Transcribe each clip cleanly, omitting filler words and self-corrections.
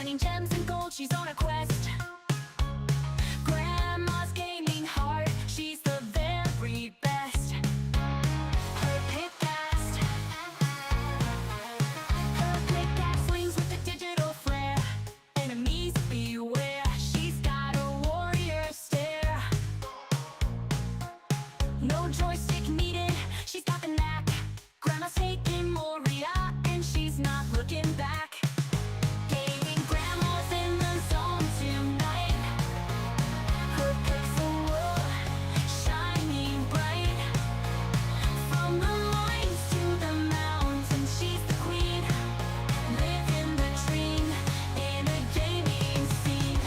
mining gems and gold, she's on a quest. Grandma's gaming hard, she's the very best. Her pickaxe swings with a digital flair. Enemies beware, she's got a warrior stare. No joystick needed, she's got the knack. Grandma's taking Moria, and she's not looking back. Gaming grandma's in the zone tonight. Her pixel world shining bright. From the mines to the mountains, she's the queen. Living the dream in a gaming scene.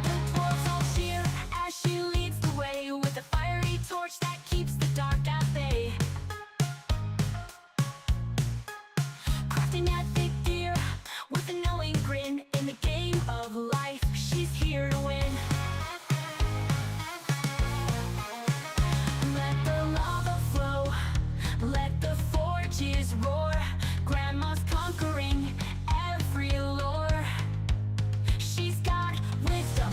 The dwarves all cheer as she leads the way with a fiery torch that keeps the dark at bay. Crafting epic gear with a knowing grin. In the game of life, she's here to win. Let the lava flow, let the forges roar. Grandma's conquering every lure. She's got wisdom,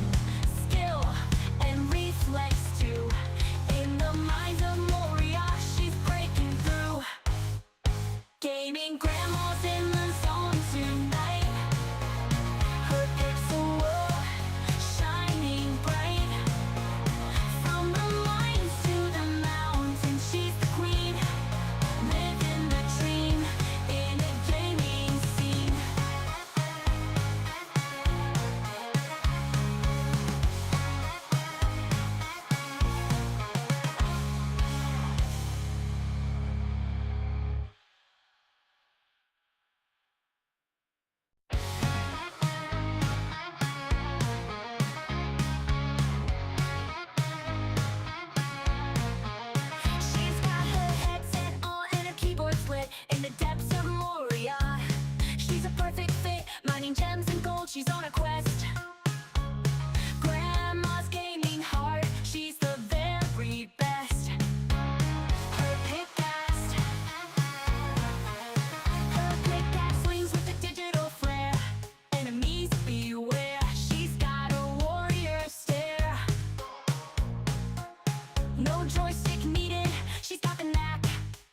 skill, and reflex too. In the mines of Moria, she's breaking through. Gaming grandma's in the zone tonight. Her pixel world shining bright. From the mines to the mountains, she's the queen. Living the dream in a gaming scene. She's got her headset on and her keyboard split. In the depths of Moria, she's a perfect fit. Mining gems and gold, she's on a quest. Grandma's gaming hard, she's the very best. Her pickaxe swings with a digital flair. Enemies beware, she's got a warrior stare. No joystick needed, she's got the knack.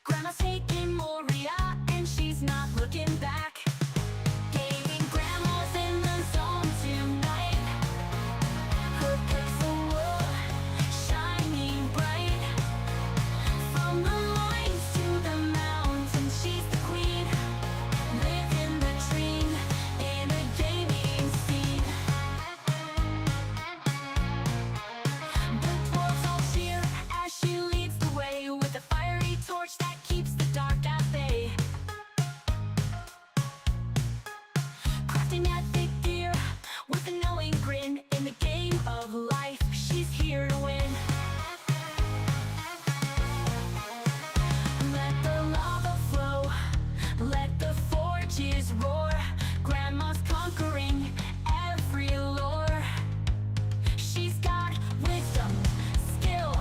Grandma's taking Moria, and she's not looking back. Gaming grandma's in the zone tonight. Her pixel world shining bright. From the mines to the mountains, she's the queen. Living the dream in a gaming scene. The dwarves all cheer as she leads the way with a fiery torch that keeps the dark at bay. Crafting epic gear with a knowing grin. In the game of life, she's here to win. Let the lava flow, let the forges roar. Grandma's conquering every lure. She's got wisdom, skill,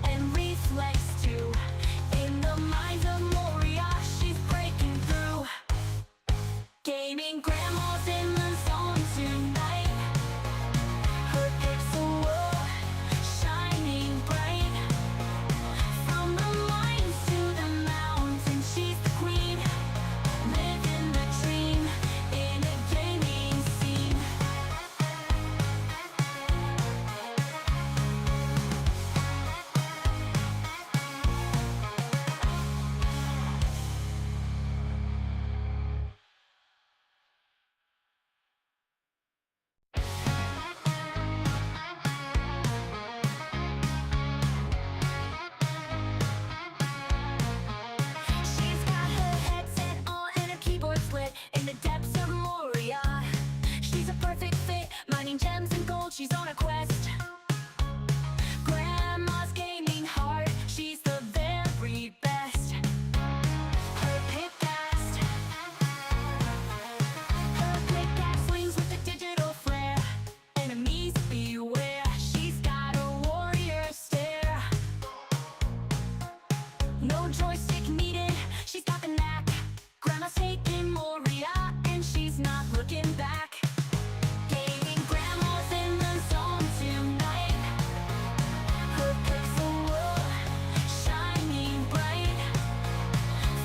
and reflex too. In the mines of Moria, she's breaking through. Gaming grandma's in the zone tonight. Her pixel world shining bright. From the mines to the mountains, she's the queen. Living the dream in a gaming scene. Moria, and she's not looking back. Gaming grandma's in the zone tonight. Her pixel world shining bright.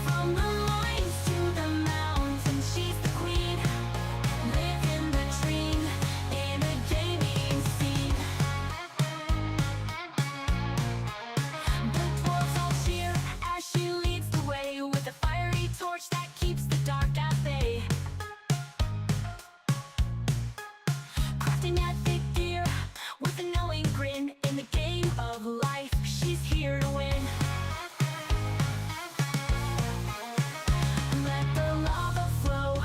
From the mines to the mountains, she's the queen. Living the dream in a gaming scene. The dwarves all cheer as she leads the way with a fiery torch that keeps the dark at bay. Crafting epic gear with a knowing grin. In the game of life, she's here to win. Let the lava flow.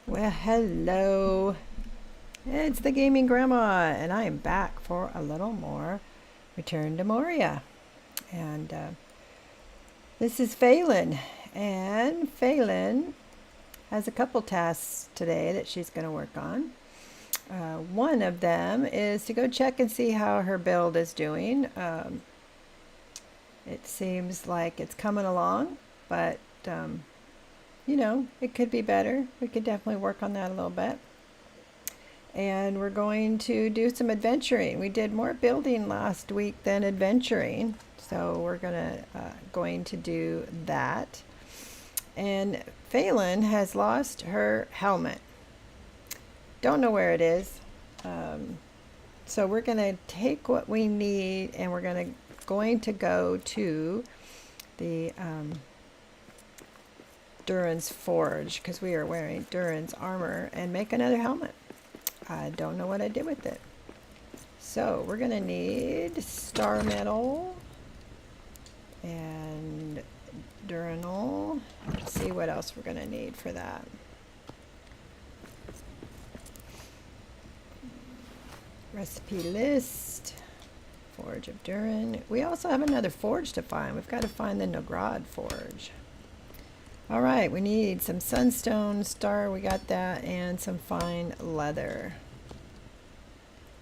Well, hello. It's the Gaming Grandma, and I am back for a little more Return to Moria. And this is Faelin, and Faelin has a couple tasks today that she's going to work on. One of them is to go check and see how her build is doing. It seems like it's coming along, but you know, it could be better. We could definitely work on that a little bit. And we're going to do some adventuring. We did more building last week than adventuring, so we're going to do that. And Faelin has lost her helmet. Don't know where it is. So we're going to take what we need, and we're going to go to the Durin's Forge, because we are wearing Durin's armor, and make another helmet. I don't know what I did with it. So we're going to need star metal and Durinal. Let's see what else we're going to need for that. Recipe list. Forge of Durin. We also have another forge to find. We've got to find the Nogrod Forge. All right, we need some sunstone, star, we got that, and some fine leather.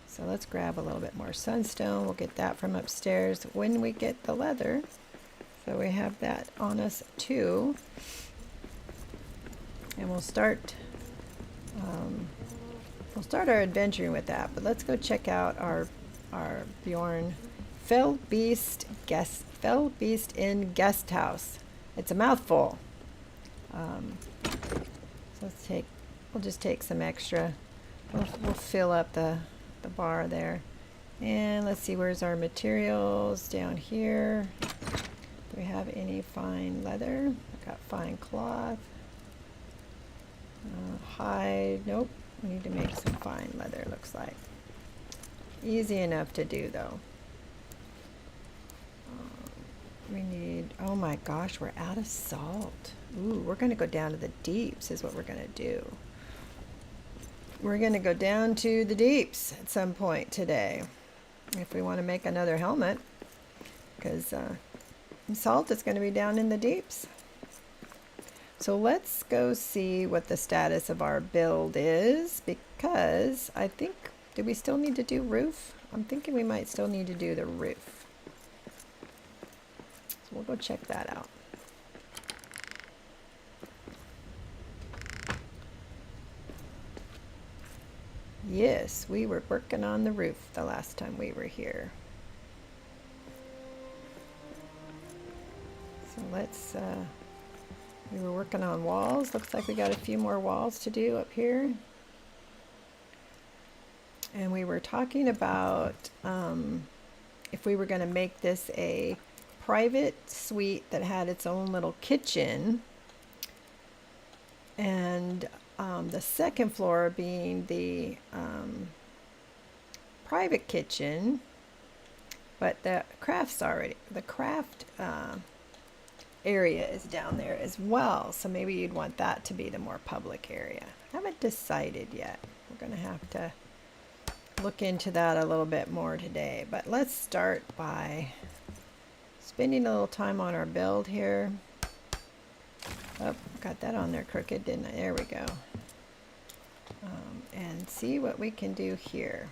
So let's grab a little bit more sunstone. We'll get that from upstairs when we get the leather. So we have that on us too. And we'll start our adventuring with that. But let's go check out our Bjorn Fell Beast Inn guest house. It's a mouthful. So we'll just take some extra. We'll fill up the bar there. And let's see, where's our materials? Down here. Do we have any fine leather? I got fine cloth. Hide, nope. We need to make some fine leather, looks like. Easy enough to do though. We need, oh my gosh, we're out of salt. Ooh, we're going to go down to the deeps is what we're going to do. We're going to go down to the deeps at some point today if we want to make another helmet, because salt is going to be down in the deeps. So let's go see what the status of our build is, because I think, do we still need to do roof? I'm thinking we might still need to do the roof. So we'll go check that out. Yes, we were working on the roof the last time we were here. So let's, we were working on walls. Looks like we got a few more walls to do up here. And we were talking about if we were going to make this a private suite that had its own little kitchen, and the second floor being the private kitchen, but the craft area is down there as well, so maybe you'd want that to be the more public area. Haven't decided yet. We're gonna have to look into that a little bit more today, but let's start by spending a little time on our build here. Oh, got that on there crooked, didn't I? There we go. And see what we can do here.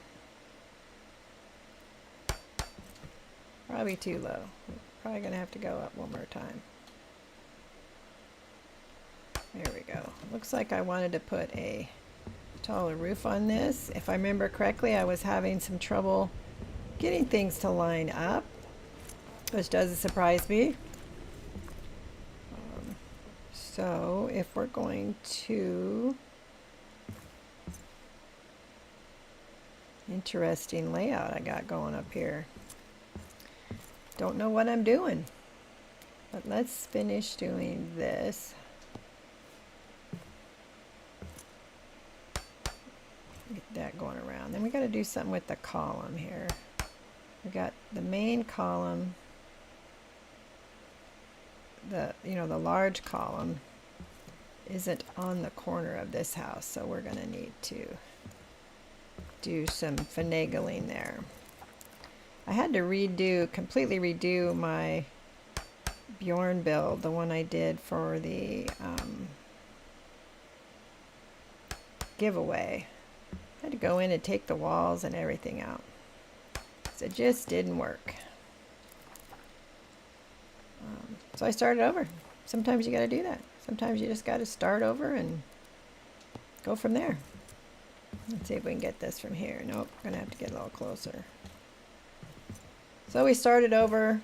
Probably too low. Probably gonna have to go up one more time. looks like I wanted to put a taller roof on this. If I remember correctly, I was having some trouble getting things to line up, which doesn't surprise me. So if we're going to, interesting layout I got going up here. Don't know what I'm doing, but let's finish doing this. Get that going around. Then we got to do something with the column here. We got the main column, the large column isn't on the corner of this house, so we're going to need to do some finagling there. I had to completely redo my Bjorn build, the one I did for the giveaway. I had to go in and take the walls and everything out. So it just didn't work. So I started over. Sometimes you got to do that. Sometimes you just got to start over and go from there. Let's see if we can get this from here. Nope, we're going to have to get a little closer. So we started over.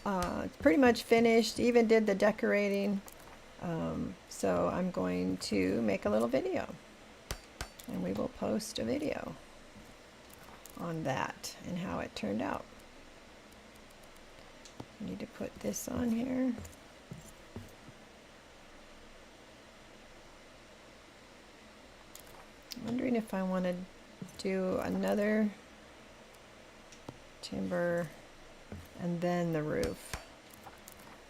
It's pretty much finished. Even did the decorating. So I'm going to make a little video. And we will post a video on that and how it turned out. I need to put this on here. I'm wondering if I want to do another timber and then the roof.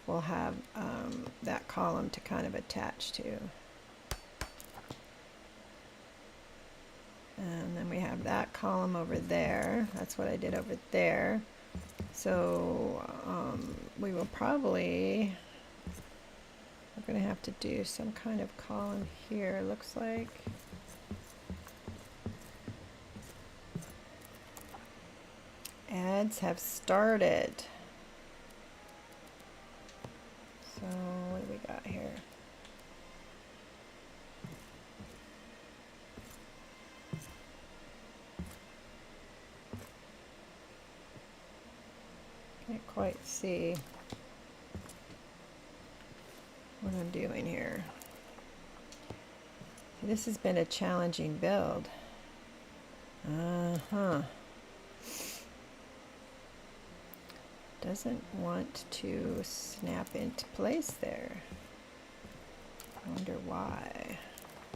We'll have that column to kind of attach to. And then we have that column over there. That's what I did over there. So we will probably, we're going to have to do some kind of column here, looks like. Ads have started. So what do we got here? Can't quite see what I'm doing here. This has been a challenging build. Doesn't want to snap into place there. I wonder why.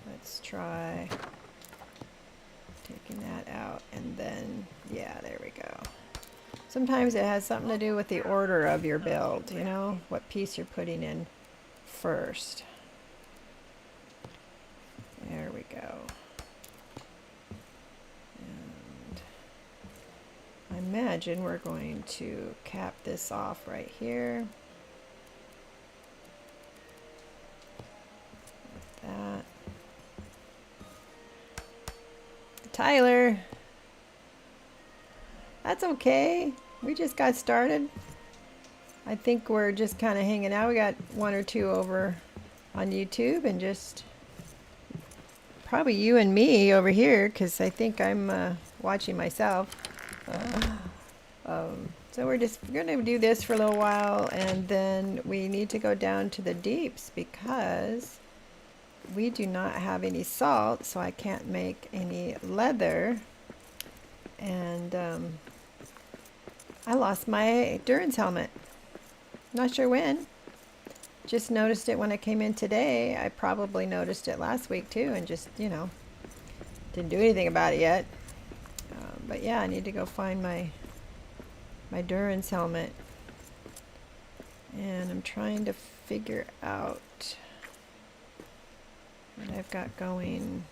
Let's try taking that out and then, yeah, there we go. Sometimes it has something to do with the order of your build, you know, what piece you're putting in first. There we go. And I imagine we're going to cap this off right here. Like that. Tyler, that's okay. We just got started. I think we're just kind of hanging out. We got one or two over on YouTube and just probably you and me over here because I think I'm watching myself. So we're going to do this for a little while and then we need to go down to the deeps because we do not have any salt, so I can't make any leather. And I lost my endurance helmet. Not sure when. Just noticed it when I came in today. I probably noticed it last week too and just, you know, didn't do anything about it yet. But yeah, I need to go find my endurance helmet. And I'm trying to figure out what I've got going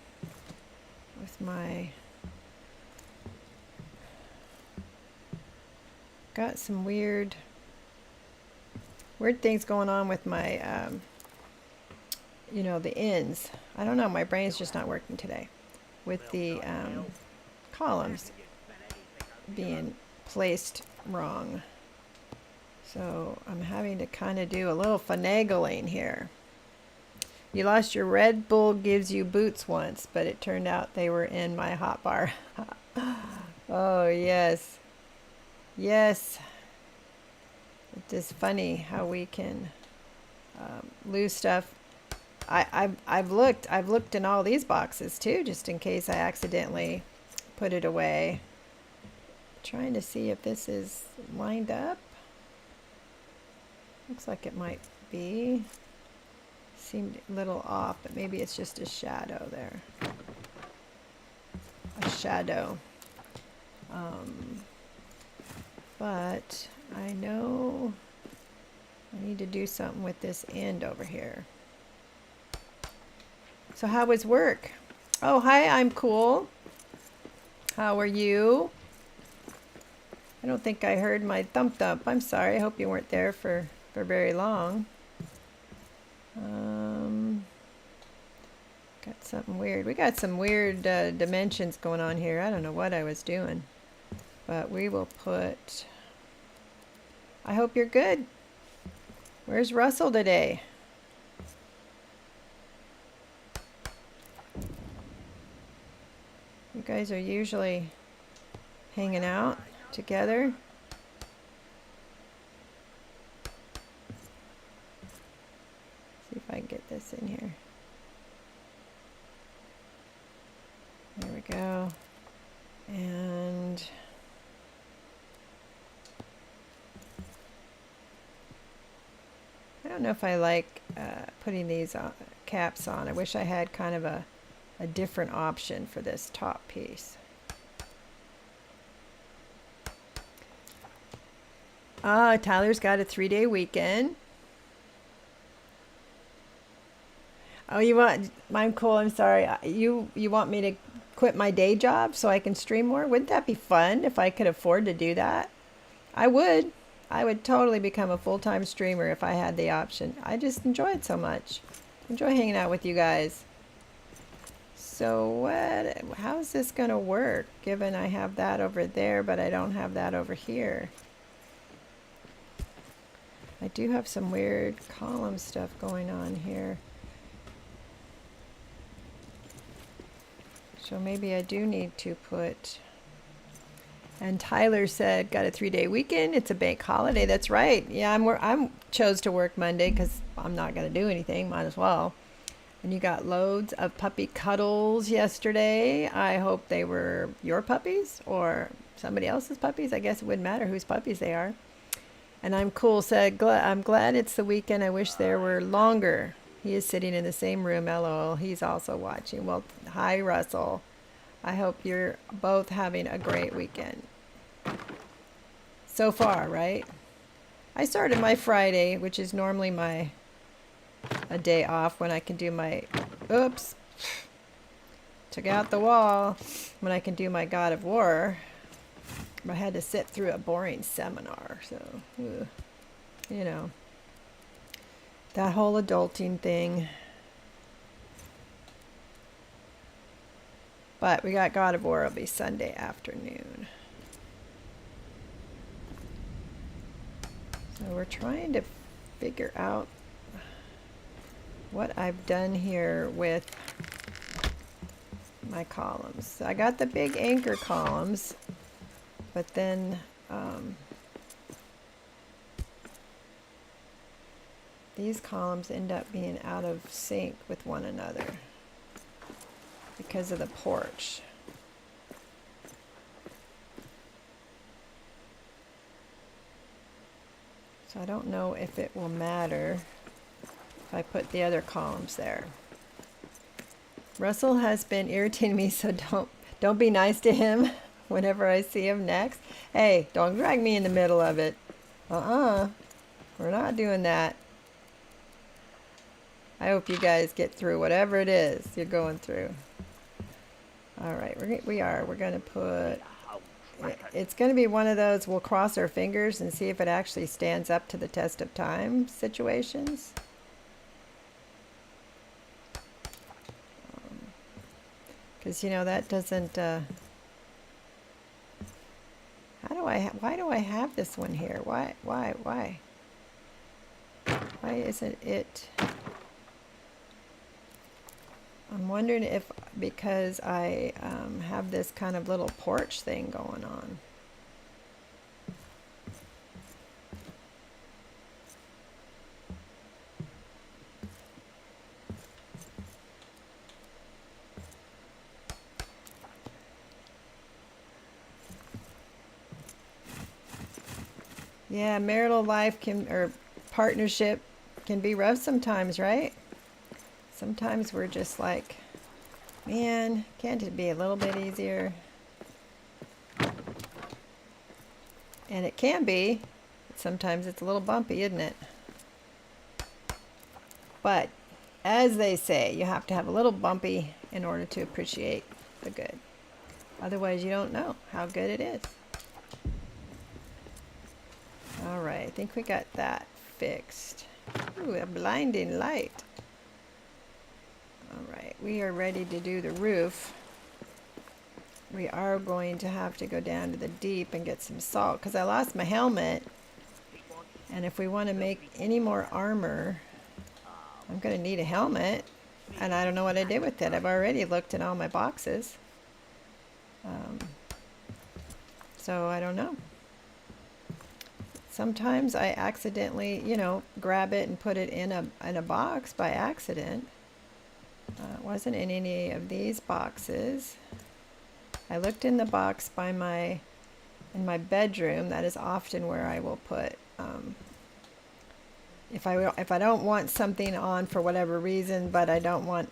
with my... Got some weird things going on with my, you know, the ends. I don't know, my brain's just not working today. With the columns being placed wrong. So I'm having to kind of do a little finagling here. You lost your Red Bull gives you boots once, but it turned out they were in my hot bar. Oh, yes. Yes. It is funny how we can lose stuff. I've looked in all these boxes too, just in case I accidentally put it away. Trying to see if this is lined up. Looks like it might be. Seemed a little off, but maybe it's just a shadow there. A shadow. But I know I need to do something with this end over here. So how was work? Oh, hi, I'm cool. How are you? I don't think I heard my thump thump. I'm sorry. I hope you weren't there for very long. Got something weird. We got some weird dimensions going on here. I don't know what I was doing. But we will put... I hope you're good. Where's Russell today? You guys are usually hanging out together. See if I can get this in here. There we go. And I don't know if I like putting these caps on. I wish I had kind of a different option for this top piece. Tyler's got a 3-day weekend. Oh, you want, I'm cool, I'm sorry. You want me to quit my day job so I can stream more? Wouldn't that be fun if I could afford to do that? I would. I would totally become a full-time streamer if I had the option. I just enjoy it so much. Enjoy hanging out with you guys. So how's this gonna work, given I have that over there, but I don't have that over here? I do have some weird column stuff going on here. So maybe I do need to put... And Tyler said, got a 3-day weekend. It's a bank holiday. That's right. Yeah, I'm chose to work Monday because I'm not going to do anything. Might as well. And you got loads of puppy cuddles yesterday. I hope they were your puppies or somebody else's puppies. I guess it wouldn't matter whose puppies they are. And I'm cool said, I'm glad it's the weekend. I wish there were longer. He is sitting in the same room. LOL. He's also watching. Well, hi, Russell. I hope you're both having a great weekend. So far, right? I started my Friday, which is normally a day off when I can do my... Oops. Took out the wall. When I can do my God of War. I had to sit through a boring seminar, so... You know. That whole adulting thing. But we got God of War. It'll be Sunday afternoon. So we're trying to figure out what I've done here with my columns. So I got the big anchor columns, but then these columns end up being out of sync with one another because of the porch. So I don't know if it will matter if I put the other columns there. Russell has been irritating me, so don't be nice to him whenever I see him next. Hey, don't drag me in the middle of it. We're not doing that. I hope you guys get through whatever it is you're going through. All right, we're going to put... It's going to be one of those we'll cross our fingers and see if it actually stands up to the test of time situations. Because, you know, that doesn't... why do I have this one here? Why? Why isn't it... I'm wondering if because I have this kind of little porch thing going on. Yeah, marital life or partnership can be rough sometimes, right? Sometimes we're just like, man, can't it be a little bit easier? And it can be. Sometimes it's a little bumpy, isn't it? But as they say, you have to have a little bumpy in order to appreciate the good. Otherwise, you don't know how good it is. All right, I think we got that fixed. Ooh, a blinding light. All right, we are ready to do the roof. We are going to have to go down to the deep and get some salt because I lost my helmet. And if we want to make any more armor, I'm going to need a helmet. And I don't know what I did with it. I've already looked in all my boxes. So I don't know. Sometimes I accidentally, grab it and put it in a box by accident. It wasn't in any of these boxes. I looked in the box in my bedroom. That is often where I will put, if I don't want something on for whatever reason, but I don't want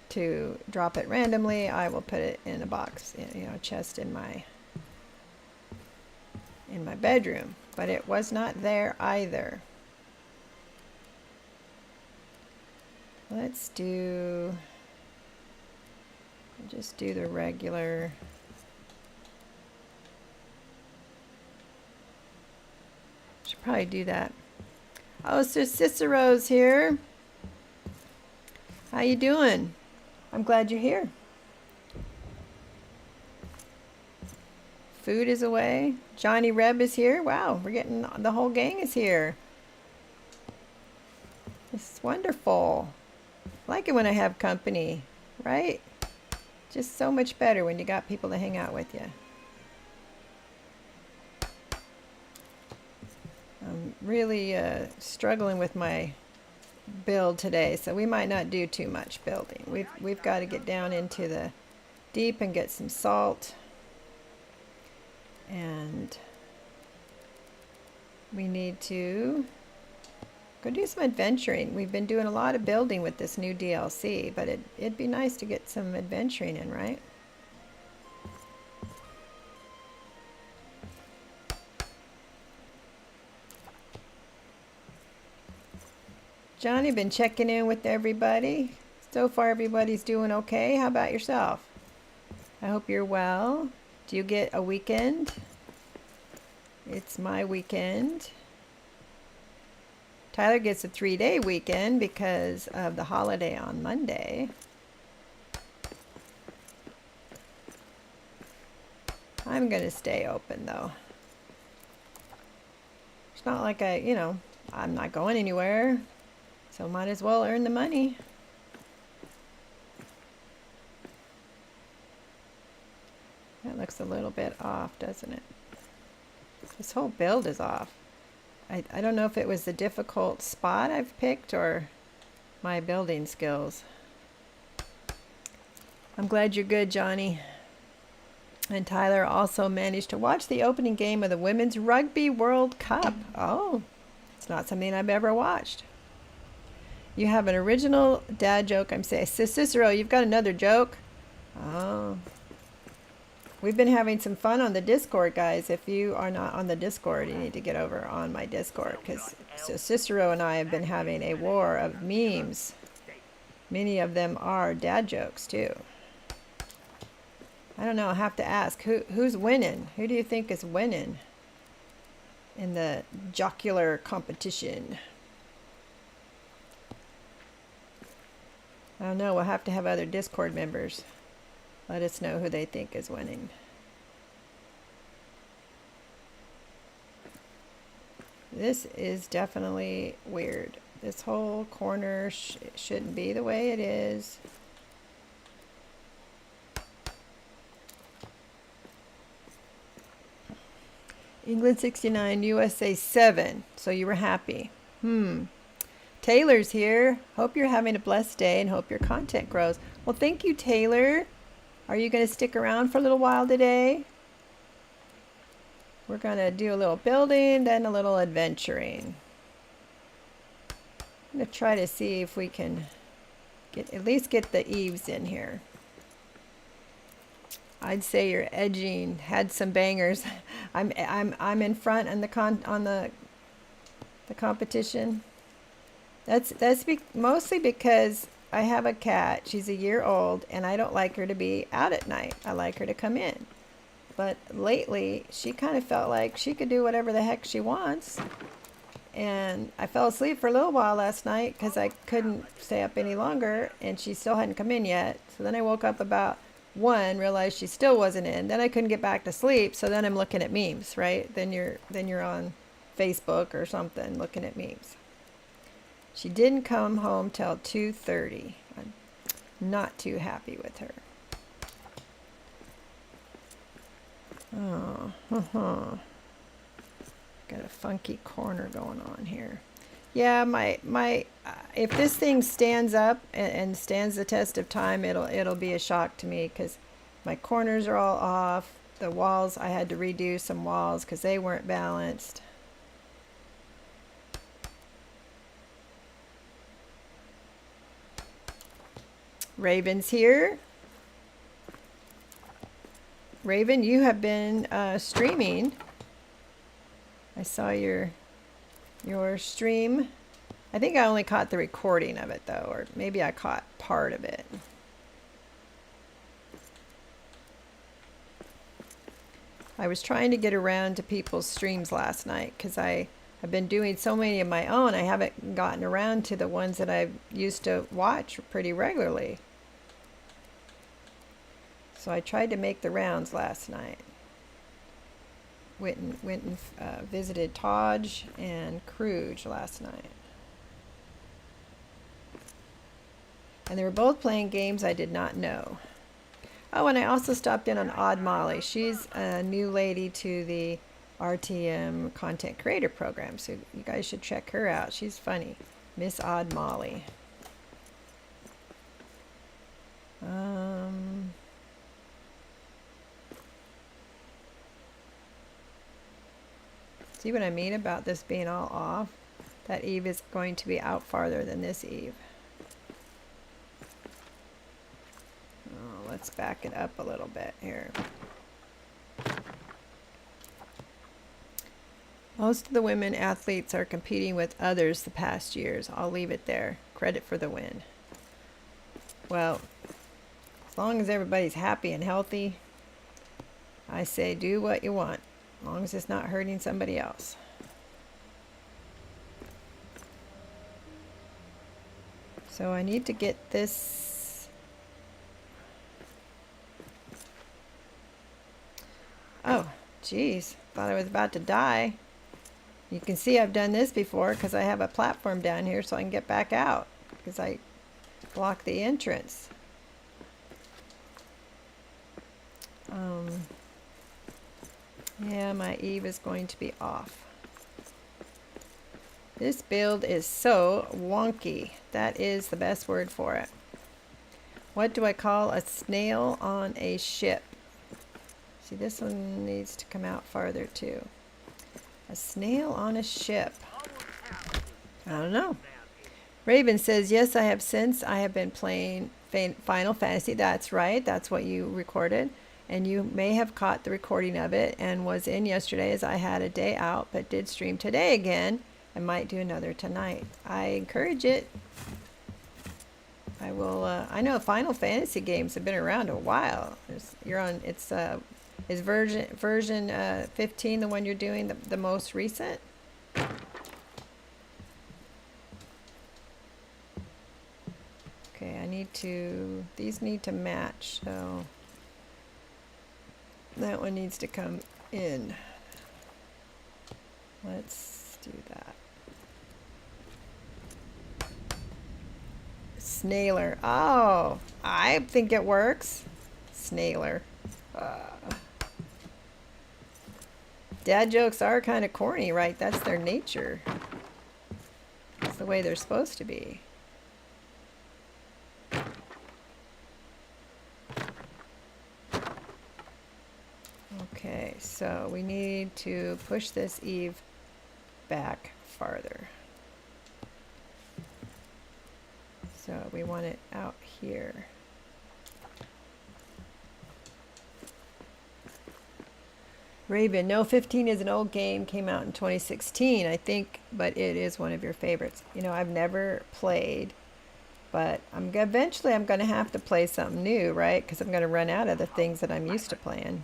to drop it randomly, I will put it in a box, a chest in my bedroom. But it was not there either. Let's just do the regular. Should probably do that. Oh, so Cicero's here. How you doing? I'm glad you're here. Food is away. Johnny Reb is here. Wow, we're getting the whole gang is here. It's wonderful. I like it when I have company, right? Just so much better when you got people to hang out with you. I'm really struggling with my build today, so we might not do too much building. We've got to get down into the deep and get some salt. And we need to go do some adventuring. We've been doing a lot of building with this new DLC, but it'd be nice to get some adventuring in, right? Johnny, been checking in with everybody. So far, everybody's doing okay. How about yourself? I hope you're well. Do you get a weekend? It's my weekend. Tyler gets a 3-day weekend because of the holiday on Monday. I'm going to stay open though. It's not like I'm not going anywhere. So might as well earn the money. That looks a little bit off, doesn't it? This whole build is off. I don't know if it was the difficult spot I've picked or my building skills. I'm glad you're good, Johnny. And Tyler also managed to watch the opening game of the Women's Rugby World Cup. Oh, it's not something I've ever watched. You have an original dad joke. I'm saying, Cicero, you've got another joke? Oh. We've been having some fun on the Discord, guys. If you are not on the Discord, you need to get over on my Discord, because Cicero and I have been having a war of memes. Many of them are dad jokes, too. I don't know. I have to ask. Who's winning? Who do you think is winning in the jocular competition? I don't know. We'll have to have other Discord members let us know who they think is winning. This is definitely weird. This whole corner shouldn't be the way it is. England 69, USA 7. So you were happy. Taylor's here. Hope you're having a blessed day and hope your content grows. Well, thank you, Taylor. Are you going to stick around for a little while today? We're going to do a little building, then a little adventuring. I'm going to try to see if we can at least get the eaves in here. I'd say your edging had some bangers. I'm in front on the competition. That's mostly because I have a cat. She's a year old, and I don't like her to be out at night. I like her to come in. But lately, she kind of felt like she could do whatever the heck she wants. And I fell asleep for a little while last night because I couldn't stay up any longer, and she still hadn't come in yet. So then I woke up about 1, realized she still wasn't in. Then I couldn't get back to sleep, so then I'm looking at memes, right? Then you're on Facebook or something looking at memes. She didn't come home till 2:30. I'm not too happy with her. Oh, got a funky corner going on here. Yeah, if this thing stands up and stands the test of time, it'll be a shock to me because my corners are all off. The walls, I had to redo some walls because they weren't balanced. Raven's here. Raven, you have been streaming. I saw your stream. I think I only caught the recording of it though, or maybe I caught part of it. I was trying to get around to people's streams last night because I've been doing so many of my own. I haven't gotten around to the ones that I used to watch pretty regularly. So I tried to make the rounds last night. Went and visited Taj and Kruge last night. And they were both playing games I did not know. Oh, and I also stopped in on Odd Molly. She's a new lady to the RTM Content Creator Program, so you guys should check her out. She's funny. Miss Odd Molly. See what I mean about this being all off? That eave is going to be out farther than this eave. Oh, let's back it up a little bit here. Most of the women athletes are competing with others the past years. I'll leave it there. Credit for the win. Well, as long as everybody's happy and healthy, I say do what you want. As long as it's not hurting somebody else. So I need to get this. Oh, geez. Thought I was about to die. You can see I've done this before because I have a platform down here so I can get back out because I blocked the entrance. Yeah, my Eve is going to be off. This build is so wonky. That is the best word for it. What do I call a snail on a ship? See, this one needs to come out farther too. A snail on a ship. I don't know. Raven says, yes, I have since I have been playing Final Fantasy. That's right. That's what you recorded. And you may have caught the recording of it and was in yesterday as I had a day out, but did stream today again. I might do another tonight. I encourage it. I will. I know Final Fantasy games have been around a while. You're on. Is version 15 the one you're doing the most recent? Okay, I need to. These need to match. So that one needs to come in. Let's do that. Snailer. Oh, I think it works. Snailer. Dad jokes are kind of corny, right? That's their nature. That's the way they're supposed to be. Okay, so we need to push this Eve back farther. So we want it out here. Raven, no, 15 is an old game, came out in 2016, I think, but it is one of your favorites. You know, I've never played, but eventually I'm going to have to play something new, right? Because I'm going to run out of the things that I'm used to playing.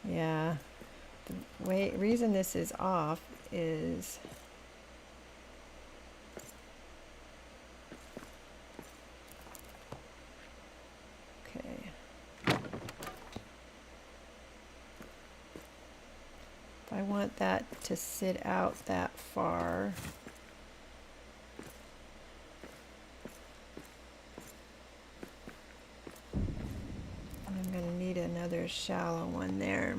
Yeah, the reason this is off is okay. If I want that to sit out that far, I'm going to need another shallow one there.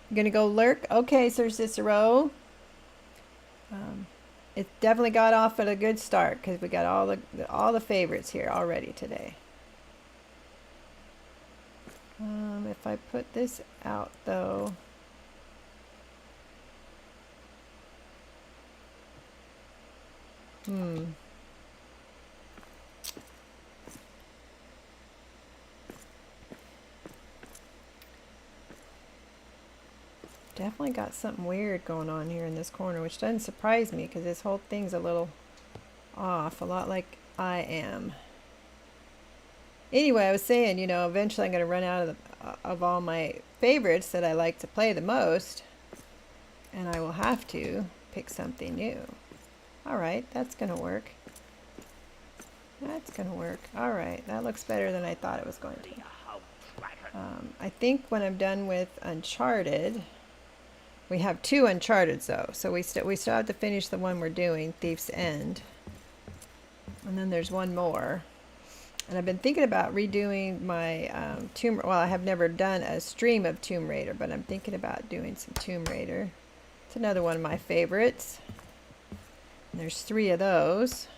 I'm going to go lurk. Okay, Sir Cicero. It definitely got off at a good start because we got all the favorites here already today. If I put this out though, definitely got something weird going on here in this corner, which doesn't surprise me because this whole thing's a little off, a lot like I am. Anyway, I was saying, you know, eventually I'm going to run out of all my favorites that I like to play the most, and I will have to pick something new. All right, that's going to work. That's going to work. All right, that looks better than I thought it was going to. I think when I'm done with Uncharted, we have 2 Uncharted though, so we still have to finish the one we're doing, Thief's End, and then there's one more. And I've been thinking about redoing my well, I have never done a stream of Tomb Raider, but I'm thinking about doing some Tomb Raider. It's another one of my favorites. And there's 3 of those.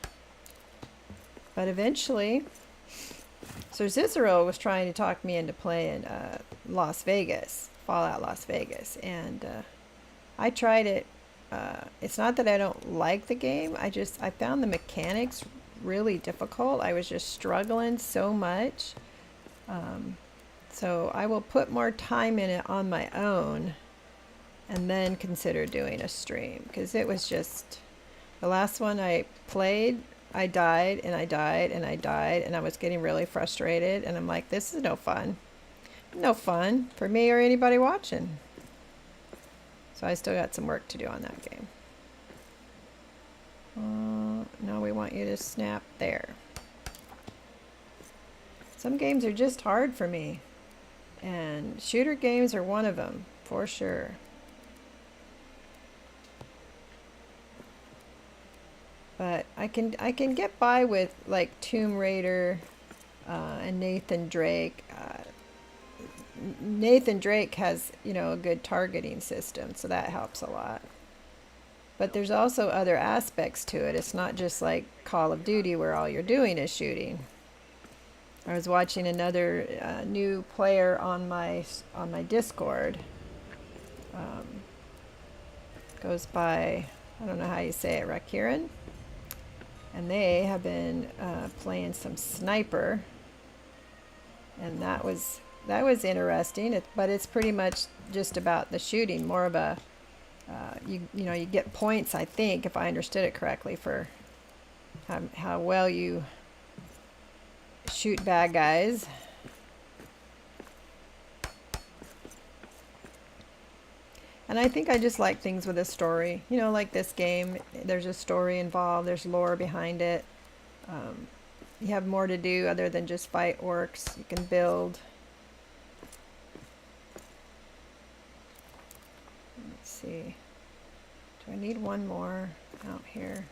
But eventually, Sir Cicero was trying to talk me into playing Las Vegas, Fallout Las Vegas, and I tried it. It's not that I don't like the game. I found the mechanics really difficult. I was just struggling so much. So I will put more time in it on my own and then consider doing a stream, because it was just the last one I played, I died and I died and I died, and I was getting really frustrated, and I'm like, this is no fun. No fun for me or anybody watching. So I still got some work to do on that game. No, we want you to snap there. Some games are just hard for me, and shooter games are one of them for sure. But I can get by with like Tomb Raider and Nathan Drake. Nathan Drake has, you know, a good targeting system, so that helps a lot. But there's also other aspects to it. It's not just like Call of Duty where all you're doing is shooting. I was watching another new player on my Discord. Goes by, I don't know how you say it, Rakiran. And they have been playing some sniper, and that was interesting. But it's pretty much just about the shooting, more of a you know, you get points, I think, if I understood it correctly, for how well you shoot bad guys. And I think I just like things with a story. You know, like this game, there's a story involved, there's lore behind it. You have more to do other than just fight orcs. You can build. Let's see. Do I need one more out here?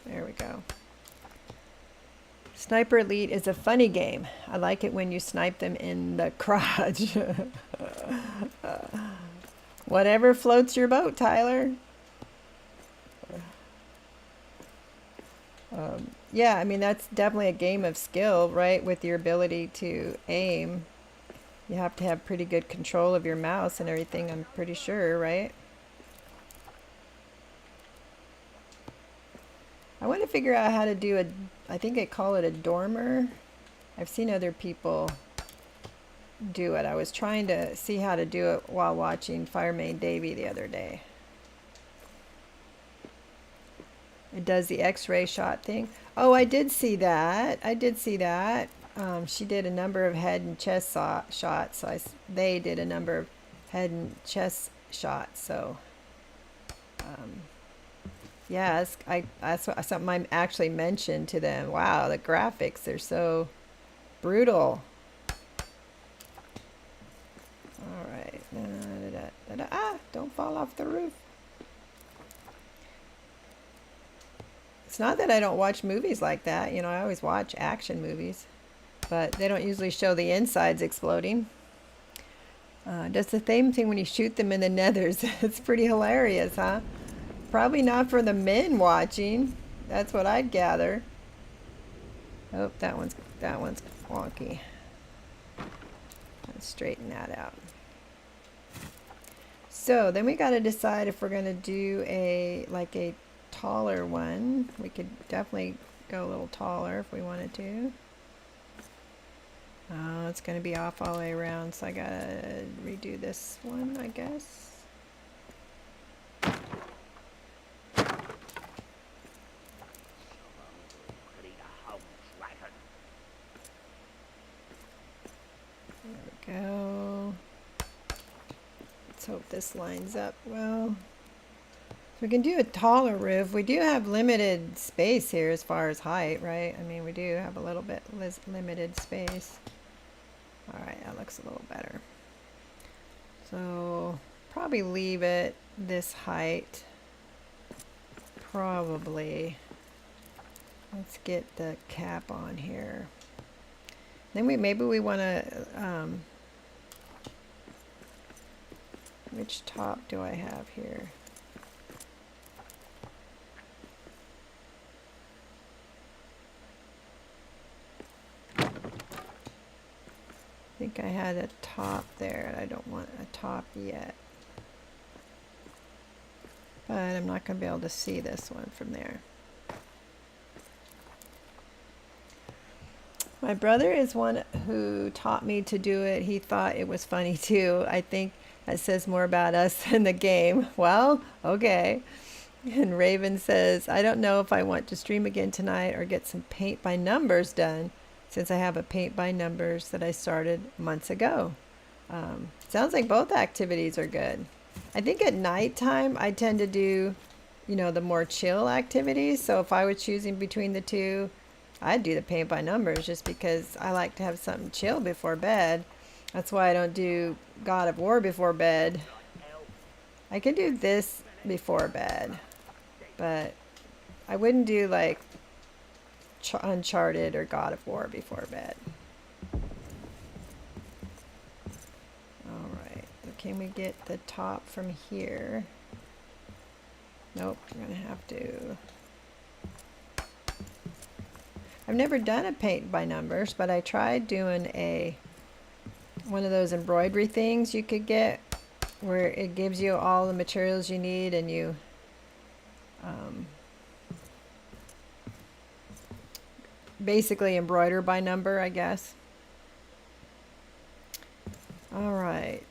There we go. Sniper Elite is a funny game. I like it when you snipe them in the crotch. Whatever floats your boat, Tyler. Yeah, I mean, that's definitely a game of skill, right? With your ability to aim. You have to have pretty good control of your mouse and everything, I'm pretty sure, right? I want to figure out how to do a, I think they call it a dormer. I've seen other people do it. I was trying to see how to do it while watching Firemaid Davy the other day. It does the X-ray shot thing. Oh, I did see that. I did see that. She did a number of head and chest shots. So they did a number of head and chest shots. So, yes, that's something I actually mentioned to them. Wow, the graphics, they're so brutal. All right. Ah, don't fall off the roof. It's not that I don't watch movies like that. You know, I always watch action movies, but they don't usually show the insides exploding. Does the same thing when you shoot them in the nethers. It's pretty hilarious, huh? Probably not for the men watching. That's what I'd gather. Oh, that one's wonky. Let's straighten that out. So then we got to decide if we're going to do a taller one. We could definitely go a little taller if we wanted to. Oh, it's going to be off all the way around, so I gotta redo this one, I guess. There we go. Let's hope this lines up well. We can do a taller roof. We do have limited space here as far as height, right? I mean, we do have a little bit limited space. All right, that looks a little better. So probably leave it this height. Probably. Let's get the cap on here. Then maybe we want to, which top do I have here? I think I had a top there, and I don't want a top yet. But I'm not going to be able to see this one from there. My brother is one who taught me to do it. He thought it was funny too. I think that says more about us than the game. Well, okay. And Raven says, I don't know if I want to stream again tonight or get some paint by numbers done, since I have a paint by numbers that I started months ago. Sounds like both activities are good. I think at nighttime I tend to do, you know, the more chill activities. So if I were choosing between the two, I'd do the paint by numbers just because I like to have something chill before bed. That's why I don't do God of War before bed. I can do this before bed, but I wouldn't do like Uncharted or God of War before bed. Alright, can we get the top from here? Nope, I'm gonna have to. I've never done a paint by numbers, but I tried doing one of those embroidery things you could get where it gives you all the materials you need and you basically embroider by number, I guess. All right.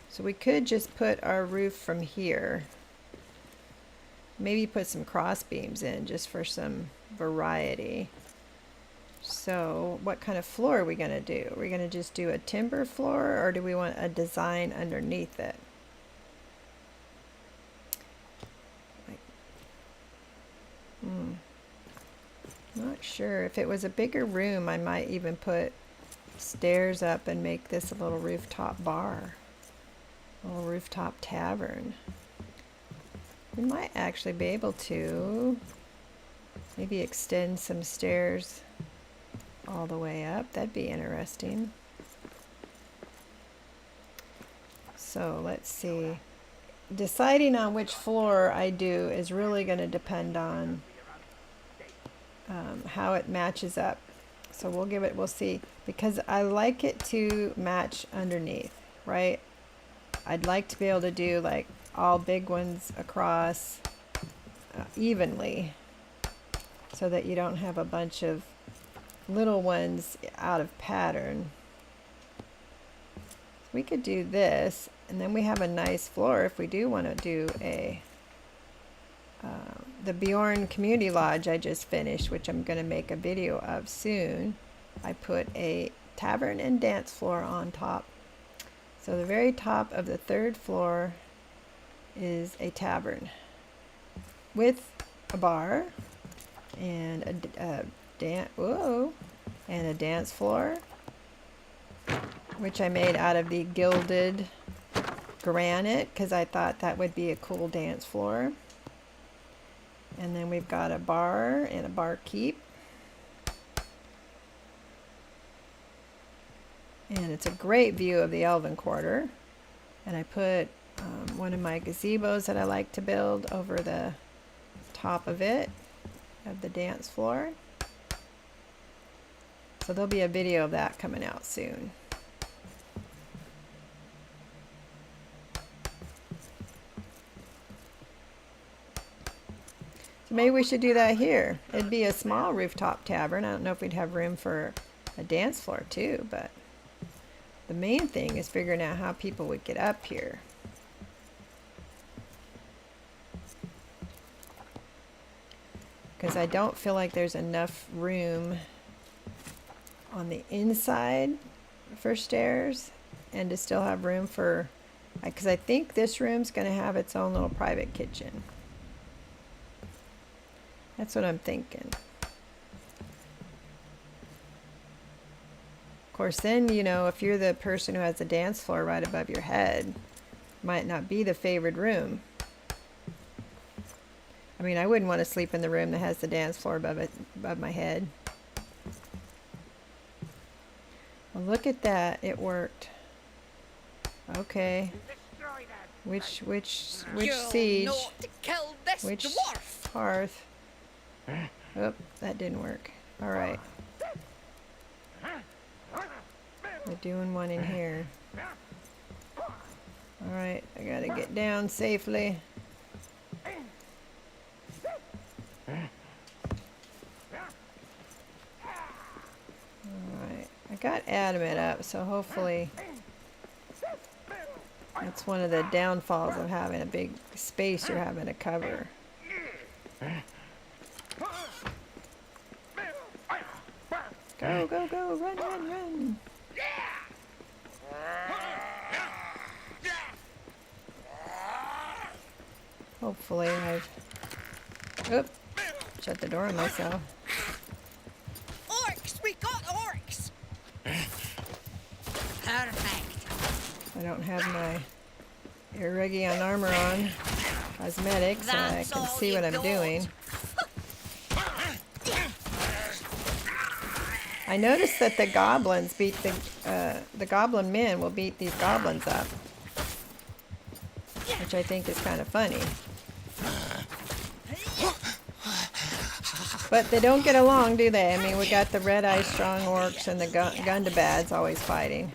So we could just put our roof from here. Maybe put some cross beams in just for some variety. So what kind of floor are we going to do? Are we going to just do a timber floor, or do we want a design underneath it? Not sure. If it was a bigger room, I might even put stairs up and make this a little rooftop bar. little rooftop tavern. We might actually be able to maybe extend some stairs all the way up. That'd be interesting. So let's see. Deciding on which floor I do is really going to depend on how it matches up. So we'll see, because I like it to match underneath, right? I'd like to be able to do like all big ones across evenly, so that you don't have a bunch of little ones out of pattern. We could do this, and then we have a nice floor if we do want to do a the Bjorn Community Lodge I just finished, which I'm going to make a video of soon. I put a tavern and dance floor on top. So the very top of the third floor is a tavern with a bar and a dance floor, which I made out of the gilded granite because I thought that would be a cool dance floor. And then we've got a bar and a barkeep. And it's a great view of the Elven Quarter. And I put one of my gazebos that I like to build over the top of it, of the dance floor. So there'll be a video of that coming out soon. Maybe we should do that here. It'd be a small rooftop tavern. I don't know if we'd have room for a dance floor too, but the main thing is figuring out how people would get up here. Because I don't feel like there's enough room on the inside for stairs, and to still have room for, because I think this room's going to have its own little private kitchen. That's what I'm thinking. Of course, then, you know, if you're the person who has the dance floor right above your head, might not be the favored room. I mean, I wouldn't want to sleep in the room that has the dance floor above my head. Well, look at that. It worked. Okay. Which siege? Which hearth? Oh, that didn't work. All right. We're doing one in here. All right, I gotta get down safely. All right, I got adamant up, so hopefully that's one of the downfalls of having a big space you're having to cover. Go, go, go, run, run, run. Hopefully I've... Oop, shut the door on myself. Orcs! We got orcs! Perfect. I don't have my Irregion armor on. Cosmetics, so I can see what I'm doing. I noticed that the goblins beat the goblin men will beat these goblins up, which I think is kind of funny. But they don't get along, do they? I mean, we got the Red Eye Strong Orcs and the Gundabads always fighting.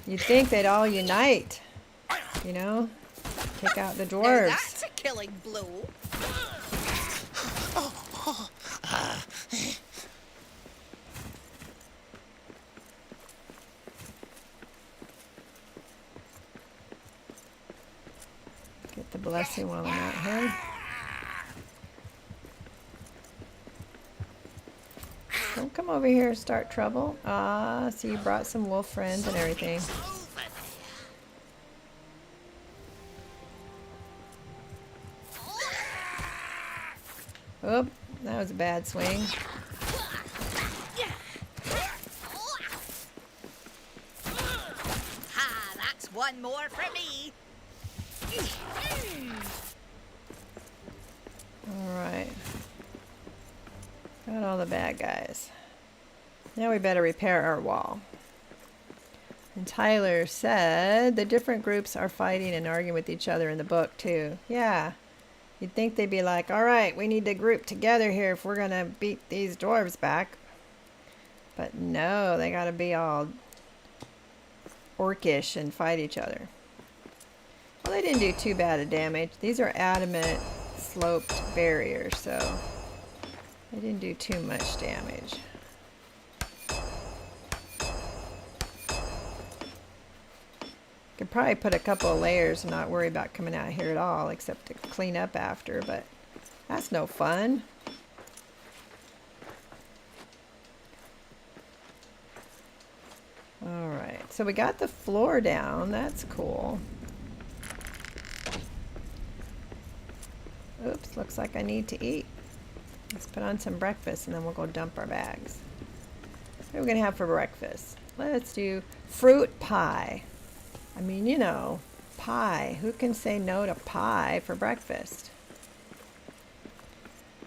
You'd think they'd all unite, you know, take out the dwarves. Now that's a killing blow. Get the blessing while I'm out here. Don't come over here and start trouble. Ah, so you brought some wolf friends and everything. Oh, that was a bad swing. One more for me. Alright. Got all the bad guys. Now we better repair our wall. And Tyler said the different groups are fighting and arguing with each other in the book too. Yeah. You'd think they'd be like, alright, we need to group together here if we're going to beat these dwarves back. But no, they got to be all orcish and fight each other. Well, they didn't do too bad of damage. These are adamant sloped barriers, so they didn't do too much damage. Could probably put a couple of layers and not worry about coming out here at all, except to clean up after, but that's no fun. Alright, so we got the floor down. That's cool. Oops, looks like I need to eat. Let's put on some breakfast and then we'll go dump our bags. What are we going to have for breakfast? Let's do fruit pie. I mean, you know, pie. Who can say no to pie for breakfast?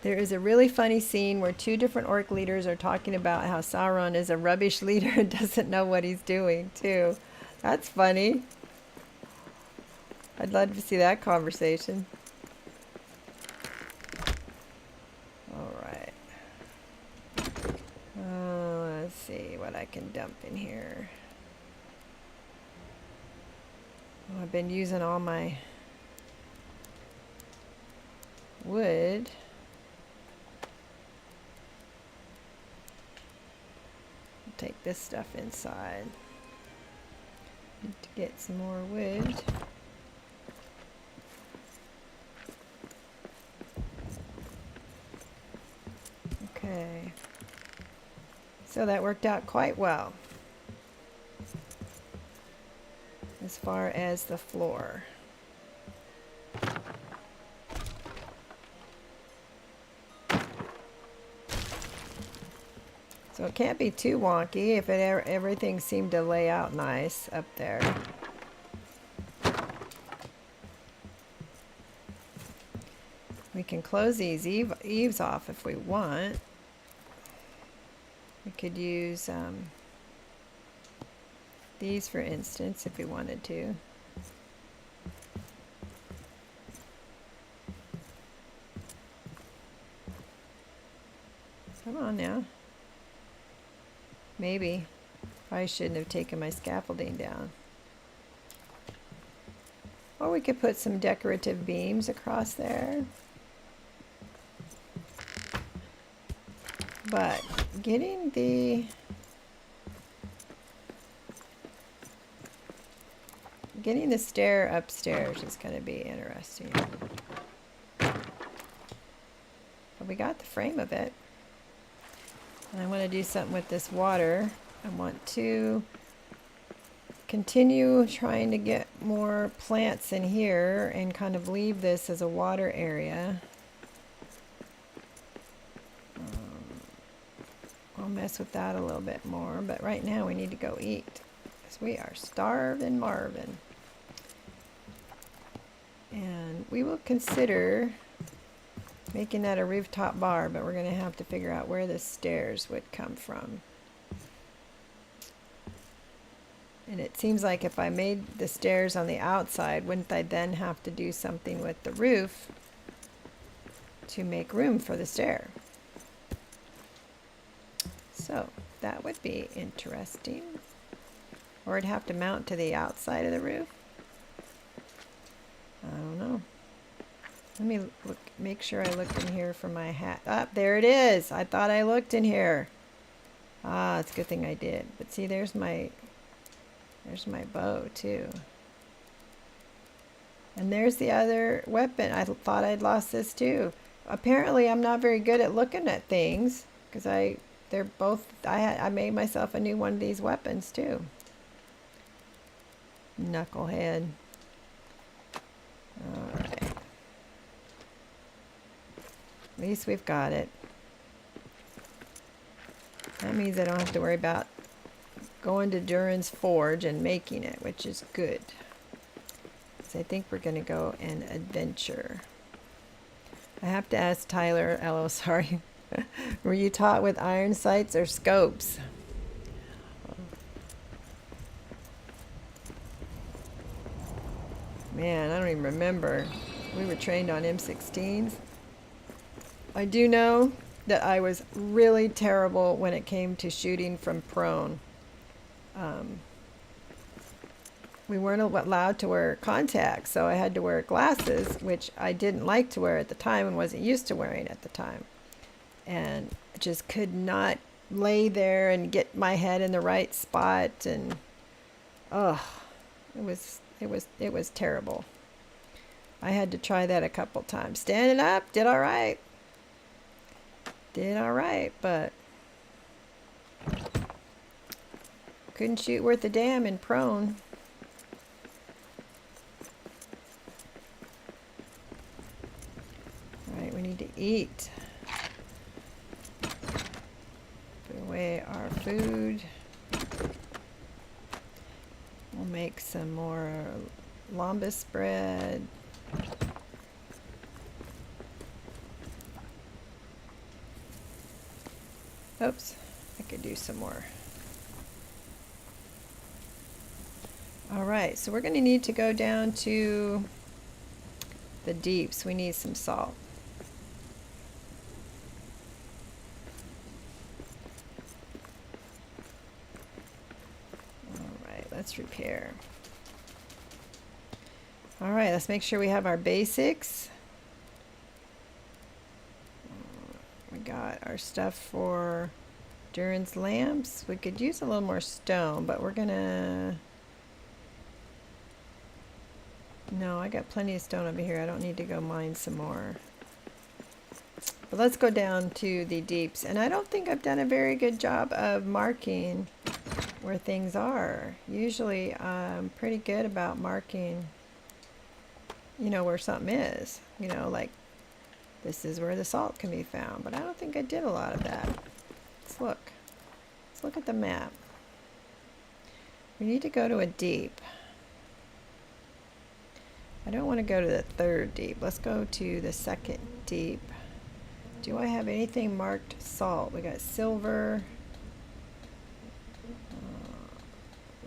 There is a really funny scene where two different orc leaders are talking about how Sauron is a rubbish leader and doesn't know what he's doing, too. That's funny. I'd love to see that conversation. Alright. Let's see what I can dump in here. Oh, I've been using all my wood. I'll take this stuff inside. Need to get some more wood. Okay. So that worked out quite well. As far as the floor. So it can't be too wonky if everything seemed to lay out nice up there. We can close these eaves off if we want. We could use these, for instance, if we wanted to. Come on now. Maybe. I shouldn't have taken my scaffolding down. Or we could put some decorative beams across there. But getting the stair upstairs is going to be interesting. But we got the frame of it. And I want to do something with this water. I want to continue trying to get more plants in here and kind of leave this as a water area. I'll mess with that a little bit more, but right now we need to go eat because we are starving Marvin. And we will consider making that a rooftop bar, but we're going to have to figure out where the stairs would come from. And it seems like if I made the stairs on the outside, wouldn't I then have to do something with the roof to make room for the stair? So that would be interesting. Or it'd have to mount to the outside of the roof. I don't know. Let me look, make sure I look in here for my hat. Ah, there it is. I thought I looked in here. Ah, it's a good thing I did. But see, there's my bow too. And there's the other weapon. I thought I'd lost this too. Apparently, I'm not very good at looking at things because I made myself a new one of these weapons too. Knucklehead. Alright. At least we've got it. That means I don't have to worry about going to Durin's Forge and making it, which is good. So I think we're going to go and adventure. I have to ask Tyler, Ello, sorry. Were you taught with iron sights or scopes? Man, I don't even remember. We were trained on M16s. I do know that I was really terrible when it came to shooting from prone. We weren't allowed to wear contacts, so I had to wear glasses, which I didn't like to wear at the time and wasn't used to wearing at the time. And just could not lay there and get my head in the right spot, and it was terrible. I had to try that a couple times. Standing up, did all right. Did all right, but couldn't shoot worth a damn in prone. All right, we need to eat. Put away our food. We'll make some more lembas bread. Oops, I could do some more. All right, so we're going to need to go down to the deeps. We need some salt. All right, let's repair. All right, let's make sure we have our basics. We got our stuff for Duran's lamps. We could use a little more stone, but we're gonna... No, I got plenty of stone over here. I don't need to go mine some more. But let's go down to the deeps. And I don't think I've done a very good job of marking where things are. Usually I'm pretty good about marking, you know, where something is. You know, like this is where the salt can be found. But I don't think I did a lot of that. Let's look. Let's look at the map. We need to go to a deep. I don't want to go to the third deep. Let's go to the second deep. Do I have anything marked salt? We got silver,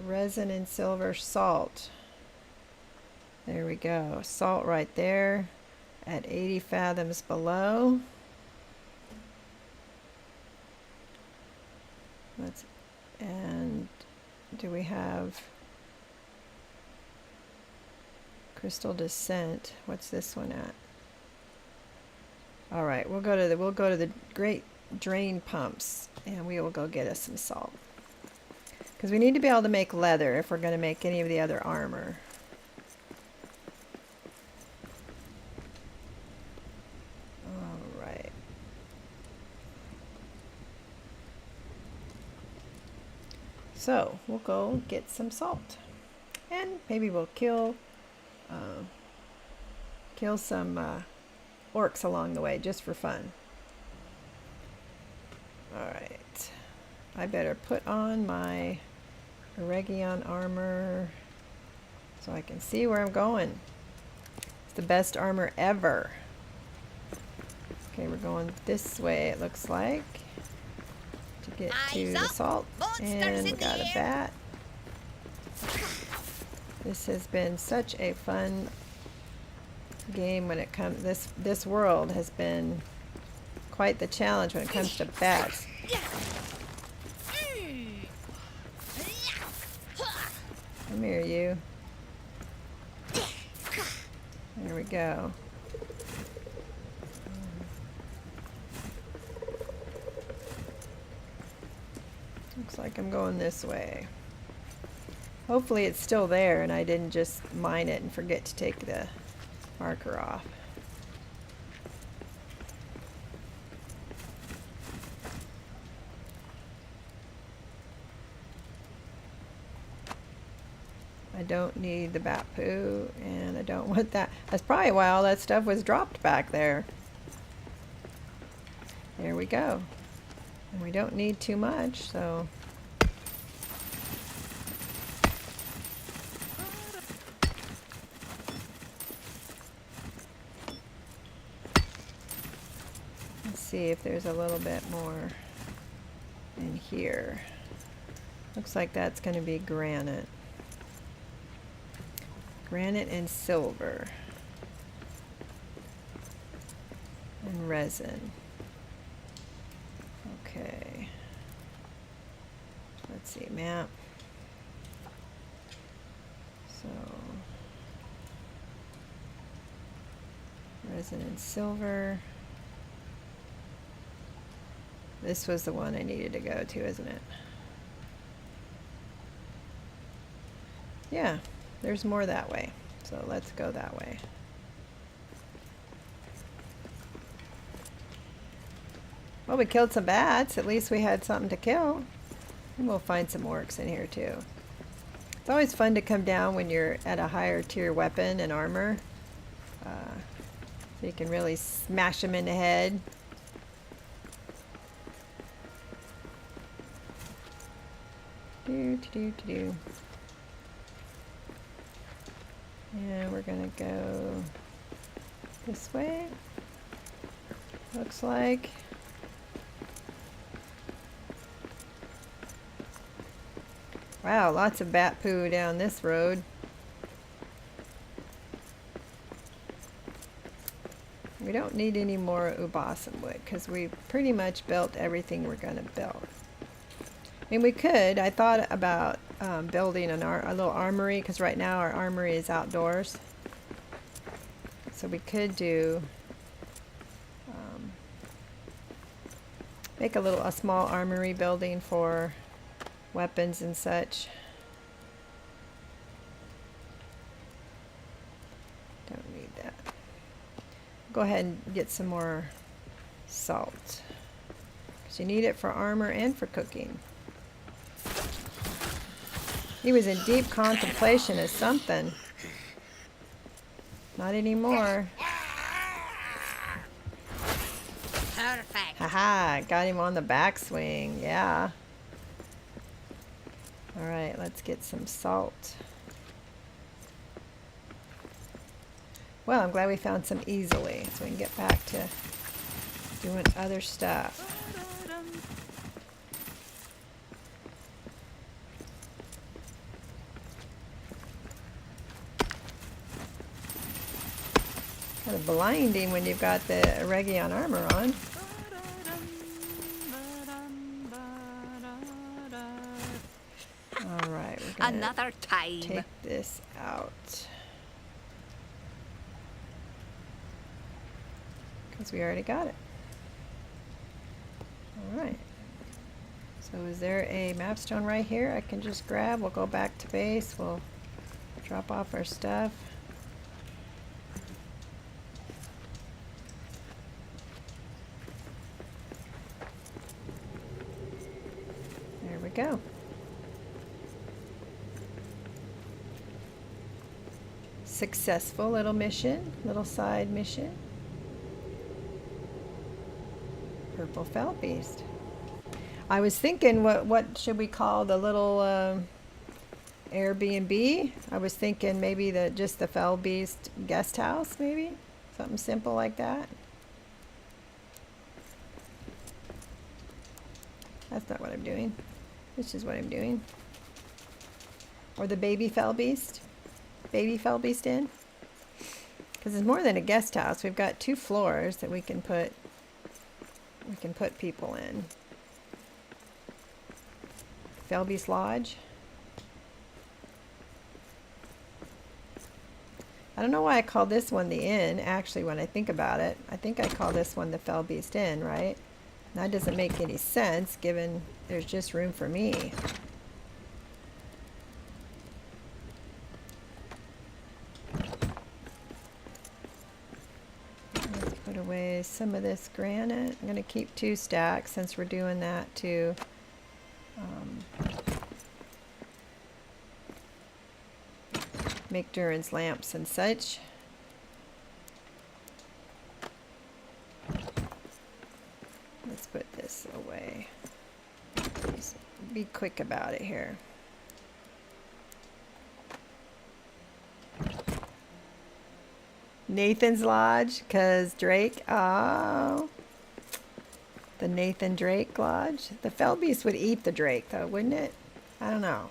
resin and silver salt. There we go. Salt right there at 80 fathoms below. And do we have crystal descent? What's this one at? All right, we'll go to the great drain pumps, and we will go get us some salt, because we need to be able to make leather if we're going to make any of the other armor. All right. So we'll go get some salt, and maybe we'll kill some orcs along the way, just for fun. Alright. I better put on my Eregion armor so I can see where I'm going. It's the best armor ever. Okay, we're going this way, it looks like, to get to the salt. And we got a bat. This has been such a fun game when it comes. This world has been quite the challenge when it comes to bats. Come here, you. There we go. Looks like I'm going this way. Hopefully it's still there and I didn't just mine it and forget to take the marker off. I don't need the bat poo, and I don't want that. That's probably why all that stuff was dropped back there. There we go. And we don't need too much, so... see if there's a little bit more in here. Looks like that's going to be granite. Granite and silver. And resin. Okay. Let's see, map. So, resin and silver. This was the one I needed to go to, isn't it? Yeah, there's more that way. So let's go that way. Well, we killed some bats. At least we had something to kill. And we'll find some orcs in here too. It's always fun to come down when you're at a higher tier weapon and armor. So you can really smash them in the head. Do. And we're gonna go this way. Looks like. Wow, lots of bat poo down this road. We don't need any more ubasam wood because we pretty much built everything we're going to build. And we could, I thought about building a little armory because right now our armory is outdoors. So we could do, make a small armory building for weapons and such. Don't need that. Go ahead and get some more salt because you need it for armor and for cooking. He was in deep contemplation of something. Not anymore. Perfect. Haha, got him on the backswing. Yeah. All right, let's get some salt. Well, I'm glad we found some easily, so we can get back to doing other stuff. Kind of blinding when you've got the Region armor on. All right, we're gonna Another time. take this out. Because we already got it. Alright. So is there a map stone right here I can just grab? We'll go back to base. We'll drop off our stuff. There we go. Successful little mission, little side mission. Purple fell beast. I was thinking, what should we call the little Airbnb? I was thinking maybe just the fell beast guest house, maybe something simple like that. That's not what I'm doing. This is what I'm doing. Or the baby fell beast. Baby fell beast in. Because it's more than a guest house. We've got 2 floors that we can put people in. Felbeast Lodge. I don't know why I call this one the inn, actually, when I think about it. I think I call this one the Felbeast Inn, right? And that doesn't make any sense, given there's just room for me. Let's put away some of this granite. I'm going to keep 2 stacks since we're doing that to make Duran's lamps and such. Let's put this away. Just be quick about it here. Nathan's Lodge, because Drake, oh. The Nathan Drake Lodge. The Fell Beast would eat the Drake though, wouldn't it? I don't know.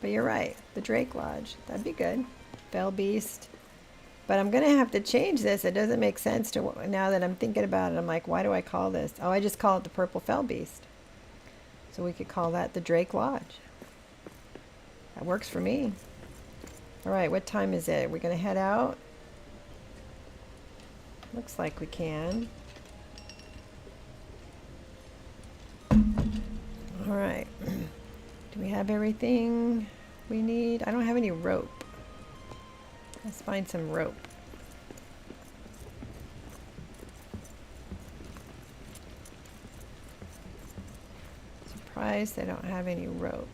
But you're right. The Drake Lodge. That'd be good. Fell Beast. But I'm going to have to change this. It doesn't make sense to now that I'm thinking about it. I'm like, why do I call this? Oh, I just call it the Purple Fell Beast. So we could call that the Drake Lodge. That works for me. All right, what time is it? We're going to head out? Looks like we can. All right. Do we have everything we need? I don't have any rope. Let's find some rope. Surprised I don't have any rope.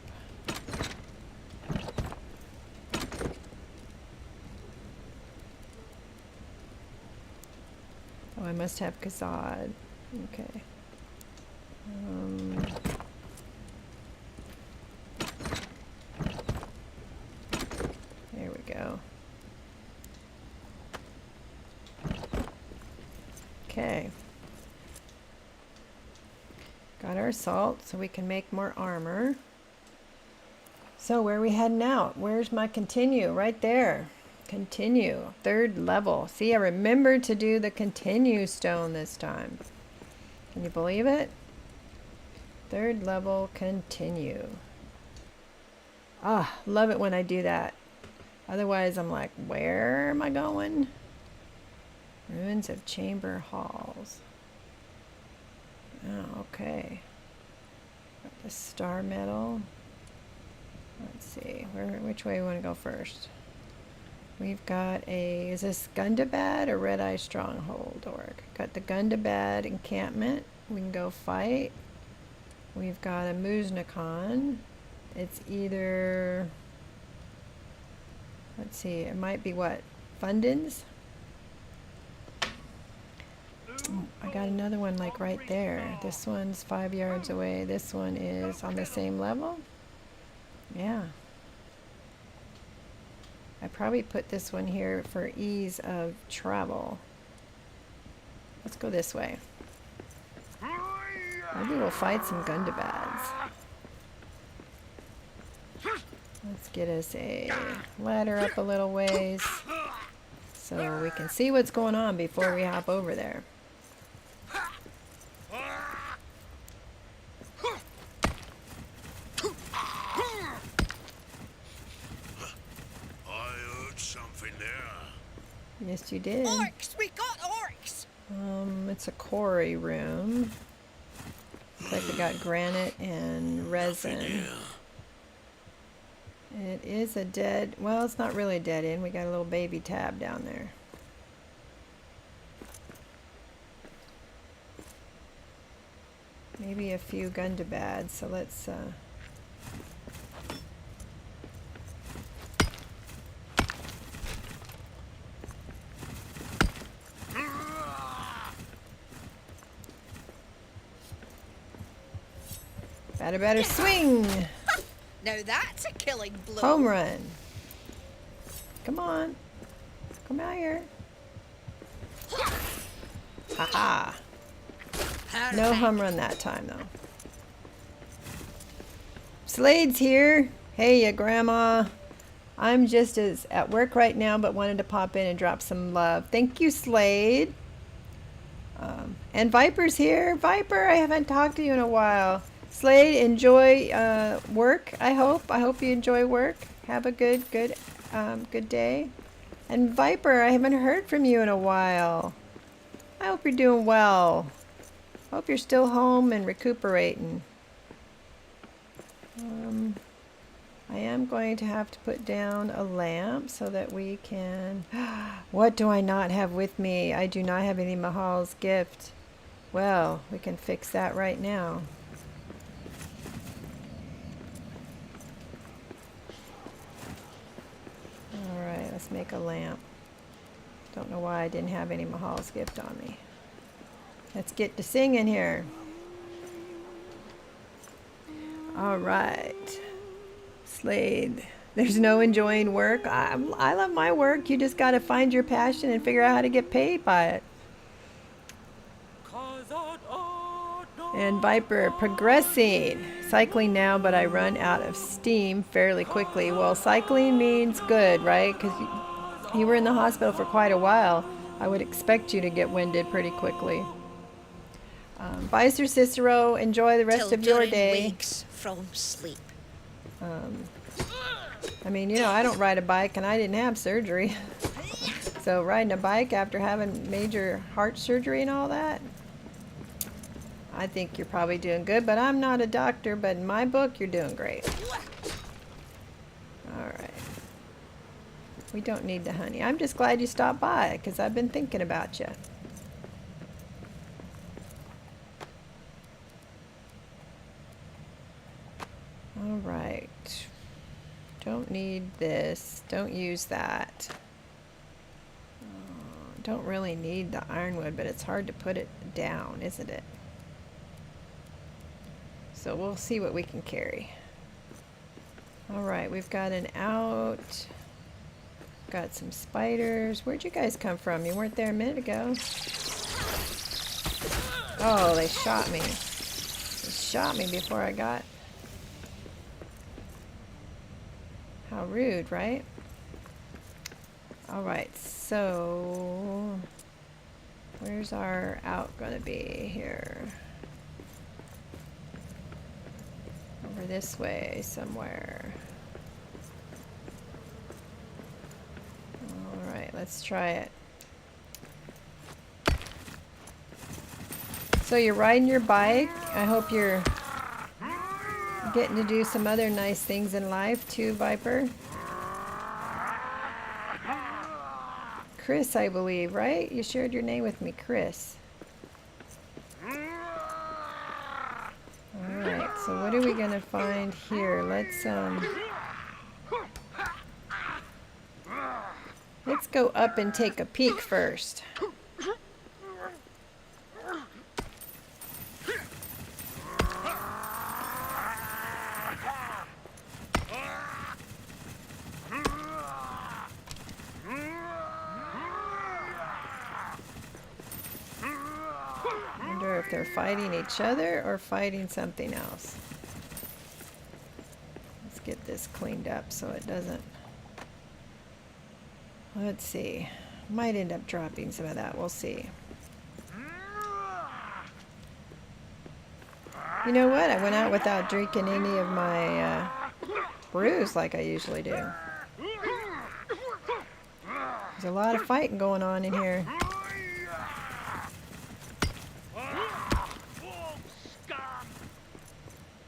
Oh, I must have Kazad. Okay. There we go. Okay. Got our salt so we can make more armor. So where are we heading out? Where's my continue? Right there. Continue. 3rd level. See, I remembered to do the continue stone this time. Can you believe it? 3rd level continue. Ah, love it when I do that. Otherwise, I'm like, where am I going? Ruins of Chamber Halls. Oh, okay. Got the star metal. Let's see, which way we want to go first? We've got a, is this Gundabad or Red Eye Stronghold Orc? Got the Gundabad encampment. We can go fight. We've got a Muznikon. It's either, let's see, it might be what? Fundins? I got another one like right there. This one's 5 yards away. This one is on the same level. Yeah. I probably put this one here for ease of travel. Let's go this way. Maybe we'll fight some Gundabads. Let's get us a ladder up a little ways so we can see what's going on before we hop over there. Yes, you did. Orcs! We got orcs! It's a quarry room. Looks like we got granite and resin. It is a dead, well, it's not really a dead end. We got a little baby tab down there. Maybe a few Gundabads, so let's better swing. Now that's a killing blow. Home run. Come on. Come out here. Haha. No home run that time though. Slade's here. Hey ya grandma. I'm just at work right now but wanted to pop in and drop some love. Thank you, Slade. And Viper's here. Viper, I haven't talked to you in a while. Slade, enjoy work. I hope you enjoy work. Have a good day. And Viper, I haven't heard from you in a while. I hope you're doing well. Hope you're still home and recuperating. I am going to have to put down a lamp so that we can... What do I not have with me? I do not have any Mahal's gift. Well, we can fix that right now. Alright, let's make a lamp. Don't know why I didn't have any Mahal's gift on me. Let's get to singing here. Alright. Slade. There's no enjoying work. I love my work. You just got to find your passion and figure out how to get paid by it. And Viper progressing. Cycling now, but I run out of steam fairly quickly. Well, cycling means good, right? Because you were in the hospital for quite a while. I would expect you to get winded pretty quickly. Bye, Sir Cicero. Enjoy the rest Till of your Durin day. wakes from sleep. I mean, you know, I don't ride a bike and I didn't have surgery. So riding a bike after having major heart surgery and all that, I think you're probably doing good, but I'm not a doctor, but in my book, you're doing great. All right. We don't need the honey. I'm just glad you stopped by because I've been thinking about you. All right. Don't need this. Don't use that. Don't really need the ironwood, but it's hard to put it down, isn't it? So we'll see what we can carry. All right, we've got an out. Got some spiders. Where'd you guys come from? You weren't there a minute ago. Oh, they shot me. They shot me before I got... How rude, right? All right, so where's our out gonna be here? Over this way somewhere. All right, let's try it. So you're riding your bike. I hope you're getting to do some other nice things in life too, Viper. Chris, I believe, right? You shared your name with me, Chris. Alright, so what are we gonna find here? Let's go up and take a peek first. If they're fighting each other or fighting something else. Let's get this cleaned up so it doesn't... Let's see. Might end up dropping some of that. We'll see. You know what? I went out without drinking any of my brews like I usually do. There's a lot of fighting going on in here.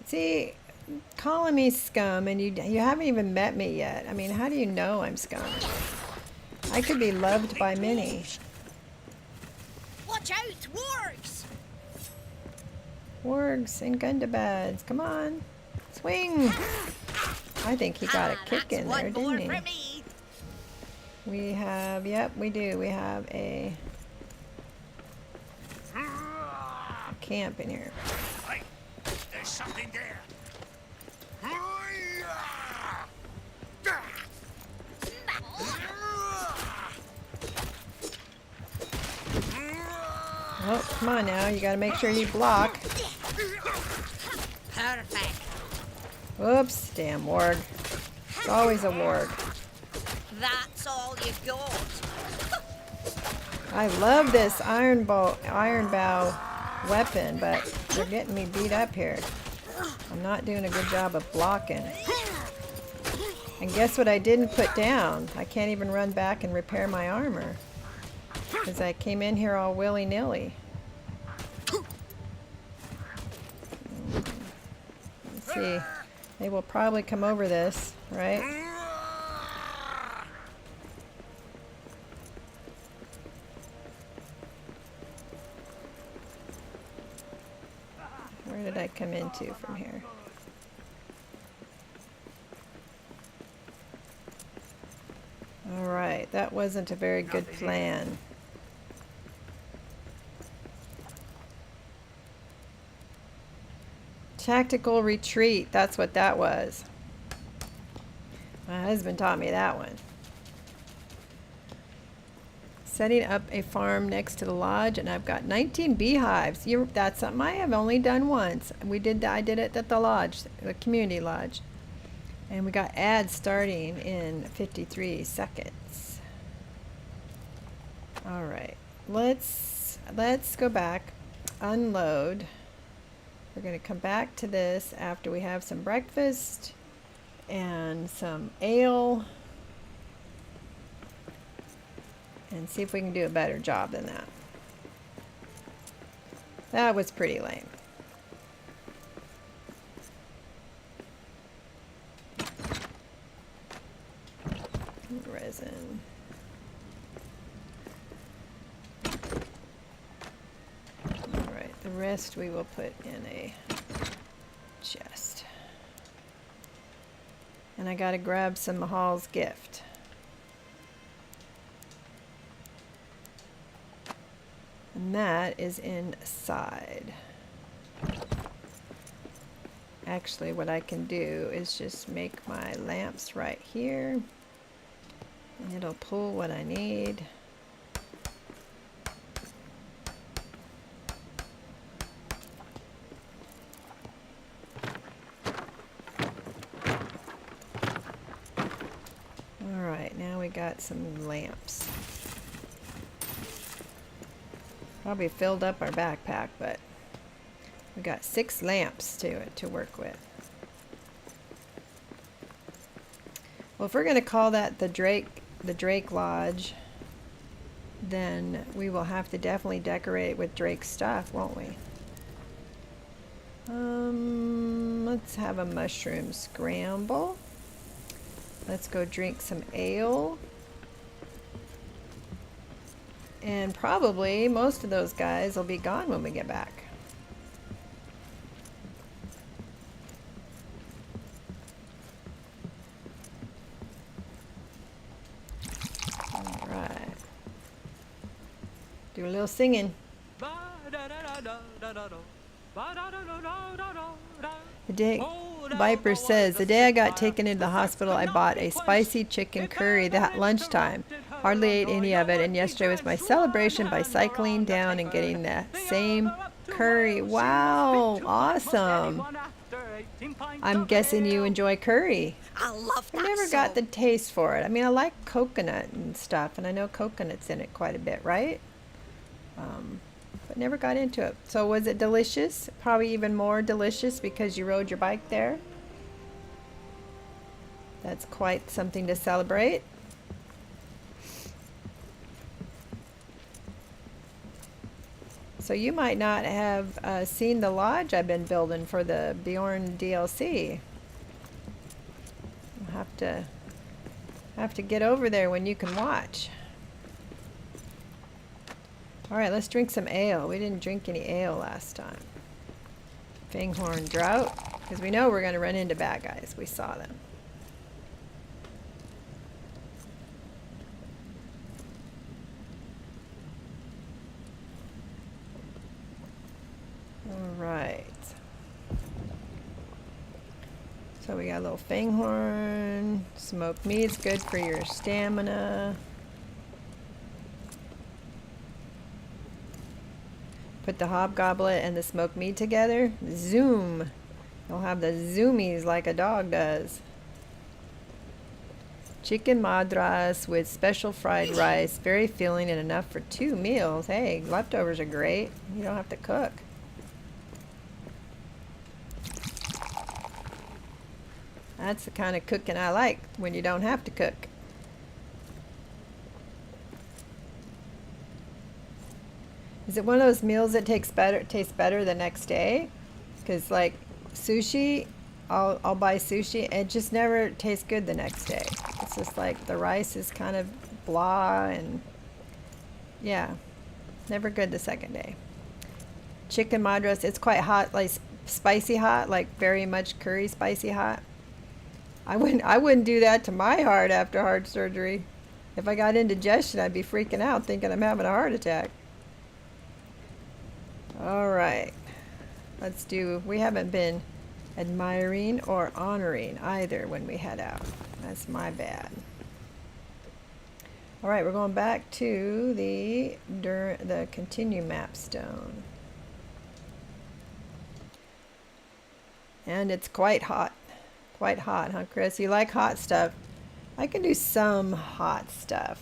See, calling me scum and you haven't even met me yet. I mean, how do you know I'm scum? I could be loved by many. Watch out, wargs! Wargs and Gundabads, come on. Swing! I think he got a kick in there, didn't he? We have, yep, we do. We have a camp in here. There's something there. Oh, come on now. You got to make sure you block. Perfect. Whoops, damn warg. It's always a warg. That's all you got. I love this iron bow weapon, but they're getting me beat up here. I'm not doing a good job of blocking. And guess what I didn't put down? I can't even run back and repair my armor. Because I came in here all willy-nilly. Let's see. They will probably come over this, right? Where did I come into from here? Alright, that wasn't a very good plan. Tactical retreat, that's what that was. My husband taught me that one. setting up a farm next to the lodge, and I've got 19 beehives. That's something I have only done once. I did it at the lodge, the community lodge. And we got ads starting in 53 seconds. All right, let's go back, unload. We're going to come back to this after we have some breakfast and some ale, and see if we can do a better job than that. That was pretty lame. Resin. All right, the rest we will put in a chest. And I gotta grab some Mahal's gift. And that is inside. Actually, what I can do is just make my lamps right here. And it'll pull what I need. All right, now we got some lamps. Probably filled up our backpack, but we got 6 lamps to work with. Well, if we're going to call that the Drake Lodge, then we will have to definitely decorate it with Drake stuff, won't we? Let's have a mushroom scramble. Let's go drink some ale. And probably most of those guys will be gone when we get back. All right. Do a little singing. The day, Viper says, the day I got taken into the hospital, I bought a spicy chicken curry that lunchtime. Hardly ate any of it, and yesterday was my celebration by cycling down and getting the same curry. Wow, awesome. I'm guessing you enjoy curry. I love that I never got the taste for it. I mean, I like coconut and stuff, and I know coconut's in it quite a bit, right? But never got into it. So was it delicious? Probably even more delicious because you rode your bike there. That's quite something to celebrate. So you might not have seen the lodge I've been building for the Bjorn DLC. I'll have to get over there when you can watch. All right, let's drink some ale. We didn't drink any ale last time. Fanghorn Drought, because we know we're going to run into bad guys. We saw them. All right. So we got a little Fanghorn. Smoked meat's good for your stamina. Put the hobgoblet and the smoked meat together. Zoom. You'll have the zoomies like a dog does. Chicken madras with special fried rice. Very filling and enough for 2 meals. Hey, leftovers are great. You don't have to cook. That's the kind of cooking I like, when you don't have to cook. Is it one of those meals that tastes better the next day? Because like sushi, I'll buy sushi and it just never tastes good the next day. It's just like the rice is kind of blah, and yeah, never good the second day. Chicken madras, it's quite hot, like spicy hot, like very much curry spicy hot. I wouldn't do that to my heart after heart surgery. If I got indigestion, I'd be freaking out thinking I'm having a heart attack. All right, let's do, we haven't been admiring or honoring either when we head out. That's my bad. All right, we're going back to the continue map stone. And it's quite hot. Quite hot, huh, Chris? You like hot stuff? I can do some hot stuff.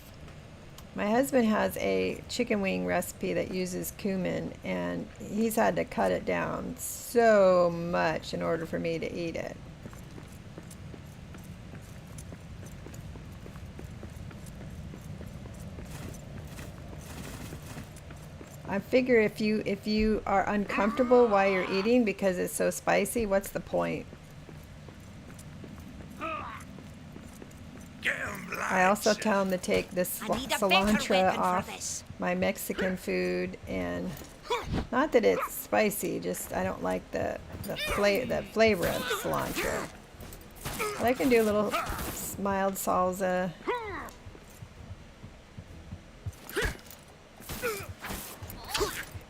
My husband has a chicken wing recipe that uses cumin, and he's had to cut it down so much in order for me to eat it. I figure if you are uncomfortable while you're eating because it's so spicy, what's the point? I also tell him to take this I need a better cilantro weapon for off this. my Mexican food, and not that it's spicy, just I don't like the flavor of cilantro. But I can do a little mild salsa.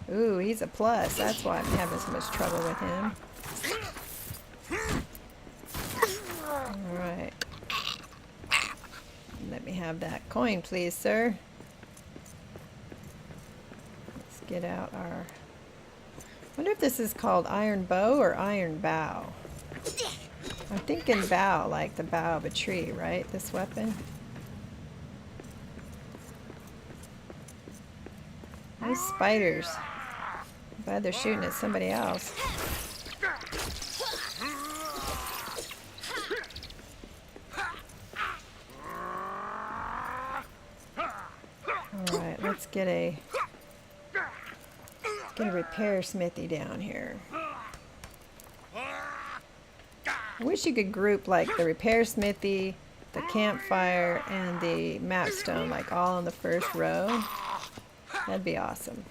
Ooh, he's a plus. That's why I'm having so much trouble with him. Alright. Let me have that coin, please, sir. Let's get out our... I wonder if this is called iron bow or iron bow. I'm thinking bow, like the bough of a tree, right? This weapon. Those spiders. I'm glad they're shooting at somebody else. Alright, let's get a repair smithy down here. I wish you could group like the repair smithy, the campfire, and the map stone like all in the first row. That'd be awesome.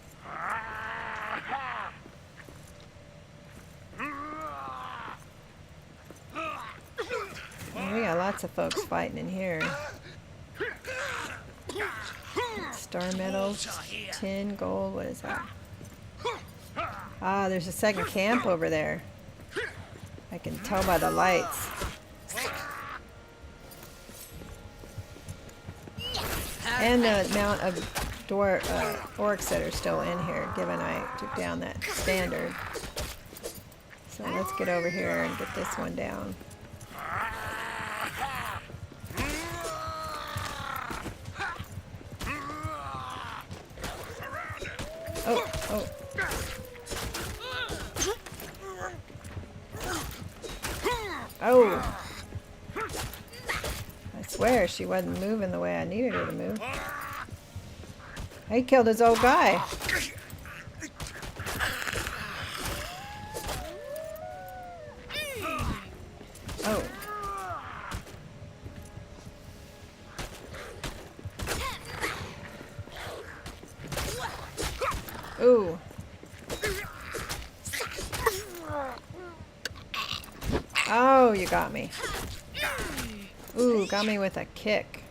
Well, we got lots of folks fighting in here. Star medals, tin, gold, what is that? Ah, there's a second camp over there. I can tell by the lights. And the amount of orcs that are still in here, given I took down that standard. So let's get over here and get this one down. Oh, oh. Oh. I swear she wasn't moving the way I needed her to move. He killed his old guy. Oh. Ooh. Oh, you got me. Ooh, got me with a kick.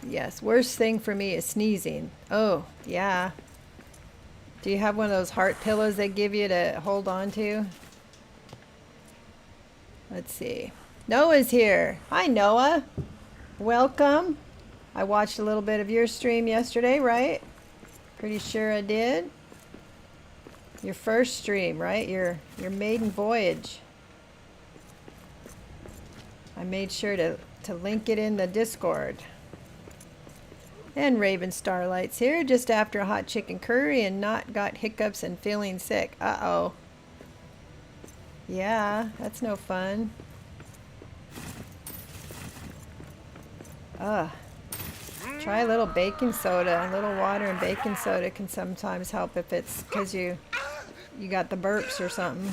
Yes, worst thing for me is sneezing. Oh, yeah. Do you have one of those heart pillows they give you to hold on to? Let's see. Noah's here. Hi, Noah. Welcome. I watched a little bit of your stream yesterday, right? Pretty sure I did. Your first stream, right? Your maiden voyage. I made sure to link it in the Discord. And Raven Starlight's here just after a hot chicken curry and not got hiccups and feeling sick. Uh-oh. Yeah, that's no fun. Ugh. Try a little baking soda. A little water and baking soda can sometimes help if it's because you got the burps or something.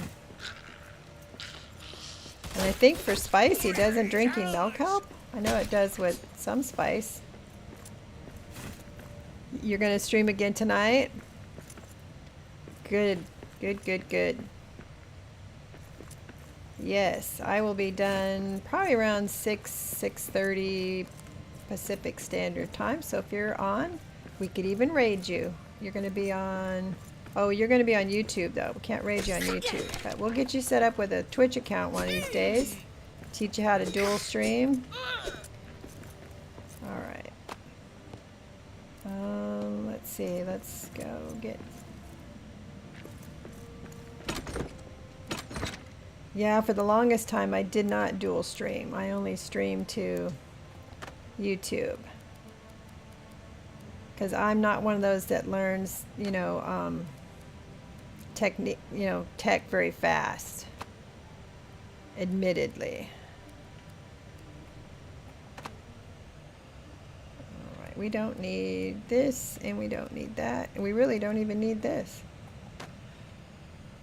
And I think for spicy, doesn't drinking milk help? I know it does with some spice. You're going to stream again tonight? Good, good, good, good. Yes, I will be done probably around 6:30 Pacific Standard Time. So if you're on, we could even raid you. You're going to be on... Oh, you're going to be on YouTube, though. We can't raid you on YouTube. But we'll get you set up with a Twitch account one of these days. Teach you how to dual stream. All right. Let's see. Let's go get. Yeah, for the longest time I did not dual stream. I only streamed to YouTube. Because I'm not one of those that learns, technique, tech very fast. Admittedly. All right, we don't need this, and we don't need that, and we really don't even need this.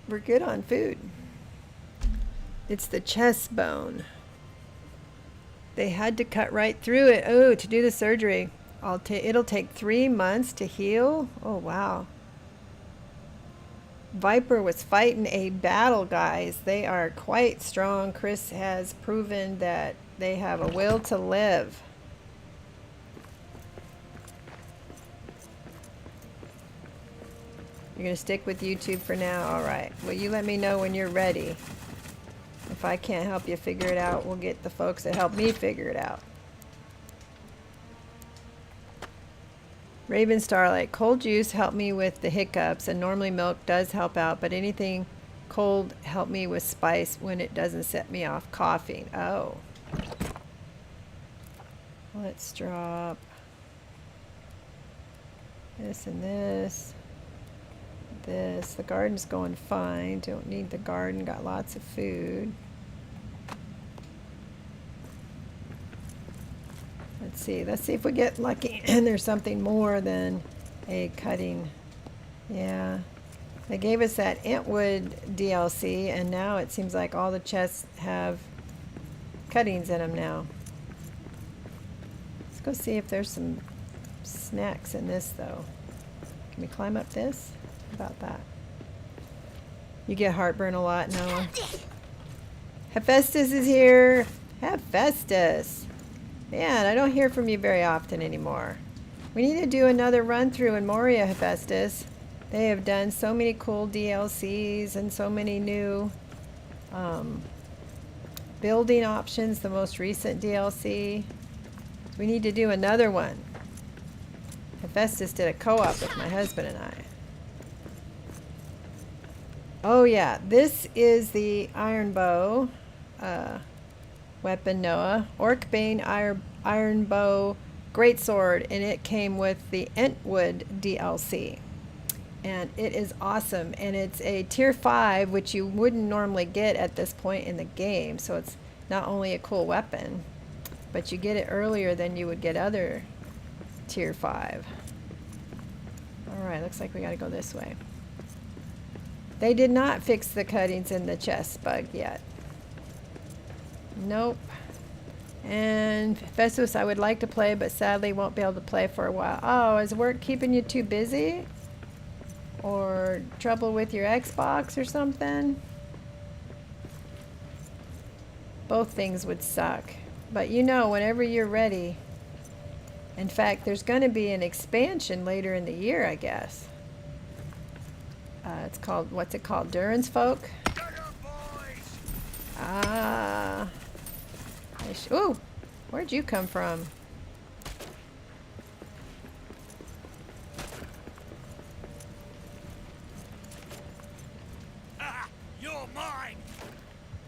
We're good on food. It's the chest bone. They had to cut right through it. Oh, to do the surgery. It'll take 3 months to heal. Oh, wow. Viper was fighting a battle, guys. They are quite strong. Chris has proven that they have a will to live. You're going to stick with YouTube for now? All right. Well, you let me know when you're ready. If I can't help you figure it out, we'll get the folks that help me figure it out. Raven Starlight, cold juice helped me with the hiccups, and normally milk does help out, but anything cold help me with spice when it doesn't set me off coughing. Oh. Let's drop this and this. This. The garden's going fine. Don't need the garden. Got lots of food. Let's see if we get lucky and there's something more than a cutting. Yeah. They gave us that Entwood DLC, and now it seems like all the chests have cuttings in them now. Let's go see if there's some snacks in this, though. Can we climb up this? How about that? You get heartburn a lot, Noah. Hephaestus is here. Hephaestus. Man, I don't hear from you very often anymore. We need to do another run through in Moria, Hephaestus. They have done so many cool DLCs and so many new building options, the most recent DLC. We need to do another one. Hephaestus did a co-op with my husband and I. Oh yeah, this is the iron bow weapon, Noah. Orcbane iron bow greatsword, and it came with the Entwood DLC. And it is awesome, and it's a tier 5, which you wouldn't normally get at this point in the game. So it's not only a cool weapon, but you get it earlier than you would get other tier 5. Alright, looks like we gotta go this way. They did not fix the cuttings in the chest bug yet. Nope. And Festus, I would like to play, but sadly won't be able to play for a while. Oh, is work keeping you too busy? Or trouble with your Xbox or something? Both things would suck. But you know, whenever you're ready. In fact, there's going to be an expansion later in the year, I guess. It's called, what's it called? Duran's Folk? Ah. Ooh, where'd you come from? Ah, you're mine.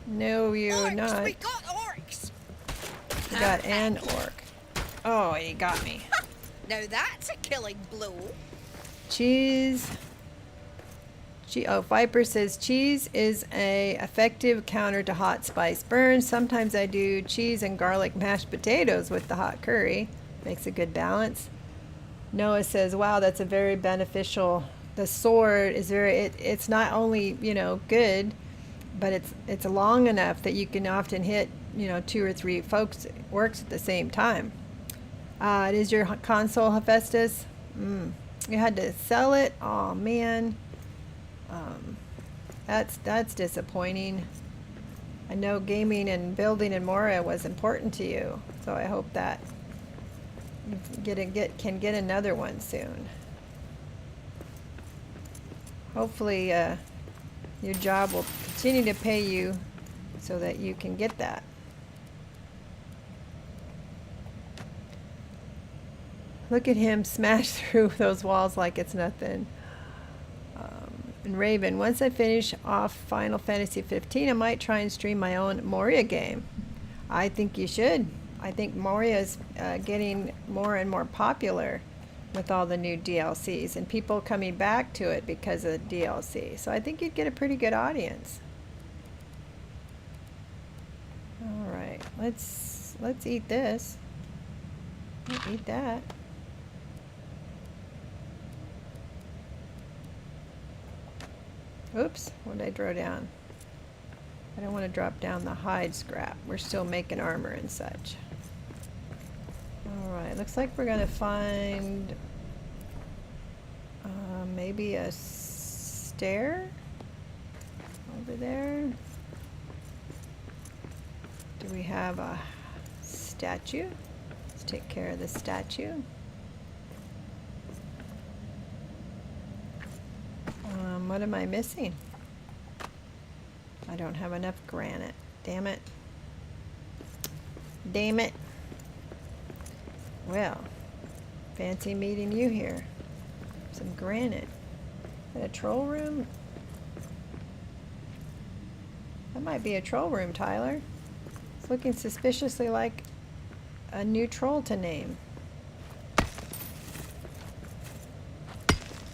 No, you're Orcs, not. we got orcs. You got an orc. Oh, he got me. Now that's a killing blow. Cheese. Oh, Viper says cheese is a effective counter to hot spice burns. Sometimes I do cheese and garlic mashed potatoes with the hot curry. Makes a good balance. Noah says, wow, that's a very beneficial. The sword is it's not only, good, but it's long enough that you can often hit, 2 or 3 folks. It works at the same time. It is your console, Hephaestus. You had to sell it. Oh, man. That's disappointing. I know gaming and building in Moria was important to you, so I hope that you can get another one soon. Hopefully, your job will continue to pay you so that you can get that. Look at him smash through those walls like it's nothing. And Raven, once I finish off Final Fantasy 15, I might try and stream my own Moria game. I think you should. I think Moria is getting more and more popular with all the new DLCs and people coming back to it because of the DLC. So I think you'd get a pretty good audience. All right, let's eat this. I'll eat that. Oops, what did I throw down? I don't want to drop down the hide scrap. We're still making armor and such. Alright, looks like we're going to find maybe a stair over there. Do we have a statue? Let's take care of the statue. What am I missing? I don't have enough granite. Damn it. Damn it. Well, fancy meeting you here. Some granite. Is that a troll room? That might be a troll room, Tyler. It's looking suspiciously like a new troll to name.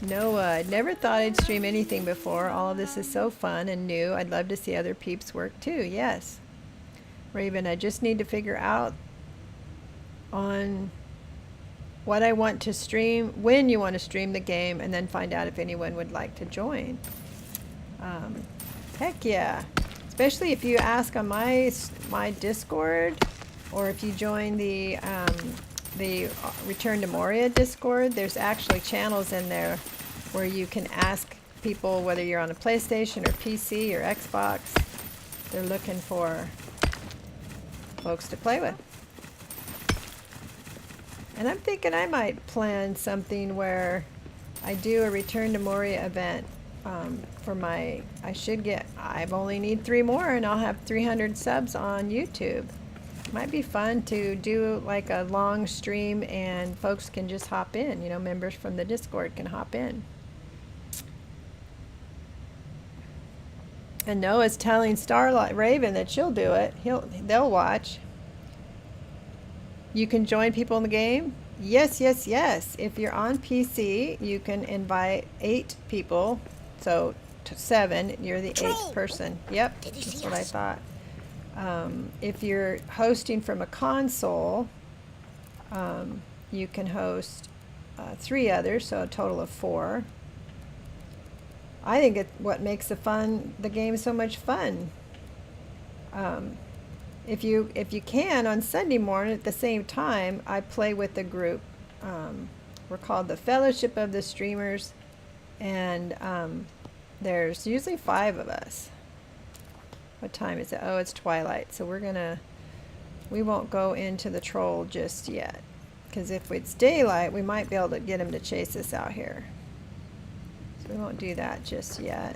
Noah, I'd never thought I'd stream anything before. All of this is so fun and new. I'd love to see other peeps work too. Yes. Raven, I just need to figure out on what I want to stream, when you want to stream the game, and then find out if anyone would like to join. Heck yeah. Especially if you ask on my Discord, or if you join the Return to Moria Discord, there's actually channels in there where you can ask people whether you're on a PlayStation or PC or Xbox. They're looking for folks to play with. And I'm thinking I might plan something where I do a Return to Moria event for my, I've only need 3 more and I'll have 300 subs on YouTube. Might be fun to do like a long stream and folks can just hop in, you know, members from the Discord can hop in. And Noah's telling Starlight Raven that she'll do it. They'll watch. You can join people in the game? Yes, yes, yes. If you're on PC, you can invite 8 people. So 7, you're the 8th person. Yep, that's what I thought. If you're hosting from a console, you can host 3 others, so a total of 4. I think what makes the game so much fun. If you can, on Sunday morning at the same time, I play with the group. We're called the Fellowship of the Streamers, and there's usually 5 of us. What time is it? Oh, it's twilight. So we won't go into the troll just yet. Because if it's daylight, we might be able to get him to chase us out here. So we won't do that just yet.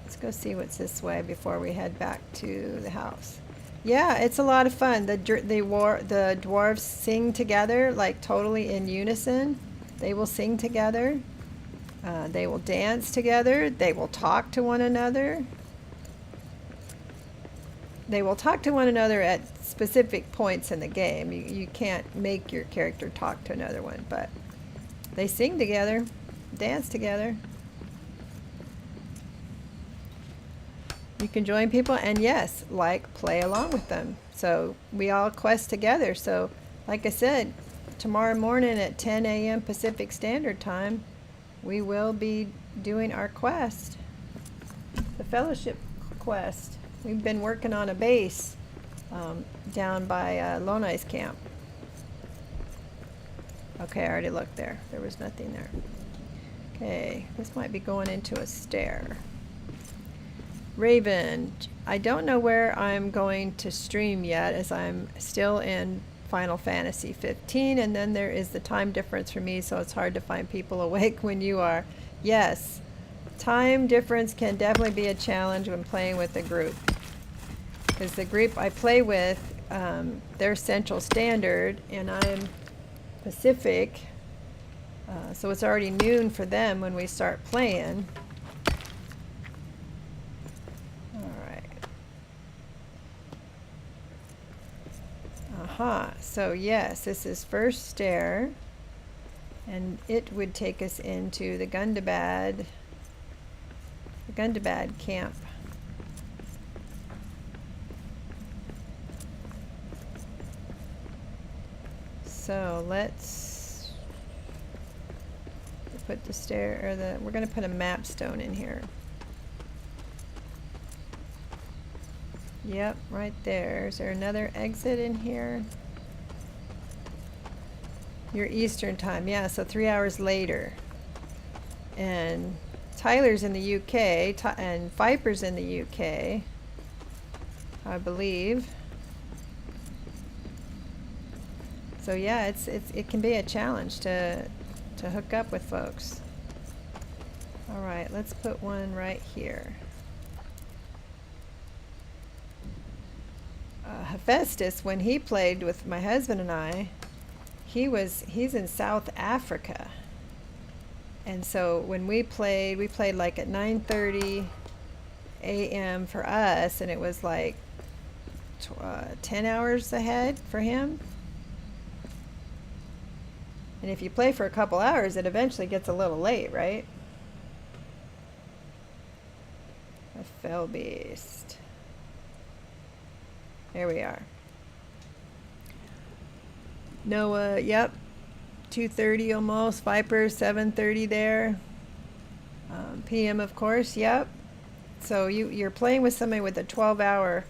Let's go see what's this way before we head back to the house. Yeah, it's a lot of fun. The dwarves sing together, like totally in unison. They will sing together. They will dance together. They will talk to one another. They will talk to one another at specific points in the game. You can't make your character talk to another one, but they sing together, dance together. You can join people and yes, play along with them. So we all quest together. So like I said, tomorrow morning at 10 a.m. Pacific Standard Time, we will be doing our quest, the Fellowship quest. We've been working on a base down by Lonai's camp. Okay, I already looked there. There was nothing there. Okay, this might be going into a stair. Raven, I don't know where I'm going to stream yet as I'm still in Final Fantasy 15, and then there is the time difference for me, so it's hard to find people awake when you are. Yes, time difference can definitely be a challenge when playing with a group. Because the group I play with, they're Central Standard, and I'm Pacific, So it's already noon for them when we start playing. So yes, this is first stair, and it would take us into the Gundabad camp. So let's put the stair, or we're going to put a map stone in here. Yep, right there. Is there another exit in here? Your Eastern time, yeah, so 3 hours later. And Tyler's in the UK, and Viper's in the UK, I believe. So yeah, it can be a challenge to hook up with folks. All right, let's put one right here. Hephaestus, when he played with my husband and I, he's in South Africa, and so when we played like at 9:30 a.m. for us, and it was like 10 hours ahead for him. And if you play for a couple hours, it eventually gets a little late, right? A fell beast. There we are. Noah, yep, 2:30 almost. Viper, 7:30 there. PM, of course, yep. So you're playing with somebody with a 12-hour,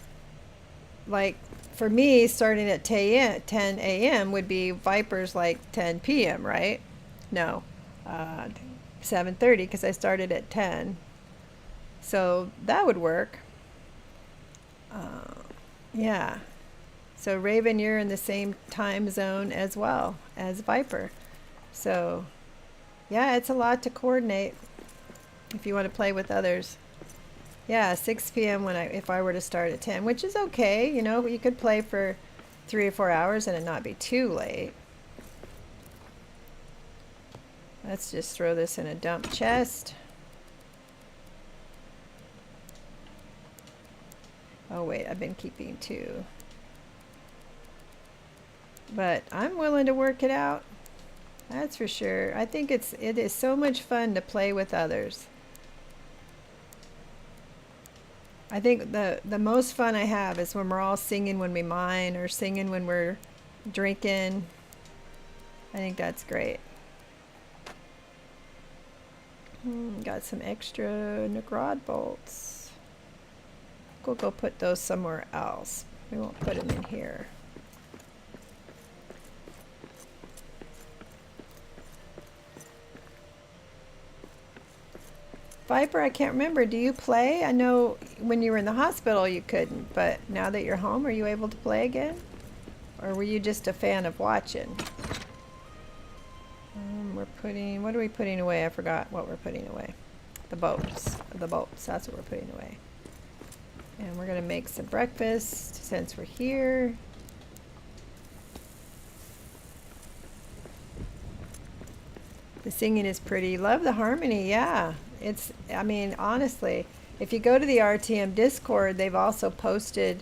like for me, starting at 10 a.m. would be Viper's like 10 p.m., right? No, 7:30 because I started at 10. So that would work. Yeah. So Raven, you're in the same time zone as well as Viper. So yeah, it's a lot to coordinate if you want to play with others. Yeah, 6 p.m. if I were to start at 10, which is okay. You know, you could play for 3 or 4 hours and it not be too late. Let's just throw this in a dump chest. Oh wait, I've been keeping 2. But I'm willing to work it out. That's for sure. I think it is so much fun to play with others. I think the most fun I have is when we're all singing when we mine, or singing when we're drinking. I think that's great. Got some extra Nagrod bolts. We'll go put those somewhere else. We won't put them in here. Viper, I can't remember. Do you play? I know when you were in the hospital you couldn't, but now that you're home, are you able to play again? Or were you just a fan of watching? What are we putting away? I forgot what we're putting away. The bolts. The bolts, that's what we're putting away. And we're going to make some breakfast since we're here. The singing is pretty. Love the harmony, yeah. I mean, honestly, if you go to the RTM Discord, they've also posted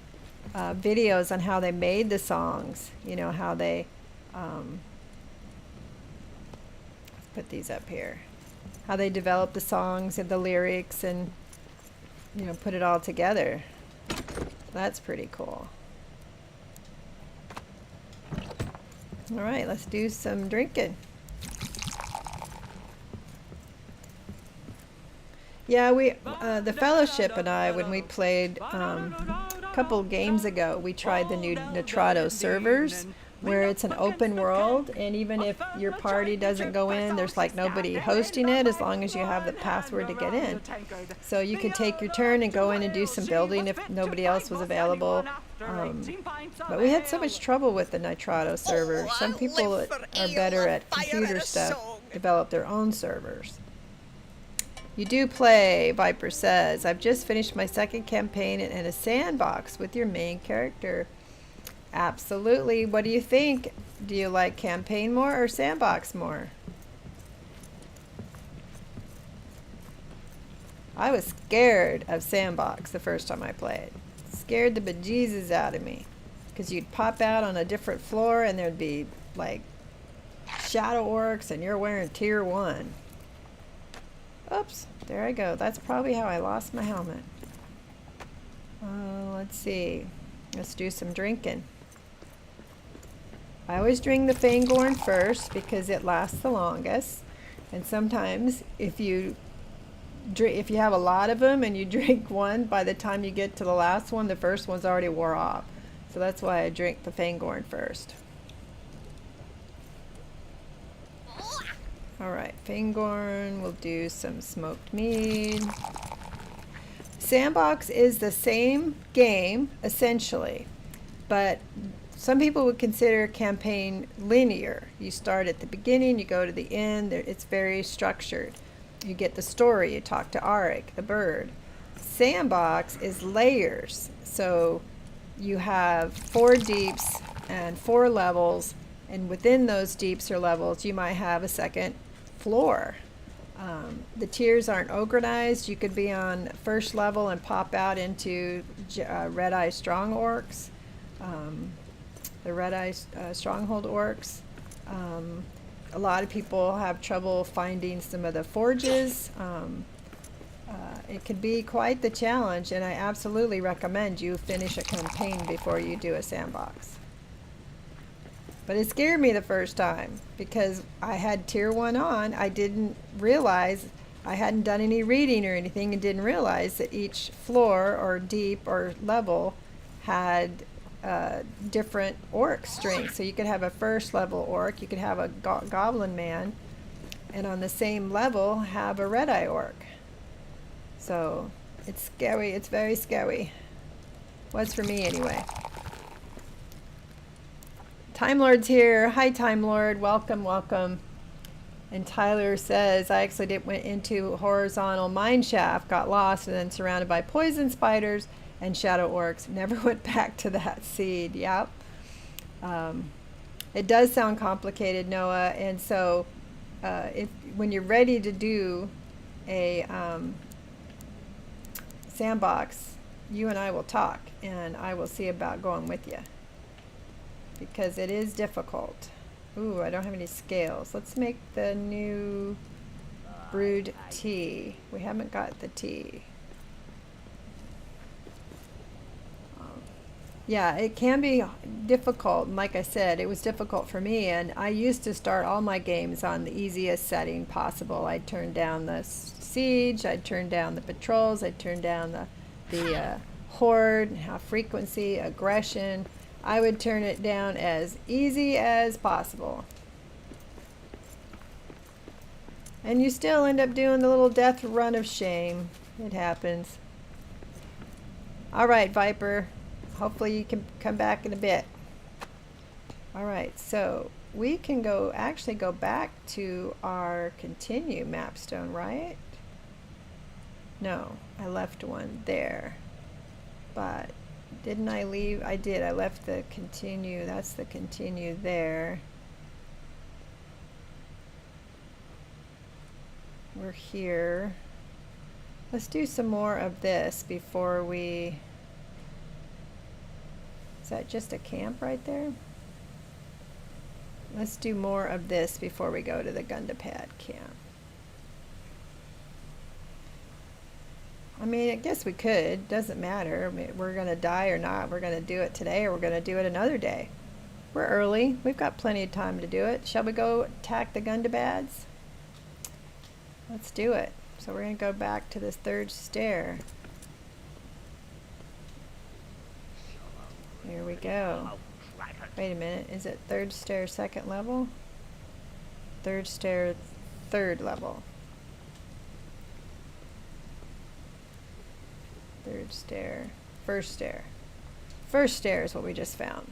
videos on how they made the songs. You know, how they, put these up here. How they developed the songs and the lyrics and, you know, put it all together. That's pretty cool. All right, let's do some drinking. Yeah, the Fellowship and I, when we played a couple games ago, we tried the new Nitrado servers, where it's an open world, and even if your party doesn't go in, there's like nobody hosting it as long as you have the password to get in. So you could take your turn and go in and do some building if nobody else was available. But we had so much trouble with the Nitrado server. Some people that are better at computer stuff develop their own servers. You do play, Viper says. I've just finished my second campaign in a sandbox with your main character. Absolutely. What do you think? Do you like campaign more or sandbox more? I was scared of Sandbox the first time I played. Scared the bejesus out of me. Because you'd pop out on a different floor and there'd be like shadow orcs and you're wearing tier 1. Oops, there I go. That's probably how I lost my helmet. Let's see. Let's do some drinking. I always drink the Fangorn first because it lasts the longest. And sometimes if you have a lot of them and you drink one, by the time you get to the last one, the first one's already wore off. So that's why I drink the Fangorn first. Alright, Fangorn, we'll do some smoked mead. Sandbox is the same game, essentially, but some people would consider campaign linear. You start at the beginning, you go to the end, it's very structured. You get the story, you talk to Arik, the bird. Sandbox is layers, so you have 4 deeps and 4 levels, and within those deeps or levels you might have a second floor. The tiers aren't organized. You could be on first level and pop out into Red Eye Strong Orcs, the Red Eye Stronghold Orcs. A lot of people have trouble finding some of the forges. It could be quite the challenge, and I absolutely recommend you finish a campaign before you do a Sandbox. But it scared me the first time because I had tier 1 on. I didn't realize, I hadn't done any reading or anything, and didn't realize that each floor or deep or level had different orc strengths. So you could have a first level orc, you could have a goblin man, and on the same level have a red eye orc. So it's scary, it's very scary. Was for me anyway. Time Lord's here. Hi Time Lord, welcome, welcome. And Tyler says, I actually went into horizontal mine shaft, got lost, and then surrounded by poison spiders and shadow orcs. Never went back to that seed. Yep. It does sound complicated, Noah. And so when you're ready to do a Sandbox, you and I will talk, and I will see about going with you. Because it is difficult. Ooh, I don't have any scales. Let's make the new brewed tea. We haven't got the tea. Yeah, it can be difficult. And like I said, it was difficult for me, and I used to start all my games on the easiest setting possible. I'd turn down the siege, I'd turn down the patrols, I'd turn down the horde, frequency, aggression. I would turn it down as easy as possible. And you still end up doing the little death run of shame. It happens. Alright, Viper. Hopefully you can come back in a bit. Alright, so we can actually go back to our continue mapstone, right? No, I left one there. But didn't I leave? I did. I left the continue. That's the continue there. We're here. Let's do some more of this before we... Is that just a camp right there? Let's do more of this before we go to the Gundapad camp. I mean, I guess we could. Doesn't matter. I mean, we're going to die or not. We're going to do it today or we're going to do it another day. We're early. We've got plenty of time to do it. Shall we go attack the Gundabads? Let's do it. So we're going to go back to this third stair. Here we go. Wait a minute. Is it third stair, second level? Third stair, third level. Third stair, first stair. First stair is what we just found.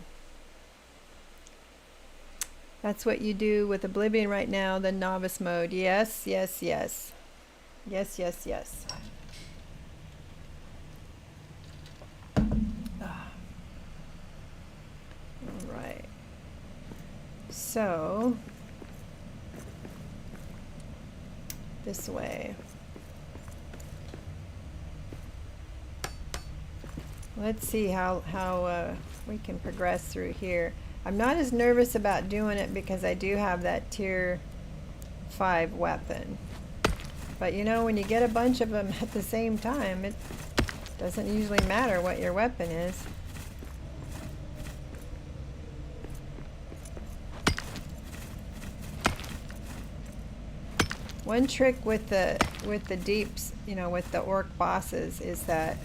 That's what you do with Oblivion right now, the novice mode. Yes, yes, yes. Yes, yes, yes. Alright. So, this way. Let's see how we can progress through here. I'm not as nervous about doing it because I do have that tier 5 weapon. But you know, when you get a bunch of them at the same time, it doesn't usually matter what your weapon is. One trick with the deeps, you know, with the orc bosses is that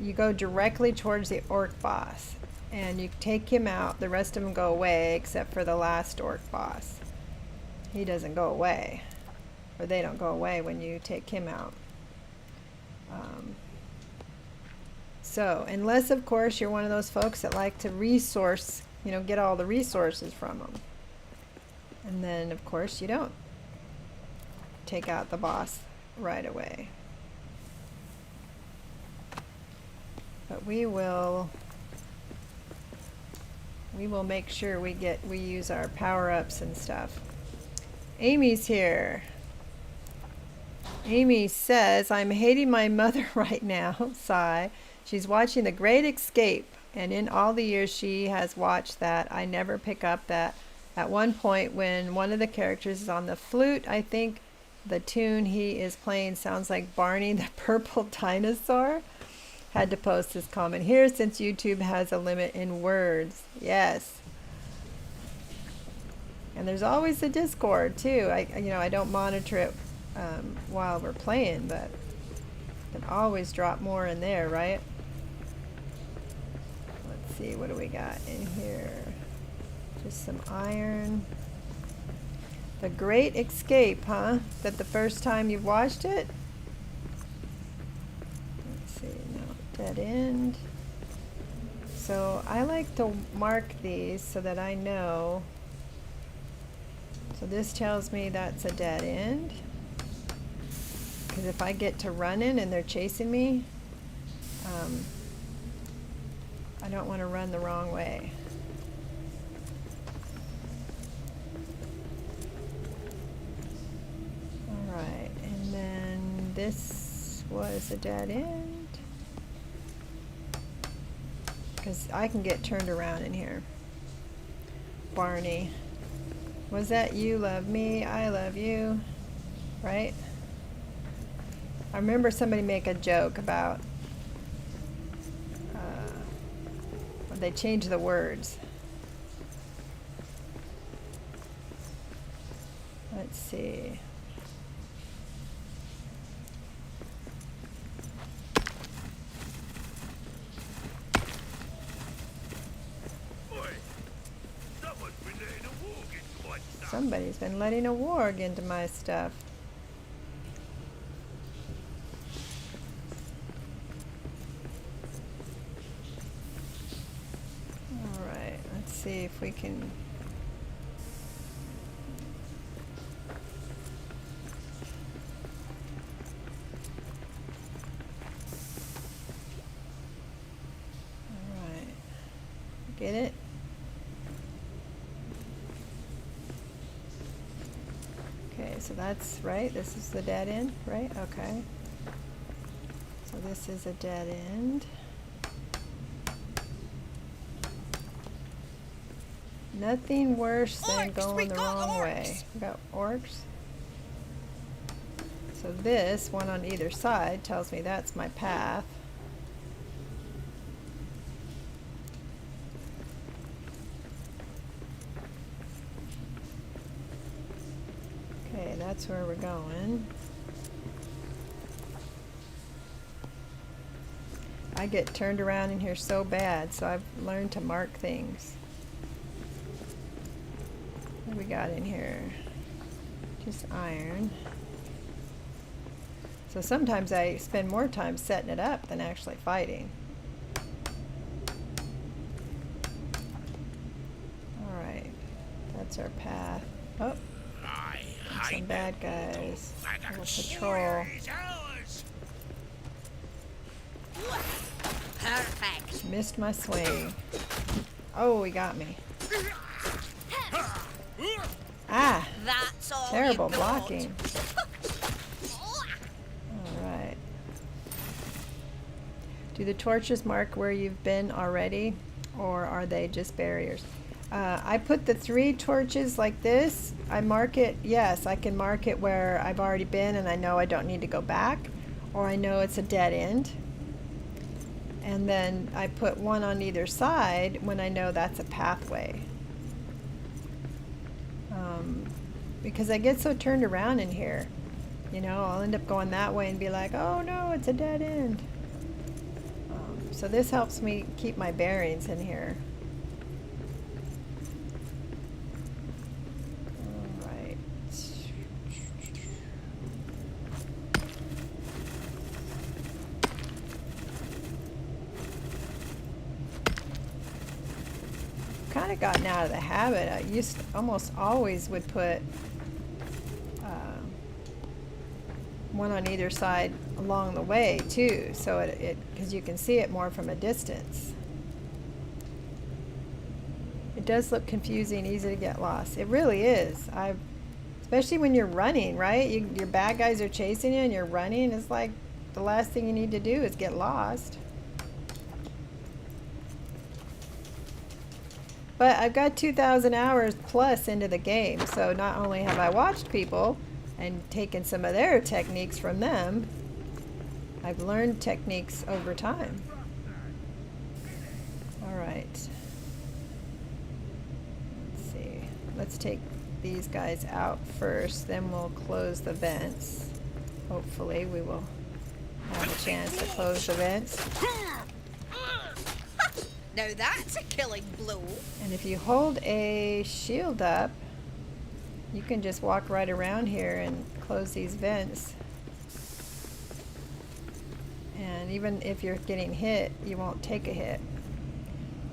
you go directly towards the orc boss and you take him out. The rest of them go away except for the last orc boss. He doesn't go away, or they don't go away when you take him out. So unless of course you're one of those folks that like to resource, you know, get all the resources from them, and then of course you don't take out the boss right away. But we will make sure we use our power-ups and stuff. Amy's here. Amy says, I'm hating my mother right now. Sigh. She's watching The Great Escape, and in all the years she has watched that, I never pick up that at one point when one of the characters is on the flute, I think the tune he is playing sounds like Barney the Purple Dinosaur. Had to post this comment here since YouTube has a limit in words. Yes. And there's always the Discord too. I don't monitor it while we're playing, but can always drop more in there, right? Let's see, what do we got in here? Just some iron. The Great Escape, huh? Is that the first time you've watched it? Let's see, no, dead end. So I like to mark these so that I know. So this tells me that's a dead end. Because if I get to running and they're chasing me, I don't want to run the wrong way. Alright, and then this was a dead end. Because I can get turned around in here. Barney. Was that you love me, I love you? Right? I remember somebody make a joke about when they change the words. Let's see. Somebody's been letting a warg into my stuff. Alright, let's see if we can... Alright. Get it? Okay, so that's right. This is the dead end, right? Okay. So this is a dead end. Nothing worse than going the wrong way. We got orcs. So this one on either side tells me that's my path. Okay, that's where we're going. I get turned around in here so bad, so I've learned to mark things. What do we got in here? Just iron. So sometimes I spend more time setting it up than actually fighting. Alright, that's our path. Oh, some bad guys. Little patrol. Perfect. Missed my swing. Oh, he got me. Ah! That's all. Terrible you got. blocking. Alright. Do the torches mark where you've been already, or are they just barriers? I put the 3 torches like this. I mark it, yes, I can mark it where I've already been and I know I don't need to go back, or I know it's a dead end. And then I put 1 on either side when I know that's a pathway. Because I get so turned around in here. You know, I'll end up going that way and be like, oh no, it's a dead end. So this helps me keep my bearings in here. Alright. Kind of gotten out of the habit. I used to almost always would put 1 on either side along the way too, so it because you can see it more from a distance. It does look confusing, easy to get lost. It really is. Especially when you're running, right? Your bad guys are chasing you and you're running. It's like the last thing you need to do is get lost. But I've got 2,000 hours plus into the game, so not only have I watched people and taken some of their techniques from them, I've learned techniques over time. All right. Let's see. Let's take these guys out first, then we'll close the vents. Hopefully we will have a chance to close the vents. Now that's a killing blow. And if you hold a shield up, you can just walk right around here and close these vents. And even if you're getting hit, you won't take a hit.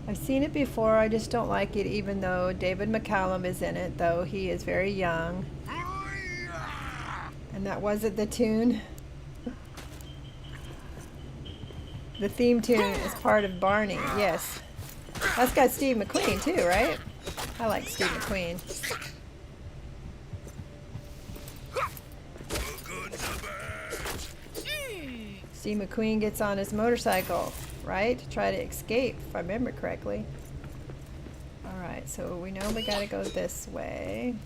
I've seen it before, I just don't like it, even though David McCallum is in it, though he is very young. And that wasn't the tune. The theme tune is part of Barney, yes. That's got Steve McQueen too, right? I like Steve McQueen. Steve McQueen gets on his motorcycle, right? To try to escape, if I remember correctly. Alright, so we know we gotta go this way.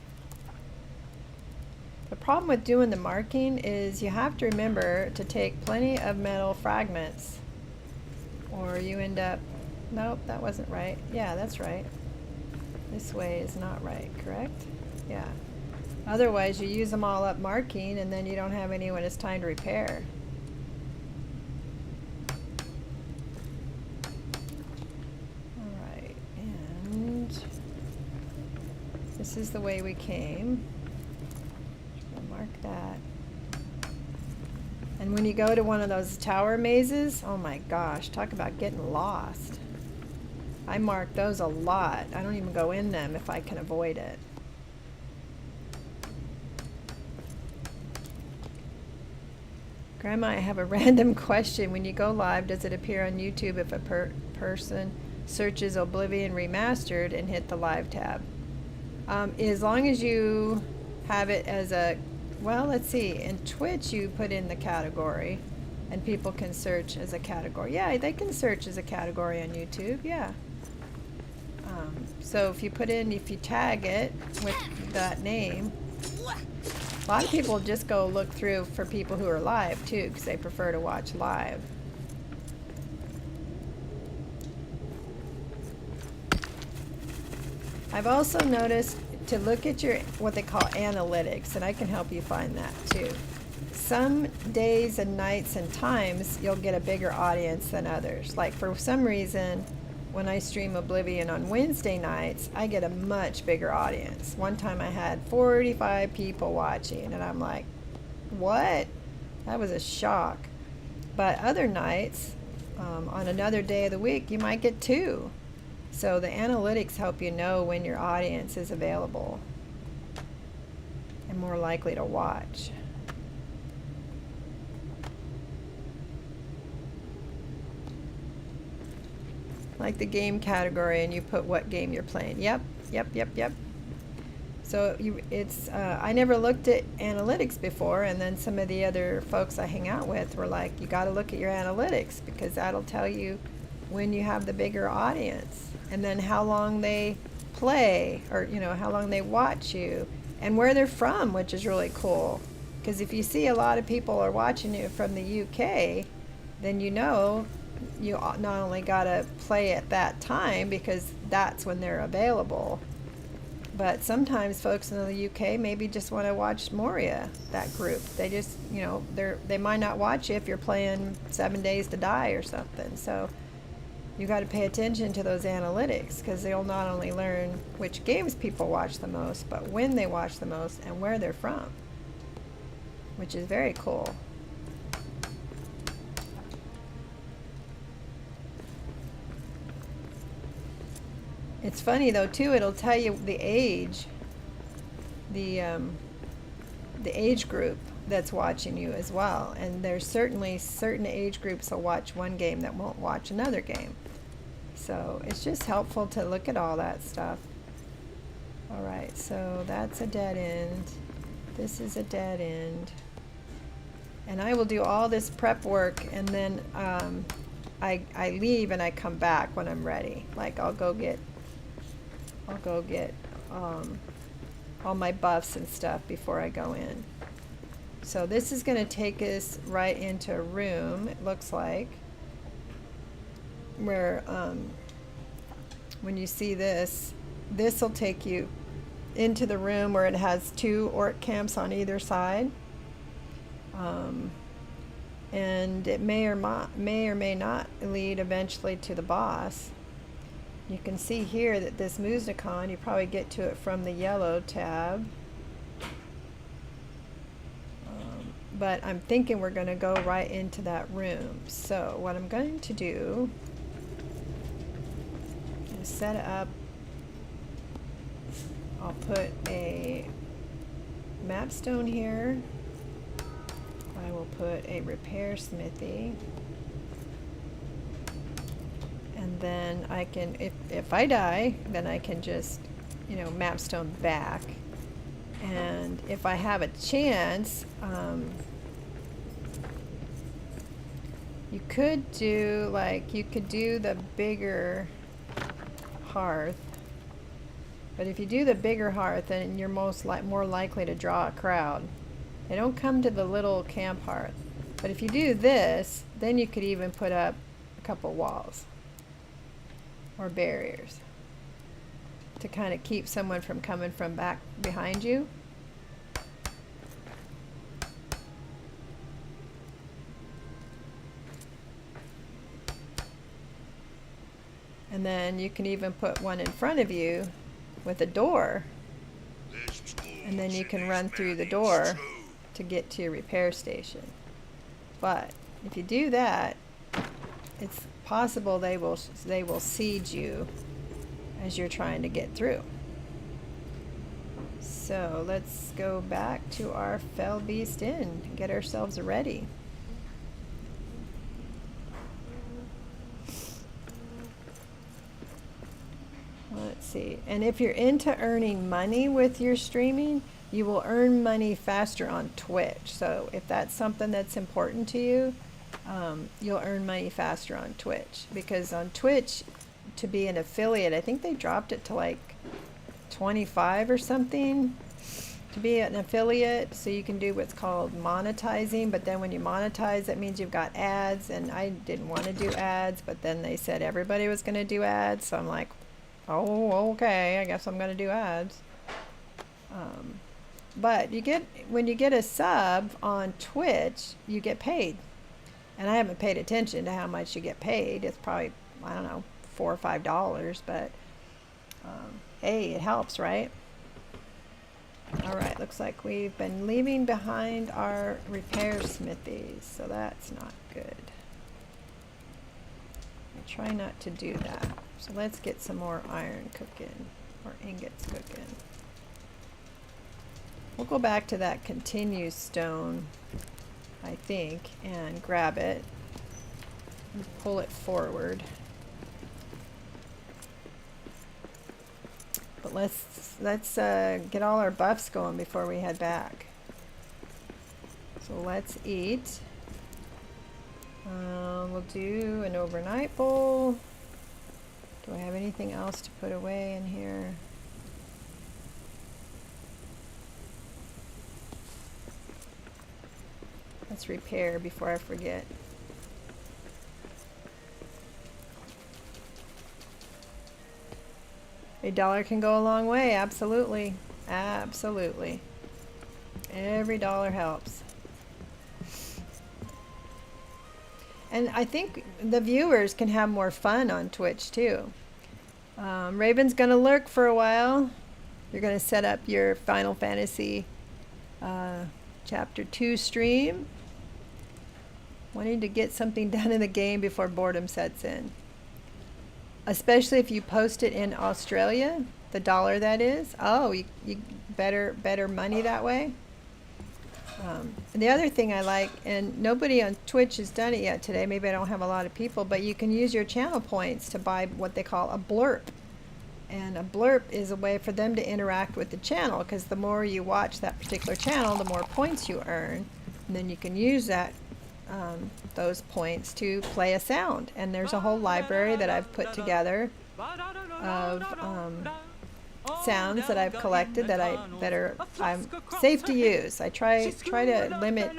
The problem with doing the marking is you have to remember to take plenty of metal fragments, or you end up... Nope, that wasn't right. Yeah, that's right. This way is not right, correct? Yeah. Otherwise, you use them all up marking, and then you don't have any when it's time to repair. Alright, and this is the way we came. We'll mark that. And when you go to one of those tower mazes, oh my gosh, talk about getting lost. I mark those a lot. I don't even go in them if I can avoid it. Grandma, I have a random question. When you go live, does it appear on YouTube if a person searches Oblivion Remastered and hit the live tab? As long as you have it as a... Well, let's see. In Twitch, you put in the category, and people can search as a category. Yeah, they can search as a category on YouTube, yeah. So if you put in, if you tag it with that name, a lot of people just go look through for people who are live too, because they prefer to watch live. I've also noticed to look at your, what they call analytics, and I can help you find that too. Some days and nights and times you'll get a bigger audience than others. Like for some reason, when I stream Oblivion on Wednesday nights, I get a much bigger audience. One time I had 45 people watching, and I'm like, what? That was a shock. But other nights, on another day of the week, you might get 2. So the analytics help you know when your audience is available and more likely to watch. Like the game category, and you put what game you're playing. Yep. So I never looked at analytics before, and then some of the other folks I hang out with were like, you got to look at your analytics because that'll tell you when you have the bigger audience, and then how long they play, or how long they watch you, and where they're from, which is really cool. Because if you see a lot of people are watching you from the UK, then you not only got to play at that time because that's when they're available, but sometimes folks in the UK maybe just want to watch Moria, that group. They just, they might not watch you if you're playing 7 Days to Die or something. So you got to pay attention to those analytics because they'll not only learn which games people watch the most, but when they watch the most and where they're from, which is very cool. It's funny though too, it'll tell you the age, the age group that's watching you as well. And there's certainly certain age groups will watch one game that won't watch another game. So it's just helpful to look at all that stuff. All right, so that's a dead end. This is a dead end. And I will do all this prep work, and then I leave and I come back when I'm ready. Like I'll go get all my buffs and stuff before I go in. So this is going to take us right into a room, it looks like, where when you see this will take you into the room where it has 2 orc camps on either side. And it may or may not lead eventually to the boss. You can see here that this Muznikon, you probably get to it from the yellow tab. But I'm thinking we're going to go right into that room. So what I'm going to do is set it up. I'll put a mapstone here. I will put a repair smithy. And then I can, if I die, then I can just, mapstone back. And if I have a chance, you could do the bigger hearth. But if you do the bigger hearth, then you're more likely to draw a crowd. They don't come to the little camp hearth. But if you do this, then you could even put up a couple walls or barriers to kind of keep someone from coming from back behind you. And then you can even put one in front of you with a door, and then you can run through the door to get to your repair station. But if you do that, it's possible they will siege you as you're trying to get through. So let's go back to our Fell Beast Inn and get ourselves ready. Let's see. And if you're into earning money with your streaming, you will earn money faster on Twitch. So if that's something that's important to you, you'll earn money faster on Twitch. Because on Twitch, to be an affiliate, I think they dropped it to like 25 or something to be an affiliate. So you can do what's called monetizing. But then when you monetize, that means you've got ads. And I didn't want to do ads, but then they said everybody was going to do ads. So I'm like, oh, okay, I guess I'm going to do ads. But when you get a sub on Twitch, you get paid. And I haven't paid attention to how much you get paid. It's probably, I don't know, $4 or $5, but hey, it helps, right? All right, looks like we've been leaving behind our repair smithies, so that's not good. I try not to do that. So let's get some more iron cooking, or ingots cooking. We'll go back to that continue stone, I think, and grab it and pull it forward. But let's get all our buffs going before we head back. So let's eat. We'll do an overnight bowl. Do I have anything else to put away in here? Let's repair before I forget. $1 can go a long way, absolutely. Absolutely. Every dollar helps. And I think the viewers can have more fun on Twitch too. Raven's gonna lurk for a while. You're gonna set up your Final Fantasy Chapter 2 stream. Wanting to get something done in the game before boredom sets in. Especially if you post it in Australia, the dollar that is. Oh, you better money that way. And the other thing I like, and nobody on Twitch has done it yet today, maybe I don't have a lot of people, but you can use your channel points to buy what they call a blurb. And a blurb is a way for them to interact with the channel, because the more you watch that particular channel, the more points you earn. And then you can use that those points to play a sound. And there's a whole library that I've put together of sounds that I've collected that I'm safe to use. I try to limit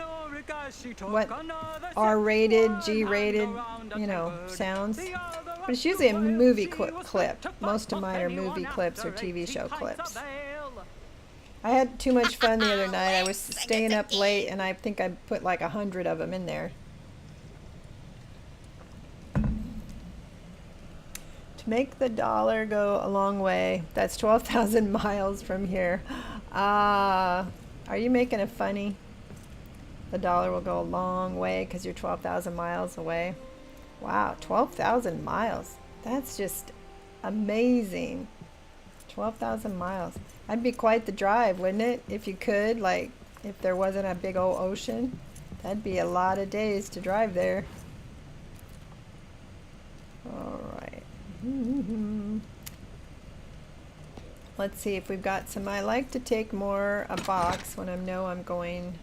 what R-rated, G-rated, you know, sounds. But it's usually a movie clip. Most of mine are movie clips or TV show clips. I had too much fun the other night. I was staying up late, and I think I put like 100 of them in there. To make the dollar go a long way, that's 12,000 miles from here. Are you making it funny? The dollar will go a long way because you're 12,000 miles away. Wow, 12,000 miles. That's just amazing. 12,000 miles. That'd be quite the drive, wouldn't it? If you could, like, if there wasn't a big old ocean. That'd be a lot of days to drive there. Alright. Let's see if we've got some. I like to take more a box when I know I'm going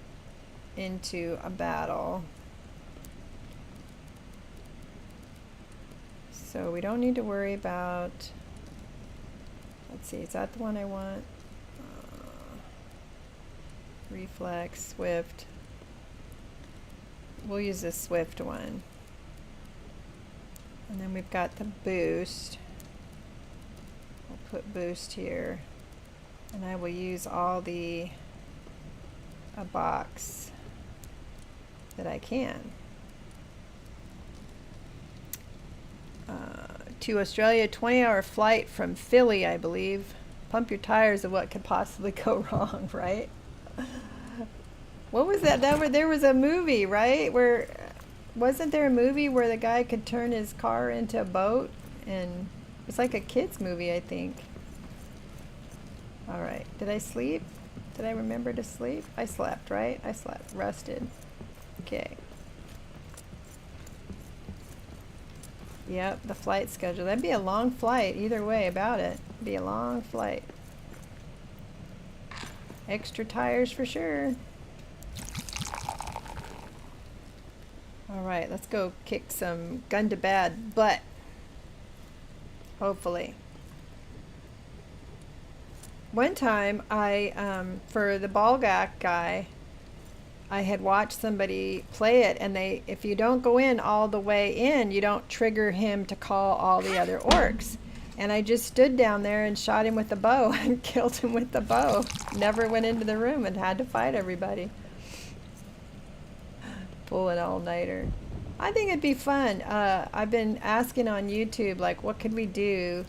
into a battle. So we don't need to worry about, let's see, is that the one I want? Reflex, Swift. We'll use the Swift one. And then we've got the boost. I'll put boost here. And I will use all a box that I can. To Australia, 20-hour flight from Philly, I believe. Pump your tires of what could possibly go wrong, right? What was that? There was a movie, right? Wasn't there a movie where the guy could turn his car into a boat? And it's like a kid's movie, I think. All right. Did I sleep? Did I remember to sleep? I slept, right? I slept. Rested. Okay. Yep, the flight schedule. That'd be a long flight either way about it. It'd be a long flight. Extra tires for sure. Alright, let's go kick some gun to bad butt. Hopefully. One time for the Balgak guy, I had watched somebody play it, and if you don't go in all the way in, you don't trigger him to call all the other orcs. And I just stood down there and shot him with the bow and killed him with the bow. Never went into the room and had to fight everybody. Pull an all-nighter. I think it'd be fun. I've been asking on YouTube, like, what could we do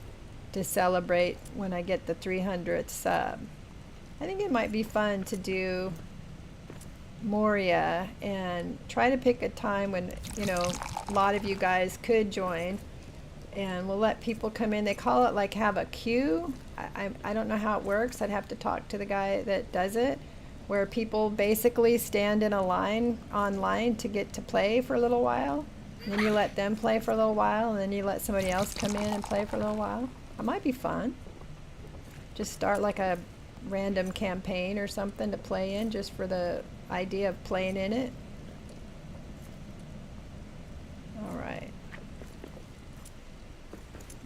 to celebrate when I get the 300th sub? I think it might be fun to do Moria and try to pick a time when, you know, a lot of you guys could join, and we'll let people come in. They call it like have a queue. I don't know how it works. I'd have to talk to the guy that does it, where people basically stand in a line online to get to play for a little while, and then you let them play for a little while, and then you let somebody else come in and play for a little while. It might be fun. just start like a random campaign or something to play in, just for the idea of playing in it. All right.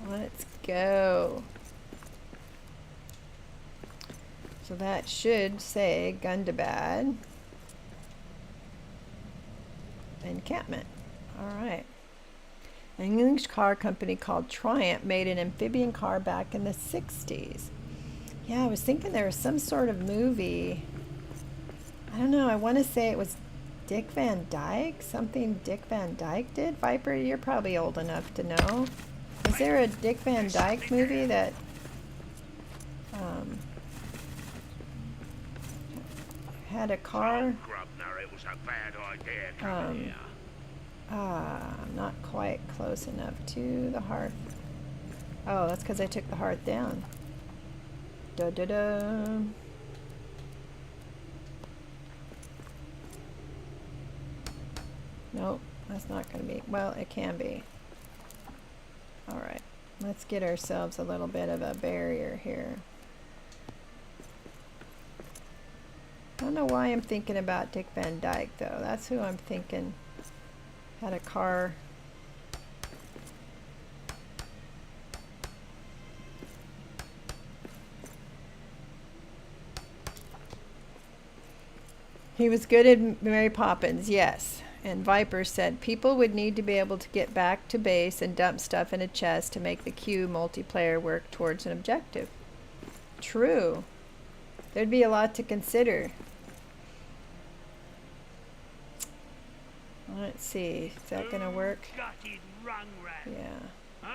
Let's go. So that should say Gundabad encampment. All right. An English car company called Triumph made an amphibian car back in the 60s. Yeah, I was thinking there was some sort of movie. I don't know. I want to say it was Dick Van Dyke. Something Dick Van Dyke did. Viper, you're probably old enough to know. Is there a Dick Van Dyke movie that had a car? I'm not quite close enough to the hearth. Oh, that's because I took the hearth down. Da da da. Nope, that's not going to be. Well, it can be. Alright, let's get ourselves a little bit of a barrier here. I don't know why I'm thinking about Dick Van Dyke, though. That's who I'm thinking had a car. He was good at Mary Poppins, yes. And Viper said people would need to be able to get back to base and dump stuff in a chest to make the queue multiplayer work towards an objective. True. There'd be a lot to consider. Let's see, is that gonna work? Yeah.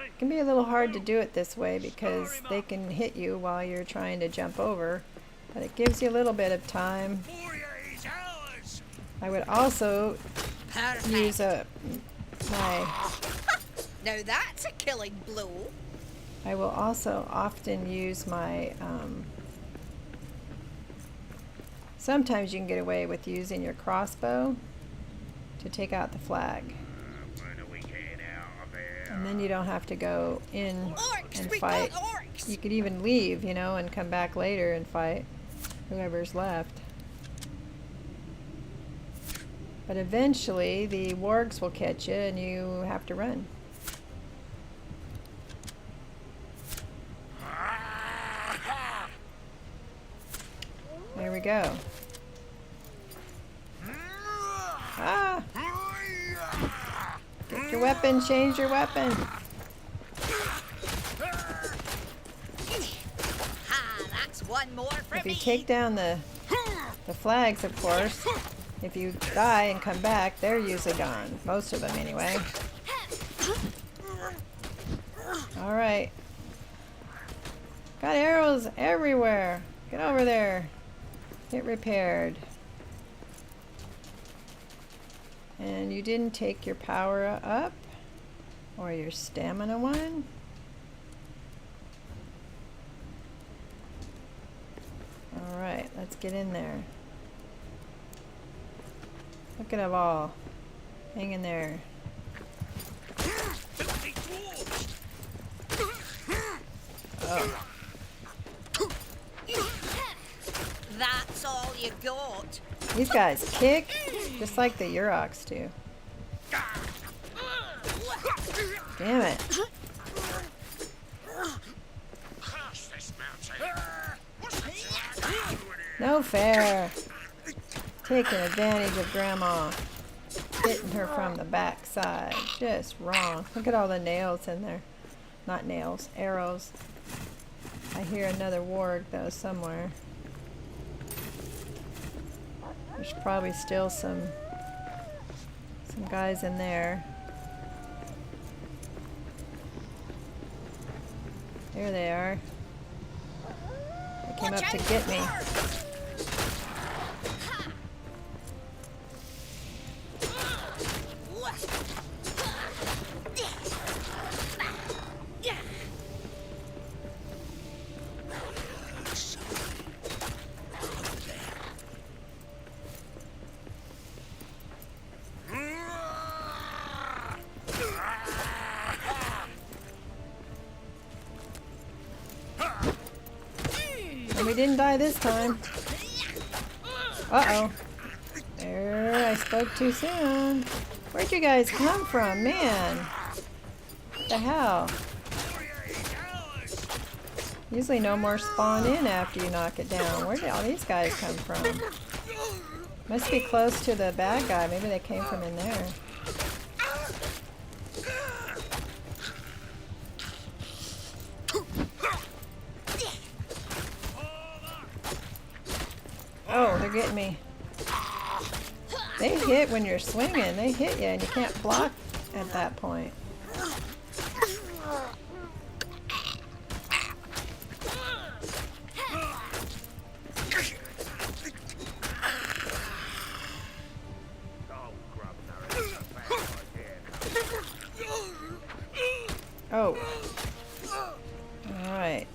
It can be a little hard to do it this way because they can hit you while you're trying to jump over, but it gives you a little bit of time. Moria is ours. I would also Perfect. use my. Now that's a killing blow. I will also often use my. Sometimes you can get away with using your crossbow to take out the flag. And then you don't have to go in Orcs, and we fight. got orcs. You could even leave, you know, and come back later and fight whoever's left. But eventually the wargs will catch you and you have to run. There we go. Ah! Get your weapon, change your weapon. Ah, that's one more for If you me. take down the flags, of course, if you die and come back, they're usually gone. Most of them, anyway. Alright. Got arrows everywhere. Get over there. Get repaired. And you didn't take your power up or your stamina one. Alright, let's get in there. Look at them all. Hang in there. Oh. That's all you got. These guys kick just like the Orcs do. Damn it. No fair. Taking advantage of Grandma. Hitting her from the back side. Just wrong. Look at all the nails in there. Not nails, arrows. I hear another warg though somewhere. There's probably still some guys in there. There they are. They came up to get me. we didn't die this time. Uh-oh. There, I spoke too soon. Where'd you guys come from, man? What the hell? Usually no more spawn in after you knock it down. Where did all these guys come from? Must be close to the bad guy. Maybe they came from in there. Oh, they're getting me. They hit when you're swinging. They hit you and you can't block at that point. Oh. Alright.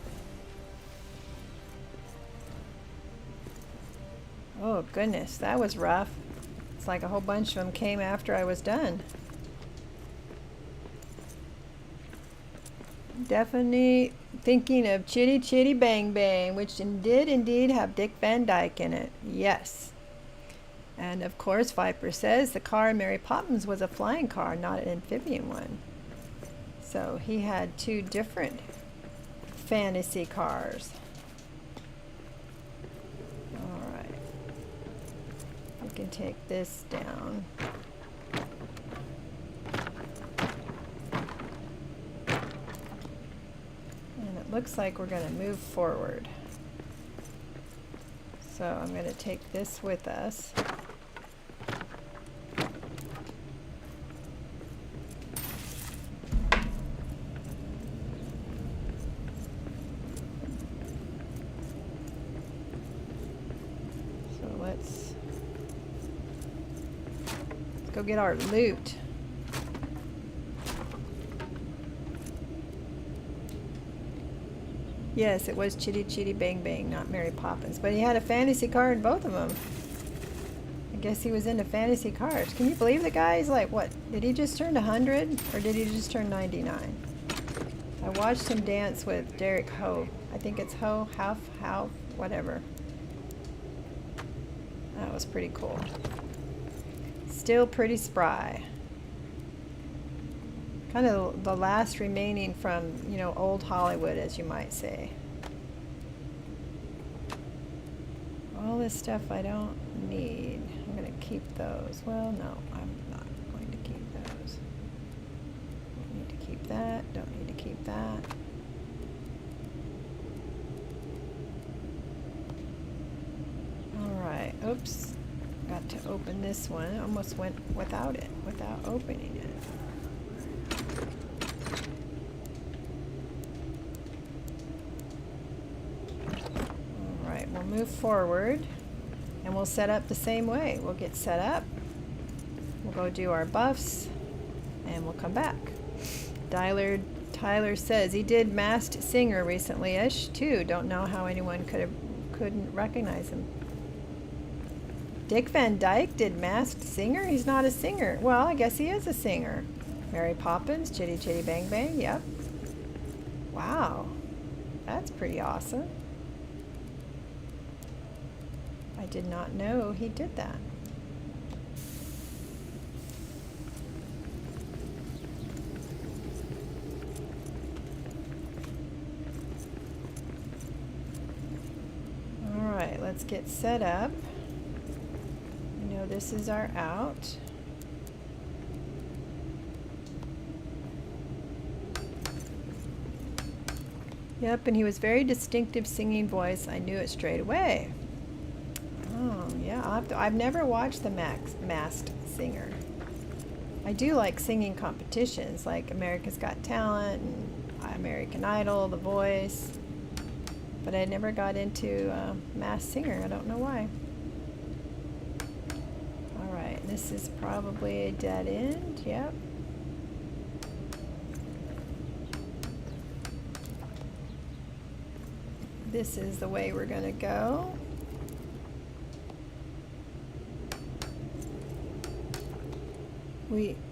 Oh goodness, that was rough. It's like a whole bunch of them came after I was done. Definitely thinking of Chitty Chitty Bang Bang, which did indeed have Dick Van Dyke in it. Yes. And of course, Viper says the car in Mary Poppins was a flying car, not an amphibian one. So he had two different fantasy cars. Alright. We can take this down. And it looks like we're going to move forward. So I'm going to take this with us. Let's go get our loot. Yes, it was Chitty Chitty Bang Bang, not Mary Poppins. But he had a fantasy car in both of them. I guess he was into fantasy cars. Can you believe the guy? He's like, what? Did he just turn 100? Or did he just turn 99? I watched him dance with Derek Ho. I think it's Ho, Half, whatever. That was pretty cool. Still pretty spry. Kind of the last remaining from, you know, old Hollywood, as you might say. All this stuff I don't need. I'm going to keep those. Well, no, I'm not going to keep those. Don't need to keep that. Don't need to keep that. Alright, oops. Got to open this one. Almost went without it, without opening it. Alright, we'll move forward and we'll set up the same way. We'll get set up, we'll go do our buffs, and we'll come back. Tyler says he did Masked Singer recently-ish too. Don't know how anyone couldn't recognize him. Dick Van Dyke did Masked Singer? He's not a singer. Well, I guess he is a singer. Mary Poppins, Chitty Chitty Bang Bang, yep. Wow. That's pretty awesome. I did not know he did that. Alright, let's get set up. You know, this is our out. Yep, and he was very distinctive singing voice. I knew it straight away. Oh, yeah. I've never watched the Masked Singer. I do like singing competitions like America's Got Talent and American Idol, The Voice. But I never got into Masked Singer. I don't know why. Alright, this is probably a dead end. Yep. This is the way we're going to go.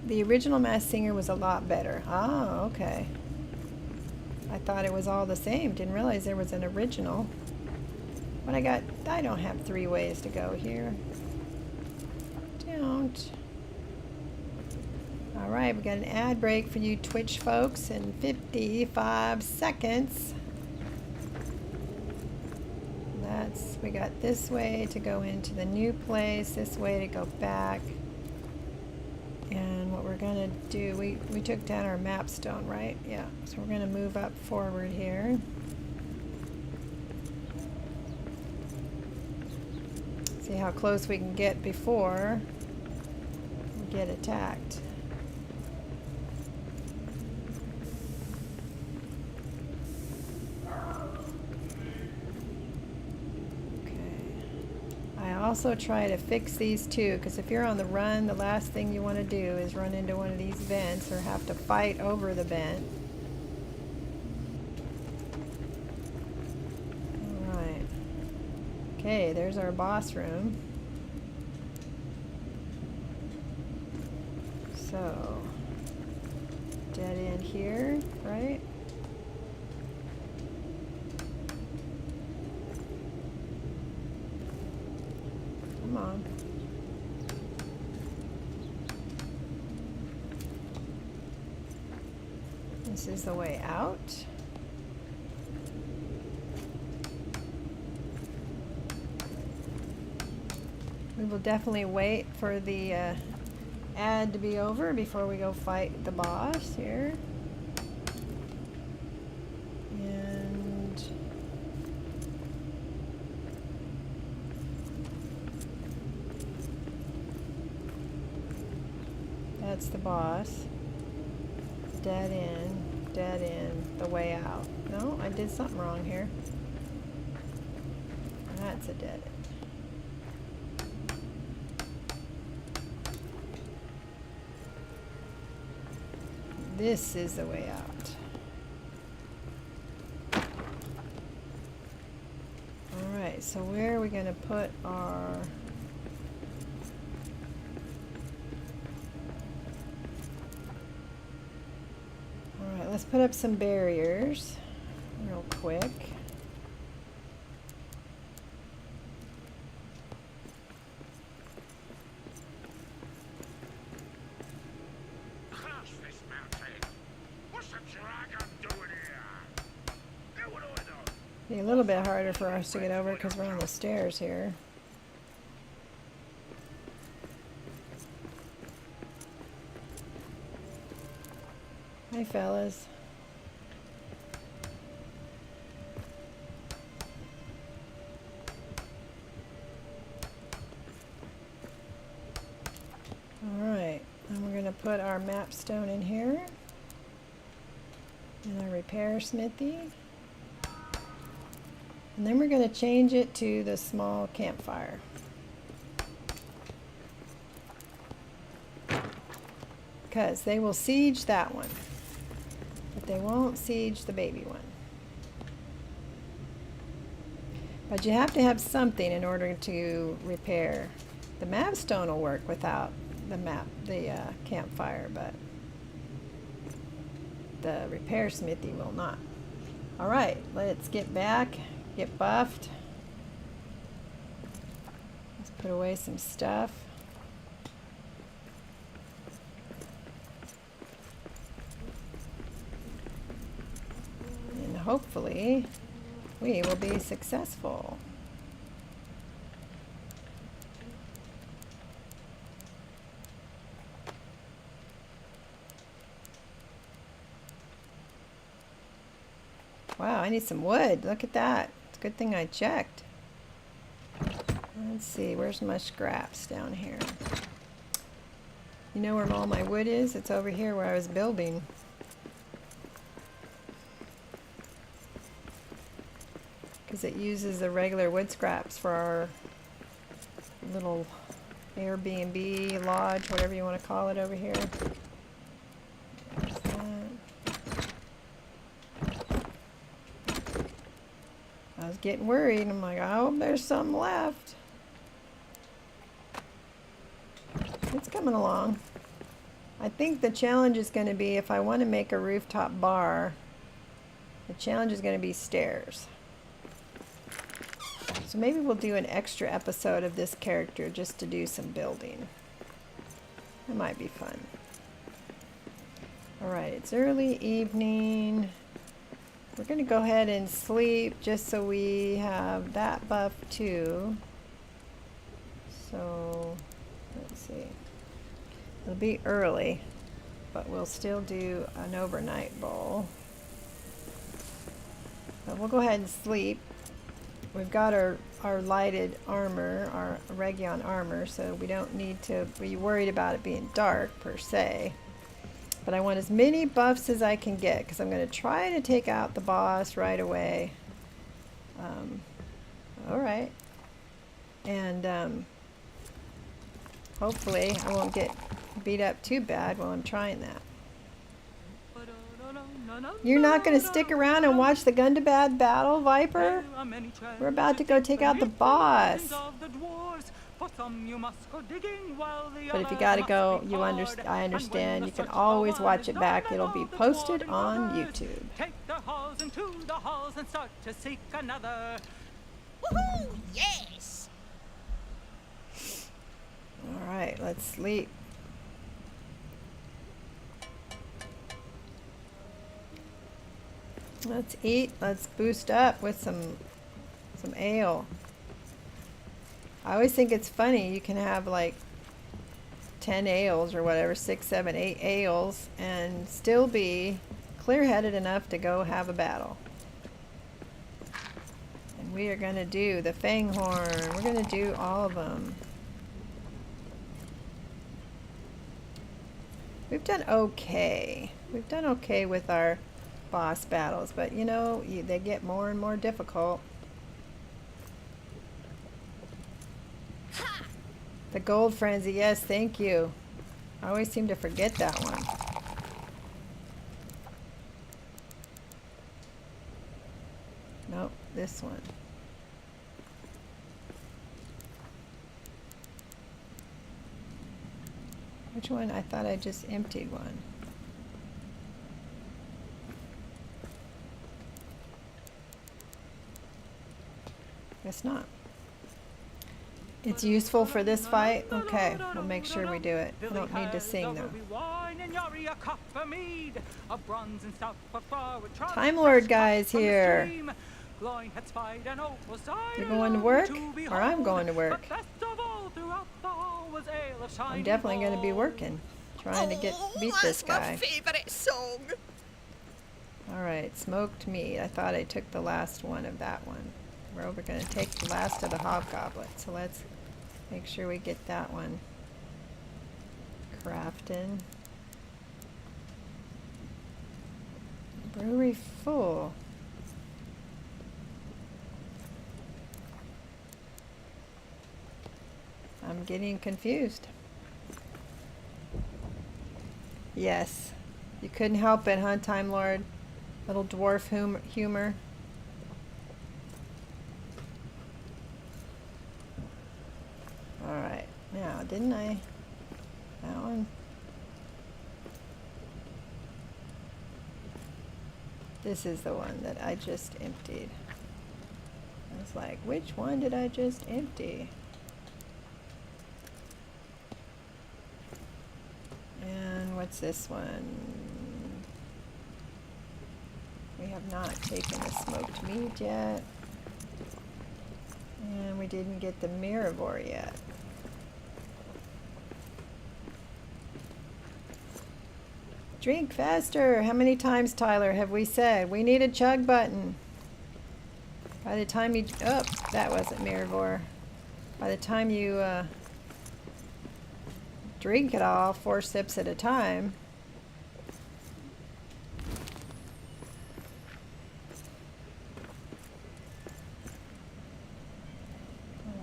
The original Masked Singer was a lot better. Oh, okay. I thought it was all the same. Didn't realize there was an original. But I don't have 3 ways to go here. Don't. Alright, we got an ad break for you Twitch folks in 55 seconds. We got this way to go into the new place, this way to go back. And what we're gonna do, we took down our map stone, right? Yeah, so we're gonna move up forward here. See how close we can get before we get attacked. Also try to fix these too, because if you're on the run, the last thing you want to do is run into one of these vents or have to fight over the vent. Alright. Okay, there's our boss room. So, dead end here, right? Come on. This is the way out. We will definitely wait for the ad to be over before we go fight the boss here. That's the boss. Dead end, the way out. No, I did something wrong here. That's a dead end. This is the way out. Alright, so where are we going to put our... Let's put up some barriers real quick. Cross this mountain. What's the dragon doing here? What do I know? Be a little bit harder for us to get over because we're on the stairs here. Hi, fellas. Alright, and we're going to put our map stone in here. And our repair smithy. And then we're going to change it to the small campfire. Because they will siege that one. But they won't siege the baby one. But you have to have something in order to repair. The map stone will work without the campfire, but the repair smithy will not. Alright, let's get back, get buffed. Let's put away some stuff. Hopefully, we will be successful. Wow, I need some wood. Look at that. It's a good thing I checked. Let's see, where's my scraps down here? You know where all my wood is? It's over here where I was building. Because it uses the regular wood scraps for our little Airbnb, lodge, whatever you want to call it over here. There's that. I was getting worried. I'm like, I hope there's some left. It's coming along. I think the challenge is going to be, if I want to make a rooftop bar, the challenge is going to be stairs. So maybe we'll do an extra episode of this character just to do some building. It might be fun. Alright, it's early evening. We're going to go ahead and sleep just so we have that buff too. So, let's see. It'll be early, but we'll still do an overnight bowl. But we'll go ahead and sleep. We've got our lighted armor, our Region armor, so we don't need to be worried about it being dark per se. But I want as many buffs as I can get because I'm going to try to take out the boss right away. Alright. And hopefully I won't get beat up too bad while I'm trying that. You're not going to stick around and watch the Gundabad battle, Viper? We're about to go take out the boss. But if you gotta go, I understand. You can always watch it back. It'll be posted on YouTube. Take the halls into the halls and start to seek another. Woohoo! Yes! Alright, let's sleep. Let's eat. Let's boost up with some ale. I always think it's funny, you can have like 10 ales or whatever, 6, 7, 8 ales, and still be clear-headed enough to go have a battle. And we are going to do the Fanghorn. We're going to do all of them. We've done okay. We've done okay with our boss battles, but you know, they get more and more difficult. The Gold Frenzy, yes, thank you. I always seem to forget that one. Nope, this one. Which one? I thought I just emptied one. Guess not. It's useful for this fight? Okay, we'll make sure we do it. I don't need to sing though. Time Lord guy's here. You're going to work? Or I'm going to work? I'm definitely going to be working. Trying to beat this guy. That's my favourite song. Alright, smoked meat. I thought I took the last one of that one. We're going to take the last of the hobgoblet. So let's make sure we get that one crafted. Brewery full. I'm getting confused. Yes. You couldn't help it, huh, Time Lord? Little dwarf humor. Alright. Now, didn't I? That one? This is the one that I just emptied. I was like, which one did I just empty? And what's this one? We have not taken the smoked meat yet. And we didn't get the Mirrivore yet. Drink faster! How many times, Tyler, have we said? We need a chug button. By the time you... Oh, that wasn't Mirrivore. By the time you drink it all, 4 sips at a time.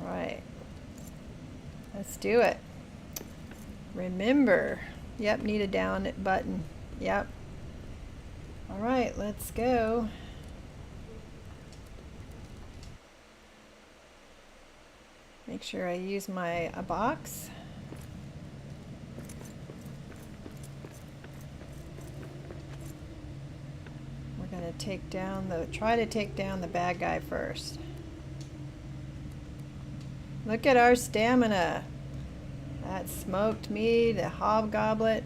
Alright. Let's do it. Remember. Yep, need a down button. Yep. Alright, let's go. Make sure I use my box. We're gonna try to take down the bad guy first. Look at our stamina. That smoked meat, a hobgoblet.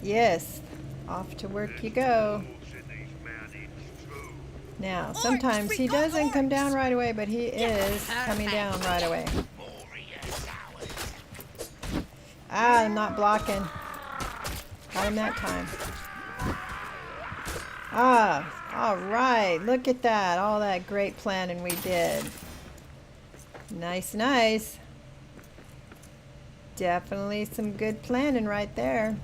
Yes, off to work you go. Wolves in these mountains too. Now, sometimes he doesn't come down right away, but he is coming down right away. Moria sours. Ah, I'm not blocking. Got him that time. Ah, all right. Look at that. All that great planning we did. Nice, nice. Definitely some good planning right there.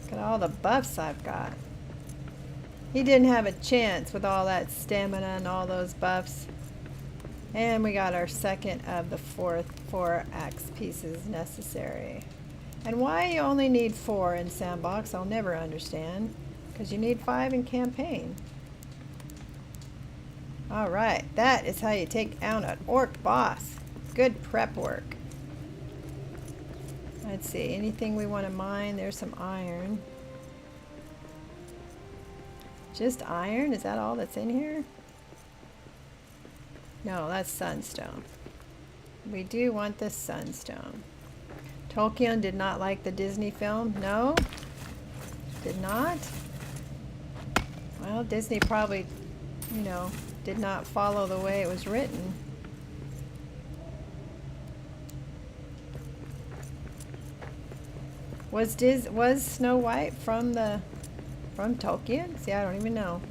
Look at all the buffs I've got. He didn't have a chance with all that stamina and all those buffs. And we got our second of the four axe pieces necessary. And why you only need 4 in Sandbox, I'll never understand. Because you need 5 in campaign. Alright, that is how you take out an orc boss. Good prep work. Let's see, anything we want to mine? There's some iron. Just iron? Is that all that's in here? No, that's sunstone. We do want the sunstone. Tolkien did not like the Disney film? No? Did not? Well, Disney probably, you know, did not follow the way it was written. Was Snow White from Tolkien? See, I don't even know.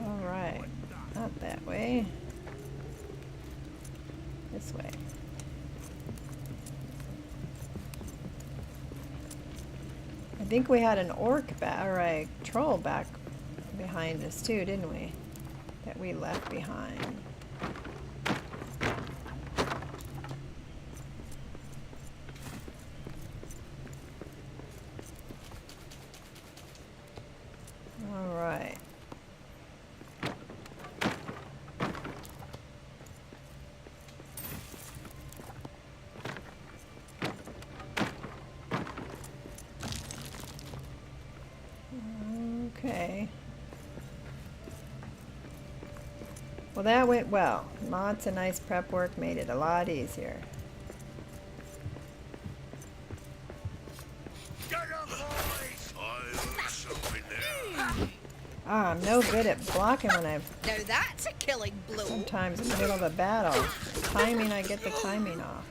All right, not that way. This way. I think we had an orc or a troll back behind us too, didn't we? That we left behind. All right. Okay. Well, that went well. Lots of nice prep work made it a lot easier. Get 'em, boys! I heard something there. Ah, I'm no good at blocking when I've Now that's a killing blow. sometimes in the middle of a battle. Timing, I get the timing off.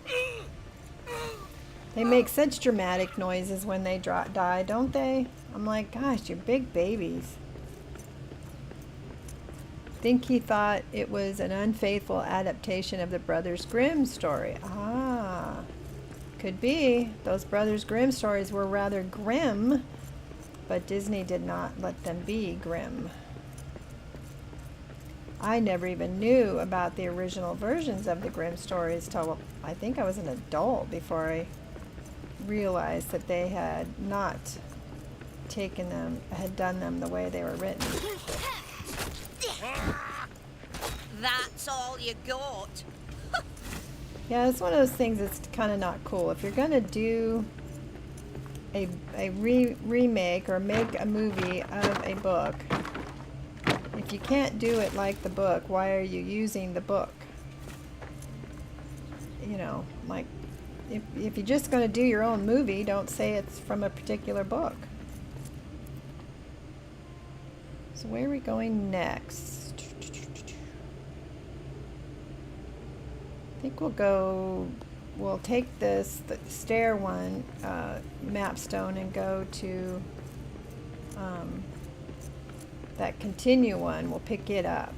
They make such dramatic noises when they die, don't they? I'm like, gosh, you're big babies. Think he thought it was an unfaithful adaptation of the Brothers Grimm story. Ah, could be. Those Brothers Grimm stories were rather grim, but Disney did not let them be grim. I never even knew about the original versions of the Grimm stories till I think I was an adult before I realized that they had not had done them the way they were written. That's all you got. Yeah, it's one of those things that's kind of not cool. If you're gonna do a remake or make a movie of a book, if you can't do it like the book, why are you using the book? You know, like if you're just gonna do your own movie, don't say it's from a particular book. So where are we going next? I think we'll take the stair one, mapstone, and go to that continue one. We'll pick it up.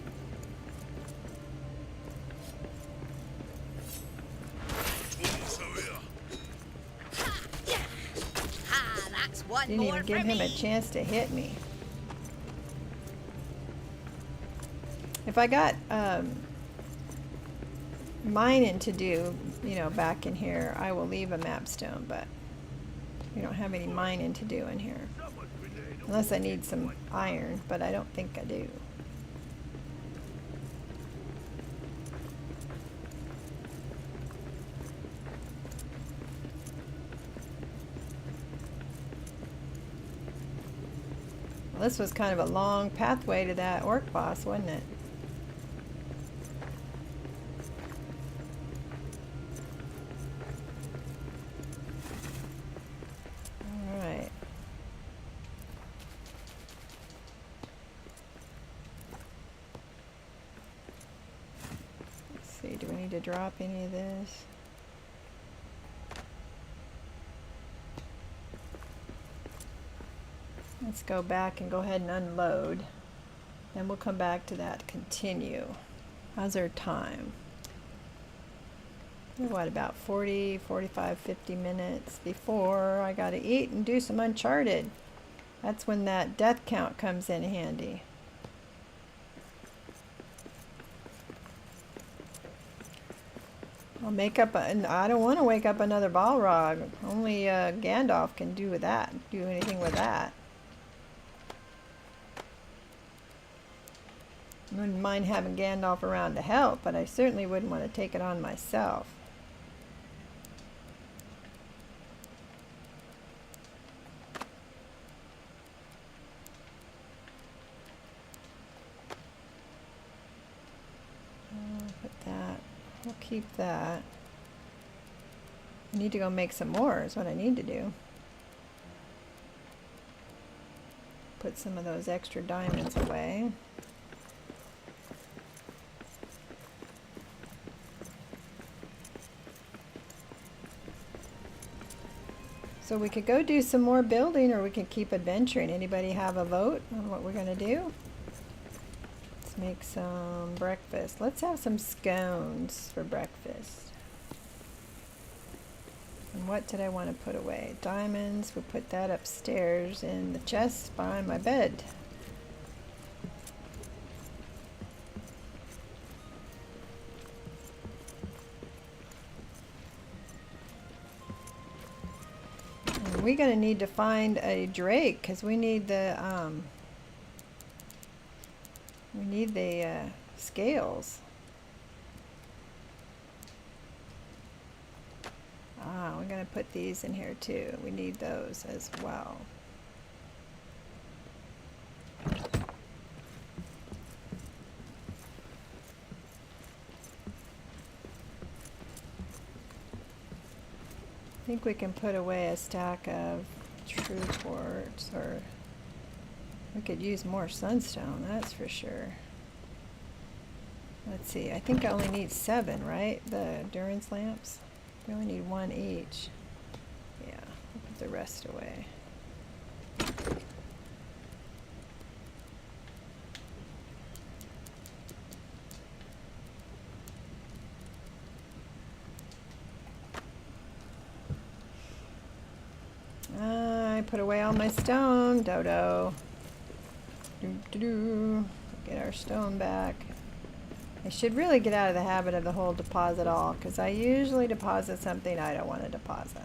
That's one Didn't more even give for him a me. chance to hit me. If I got mining to do, you know, back in here, I will leave a mapstone, but we don't have any mining to do in here. Unless I need some iron, but I don't think I do. Well, this was kind of a long pathway to that orc boss, wasn't it? Alright. Let's see, do we need to drop any of this? Let's go back and go ahead and unload. Then we'll come back to that continue. How's our time? We're what, about 40, 45, 50 minutes before I gotta eat and do some Uncharted. That's when that death count comes in handy. I'll make up I don't want to wake up another Balrog. Only Gandalf can do anything with that. I wouldn't mind having Gandalf around to help, but I certainly wouldn't want to take it on myself. Put that. We'll keep that. I need to go make some more is what I need to do. Put some of those extra diamonds away. So we could go do some more building, or we could keep adventuring. Anybody have a vote on what we're going to do? Let's make some breakfast. Let's have some scones for breakfast. And what did I want to put away? Diamonds. We'll put that upstairs in the chest by my bed. We're gonna need to find a drake because we need the scales. We're gonna put these in here too. We need those as well. I think we can put away a stack of true quartz, or we could use more sunstone, that's for sure. Let's see, I think I only need 7, right? The endurance lamps. We only need 1 each. Yeah, we'll put the rest away. I put away all my stone, Dodo. Get our stone back. I should really get out of the habit of the whole deposit all, because I usually deposit something I don't want to deposit.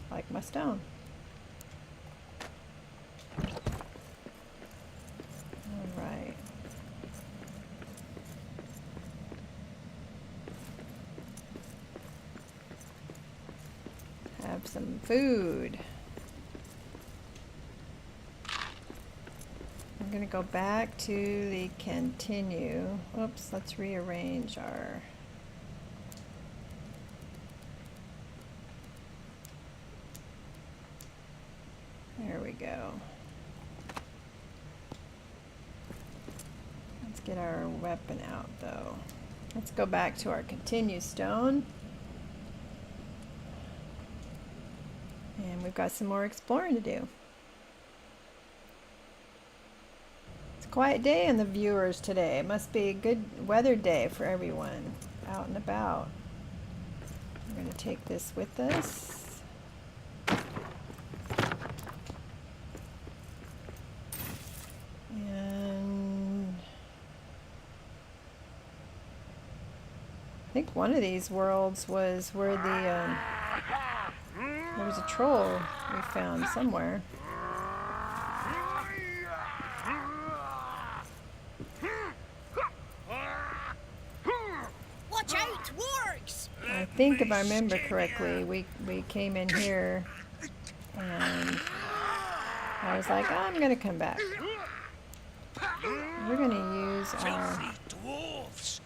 Like my stone. Alright. Have some food. I'm going to go back to the continue. Oops, let's rearrange our... There we go. Let's get our weapon out though. Let's go back to our continue stone. And we've got some more exploring to do. It's a quiet day on the viewers today. It must be a good weather day for everyone out and about. We're going to take this with us. And I think one of these worlds was where the there was a troll we found somewhere. Watch out, wargs! I think if I remember correctly, we came in here and I was like, I'm gonna come back. We're gonna use our... Filthy dwarfs!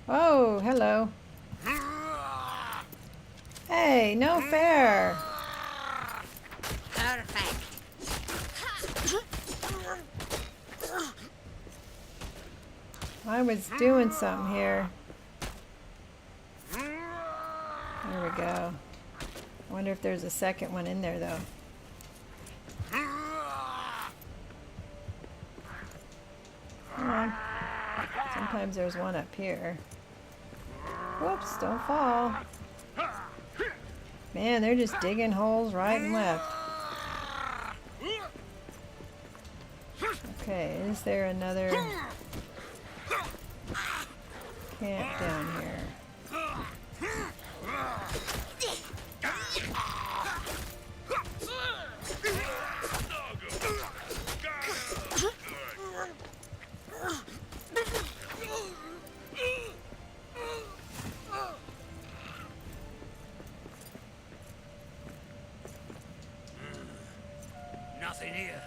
Oh, hello. Hey, no fair. Perfect. I was doing something here. There we go. I wonder if there's a second one in there, though. Come on. Sometimes there's one up here. Whoops, don't fall. Man, they're just digging holes right and left. Okay, is there another camp down here? Nothing here.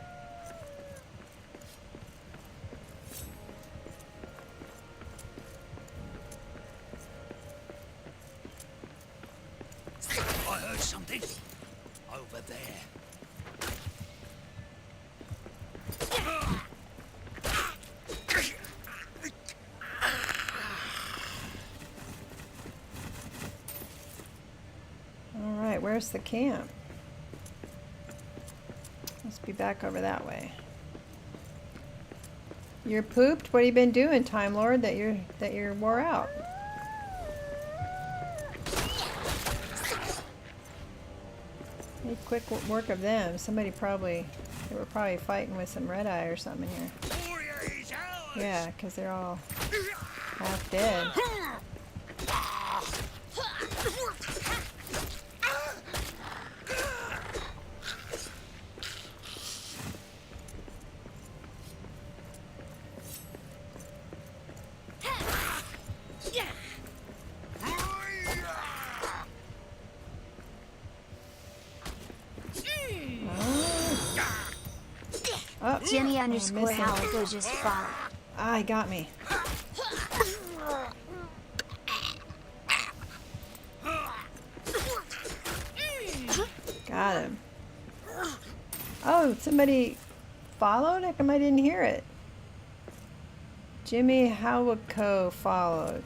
I heard something over there. All right, where's the camp? Must be back over that way. You're pooped? What have you been doing, Time Lord, that you're wore out? Made quick work of them. They were probably fighting with some Red Eye or something in here. Moria is ours! Yeah, because they're all half dead. Oh, Jimmy I'm underscore missing. Howard was just followed. Ah, he got me. Got him. Oh, somebody followed? How come I didn't hear it? Jimmy Howako followed.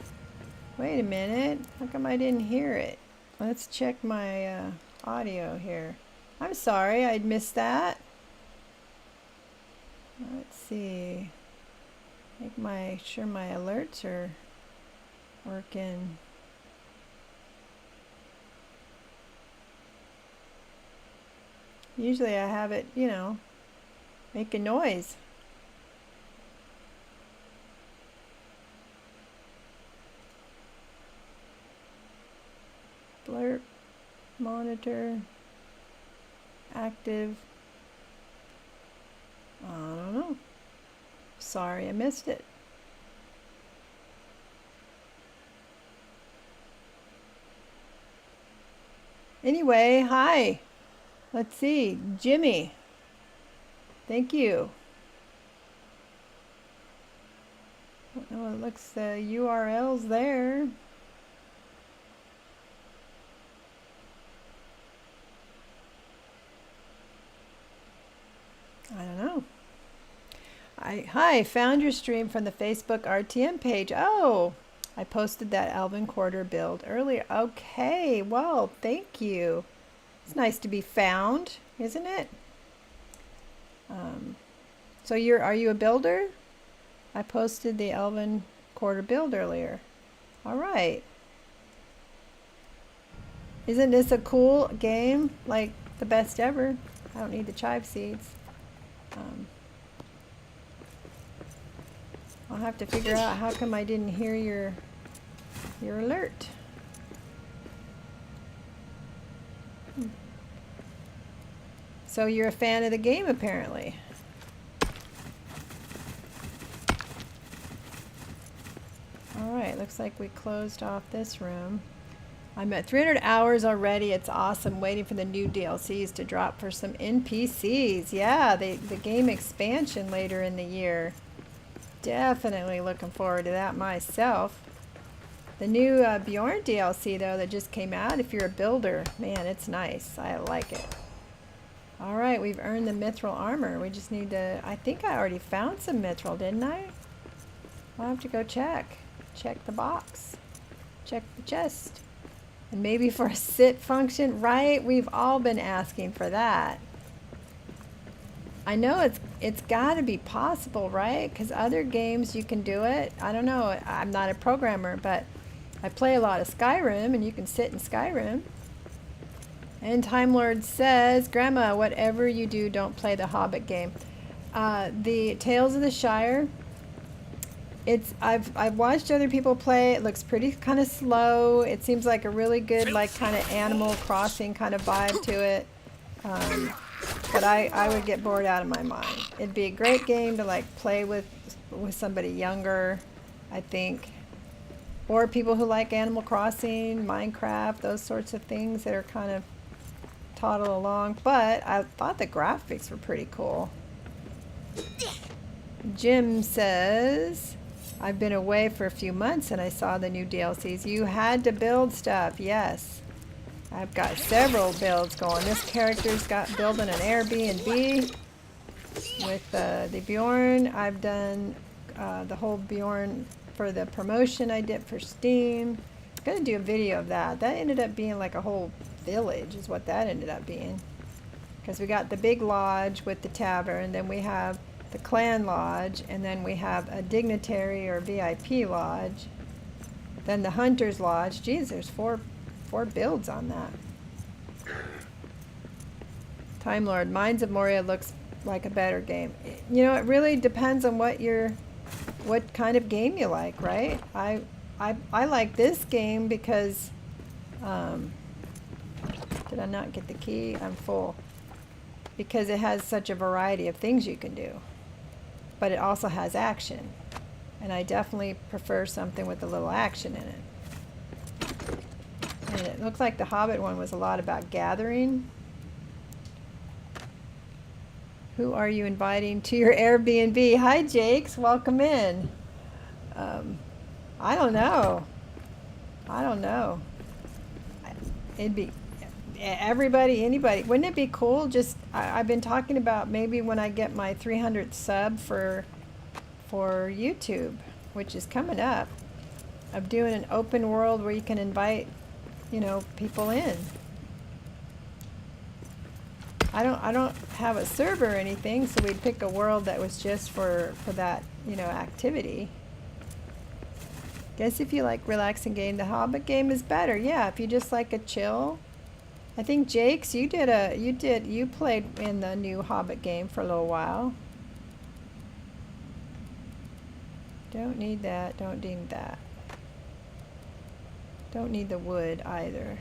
Wait a minute. How come I didn't hear it? Let's check my audio here. I'm sorry, I'd missed that. Let's see. Make sure my alerts are working. Usually I have it, you know, making noise. Blurb, monitor, active. I don't know. Sorry I missed it. Anyway, hi. Let's see. Jimmy. Thank you. Oh, it looks the URL's there. I don't know. Hi, found your stream from the Facebook RTM page. Oh, I posted that Alvin Quarter build earlier. Okay, well, thank you. It's nice to be found, isn't it? So are you a builder? I posted the Alvin Quarter build earlier. All right. Isn't this a cool game? Like the best ever. I don't need the chive seeds. I'll have to figure out how come I didn't hear your alert. So you're a fan of the game, apparently. All right, looks like we closed off this room. I'm at 300 hours already. It's awesome. Waiting for the new DLCs to drop for some NPCs. Yeah, the game expansion later in the year. Definitely looking forward to that myself. The new Bjorn DLC, though, that just came out, if you're a builder, man, it's nice. I like it. All right, we've earned the mithril armor. We just need to... I think I already found some mithril, didn't I? I'll have to go check. Check the box. Check the chest. And maybe for a sit function, right? We've all been asking for that. I know it's got to be possible, right? Because other games you can do it. I don't know. I'm not a programmer, but I play a lot of Skyrim, and you can sit in Skyrim. And Time Lord says, Grandma, whatever you do, don't play the Hobbit game. The Tales of the Shire. I've watched other people play. It looks pretty kind of slow. It seems like a really good like kind of Animal Crossing kind of vibe to it. But I would get bored out of my mind. It'd be a great game to like play with somebody younger, I think. Or people who like Animal Crossing, Minecraft, those sorts of things that are kind of toddle along. But I thought the graphics were pretty cool. Jim says, I've been away for a few months and I saw the new DLCs. You had to build stuff, yes. I've got several builds going. This character's got building an Airbnb with the Bjorn. I've done the whole Bjorn for the promotion I did for Steam. I'm gonna do a video of that. That ended up being like a whole village is what that ended up being. Because we got the big lodge with the tavern, then we have the clan lodge, and then we have a dignitary or VIP lodge, then the hunter's lodge. Geez, there's four builds on that. Time Lord, Mines of Moria looks like a better game. You know, it really depends on what kind of game you like, right? I like this game because did I not get the key? I'm full. Because it has such a variety of things you can do. But it also has action. And I definitely prefer something with a little action in it. And it looked like the Hobbit one was a lot about gathering. Who are you inviting to your Airbnb? Hi, Jakes. Welcome in. I don't know. It'd be everybody, anybody. Wouldn't it be cool? Just I've been talking about maybe when I get my 300th sub for YouTube, which is coming up, of doing an open world where you can invite, you know, people in. I don't have a server or anything, so we'd pick a world that was just for that, you know, activity. Guess if you like relaxing game, the Hobbit game is better. Yeah, if you just like a chill. I think Jakes, you played in the new Hobbit game for a little while. Don't need that, don't need that. Don't need the wood either.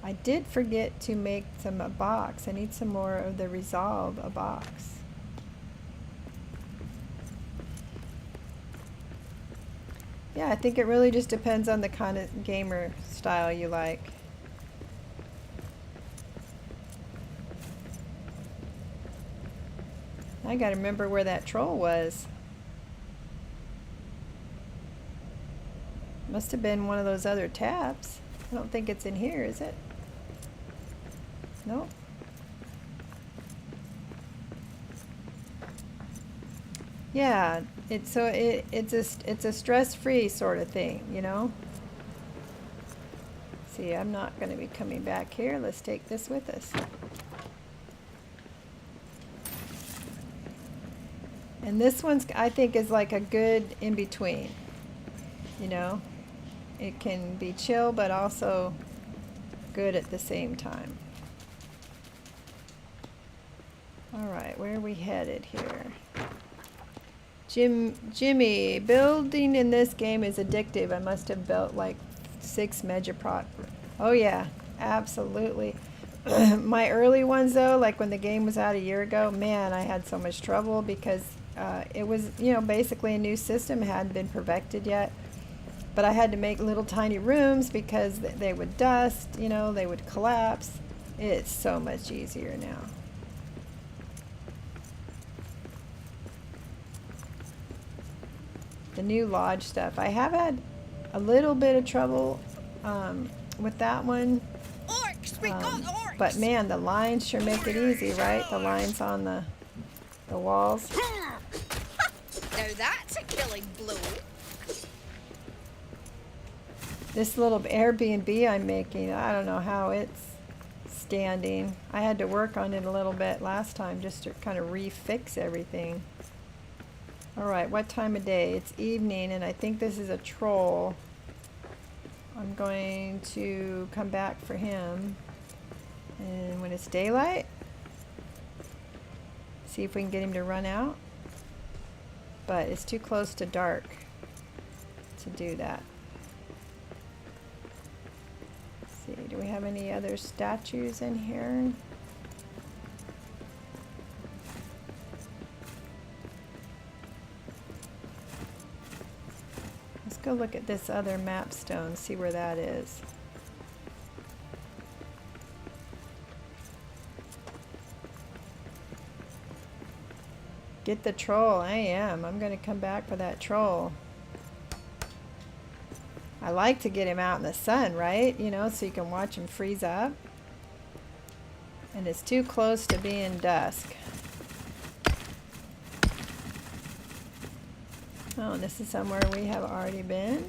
I did forget to make a box. I need some more of the Resolve a box. Yeah, I think it really just depends on the kind of gamer style you like. I gotta remember where that troll was. Must have been one of those other tabs. I don't think it's in here, is it? Nope. Yeah, it's a stress-free sort of thing, you know. See, I'm not going to be coming back here. Let's take this with us. And this one's, I think, is like a good in-between, you know. It can be chill, but also good at the same time. All right, where are we headed here? Jimmy, building in this game is addictive. I must have built like 6 Megaprot. Oh yeah, absolutely. My early ones though, like when the game was out a year ago, man, I had so much trouble because it was, you know, basically a new system, hadn't been perfected yet. but I had to make little tiny rooms because they would dust, you know, they would collapse. It's so much easier now. The new lodge stuff. I have had a little bit of trouble with that one. Orcs! We got orcs! But man, the lines sure make it easy, right? The lines on the walls. Now that's a killing blow. This little Airbnb I'm making, I don't know how it's standing. I had to work on it a little bit last time just to kind of refix everything. Alright, what time of day? It's evening, and I think this is a troll. I'm going to come back for him. And when it's daylight, see if we can get him to run out. But it's too close to dark to do that. Let's see, do we have any other statues in here? Let's go look at this other map stone, see where that is. Get the troll. I am. I'm going to come back for that troll. I like to get him out in the sun, right? You know, so you can watch him freeze up. And it's too close to being dusk. Oh, and this is somewhere we have already been.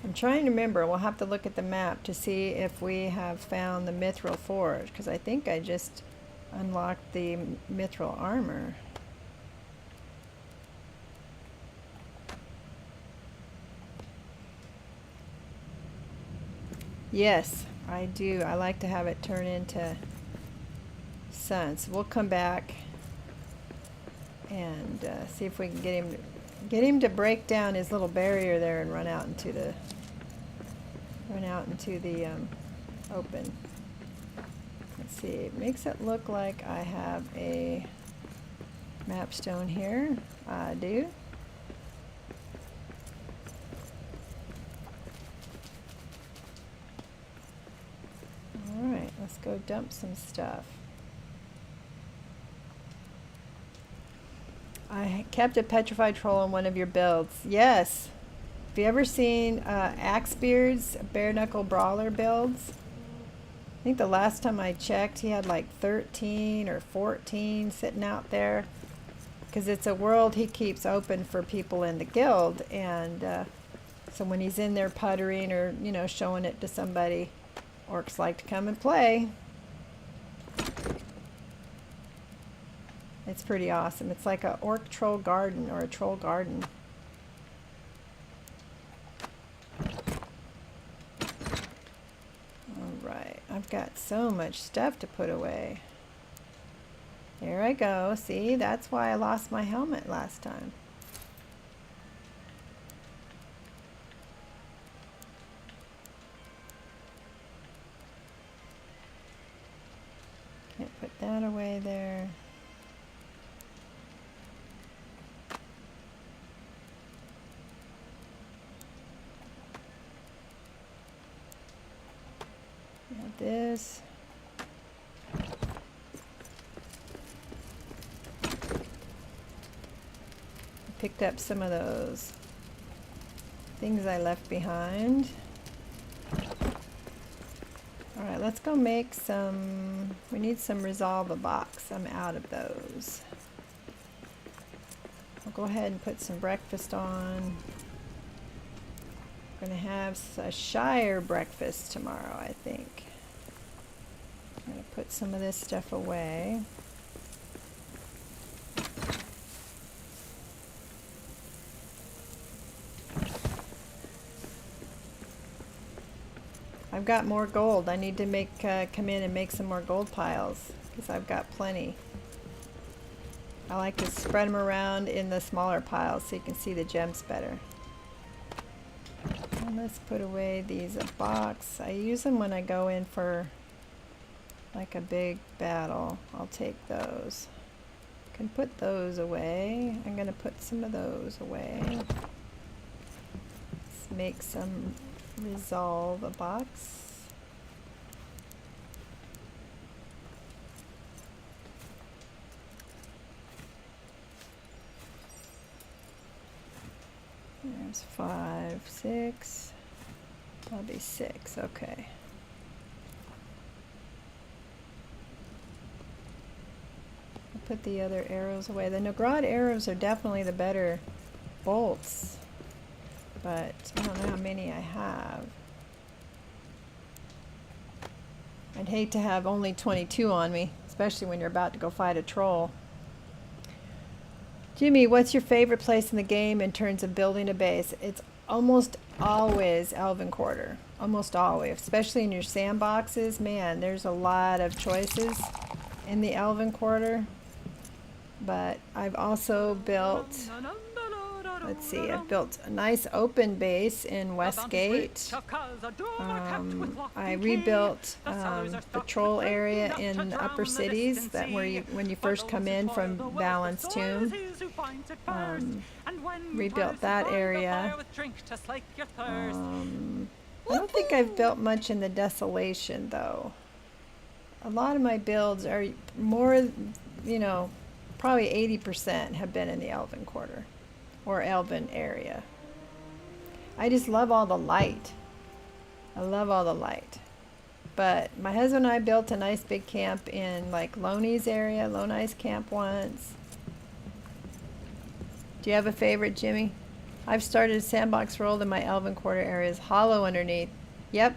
I'm trying to remember. We'll have to look at the map to see if we have found the mithril forge, because I think I just unlocked the mithril armor. Yes, I do. I like to have it turn into sun. So we'll come back and see if we can get him to break down his little barrier there and run out into the open. Let's see. It makes it look like I have a map stone here. I do. Alright, let's go dump some stuff. I kept a petrified troll in one of your builds. Yes. Have you ever seen Axebeard's bare knuckle brawler builds? I think the last time I checked he had like 13 or 14 sitting out there. Because it's a world he keeps open for people in the guild. And so when he's in there puttering or, you know, showing it to somebody, orcs like to come and play. It's pretty awesome. It's like a orc troll garden or a troll garden. Alright, I've got so much stuff to put away. There I go. See, that's why I lost my helmet last time. Can't put that away there. Got this. Picked up some of those things I left behind. Alright, let's go make some, we need some resolve a box. I'm out of those. I'll go ahead and put some breakfast on. I'm going to have a Shire breakfast tomorrow, I think. I'm going to put some of this stuff away. I've got more gold. I need to come in and make some more gold piles because I've got plenty. I like to spread them around in the smaller piles so you can see the gems better. Let's put away these box. I use them when I go in for like a big battle. I'll take those. Can put those away. I'm gonna put some of those away. Let's make some resolve a box. There's 5, 6. That'll be 6. Okay. I'll put the other arrows away. The Nogrod arrows are definitely the better bolts, but I don't know how many I have. I'd hate to have only 22 on me, especially when you're about to go fight a troll. Jimmy, what's your favorite place in the game in terms of building a base? It's almost always Elven Quarter. Almost always. Especially in your sandboxes. Man, there's a lot of choices in the Elven Quarter. But I've also built, let's see, I've built a nice open base in Westgate. I rebuilt the troll area in the upper cities, that where you, when you first come in from Valen's Tomb. Rebuilt that area. I don't think I've built much in the Desolation though. A lot of my builds are more, you know, probably 80% have been in the Elven Quarter or Elven area. I just love all the light. I love all the light. But my husband and I built a nice big camp in like Loney's area, Loney's camp once. Do you have a favorite, Jimmy? I've started a sandbox world in my Elven Quarter areas, hollow underneath. Yep,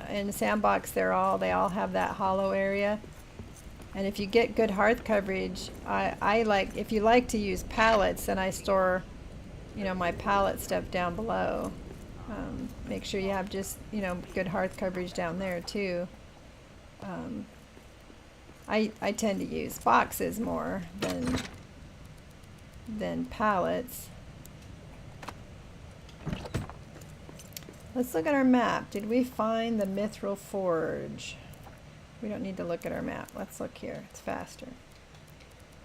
in the sandbox they all have that hollow area. And if you get good hearth coverage, I like, if you like to use pallets, then I store, you know, my pallet stuff down below. Make sure you have just, you know, good hearth coverage down there too. I tend to use boxes more than pallets. Let's look at our map. Did we find the Mithril Forge? We don't need to look at our map. Let's look here. It's faster.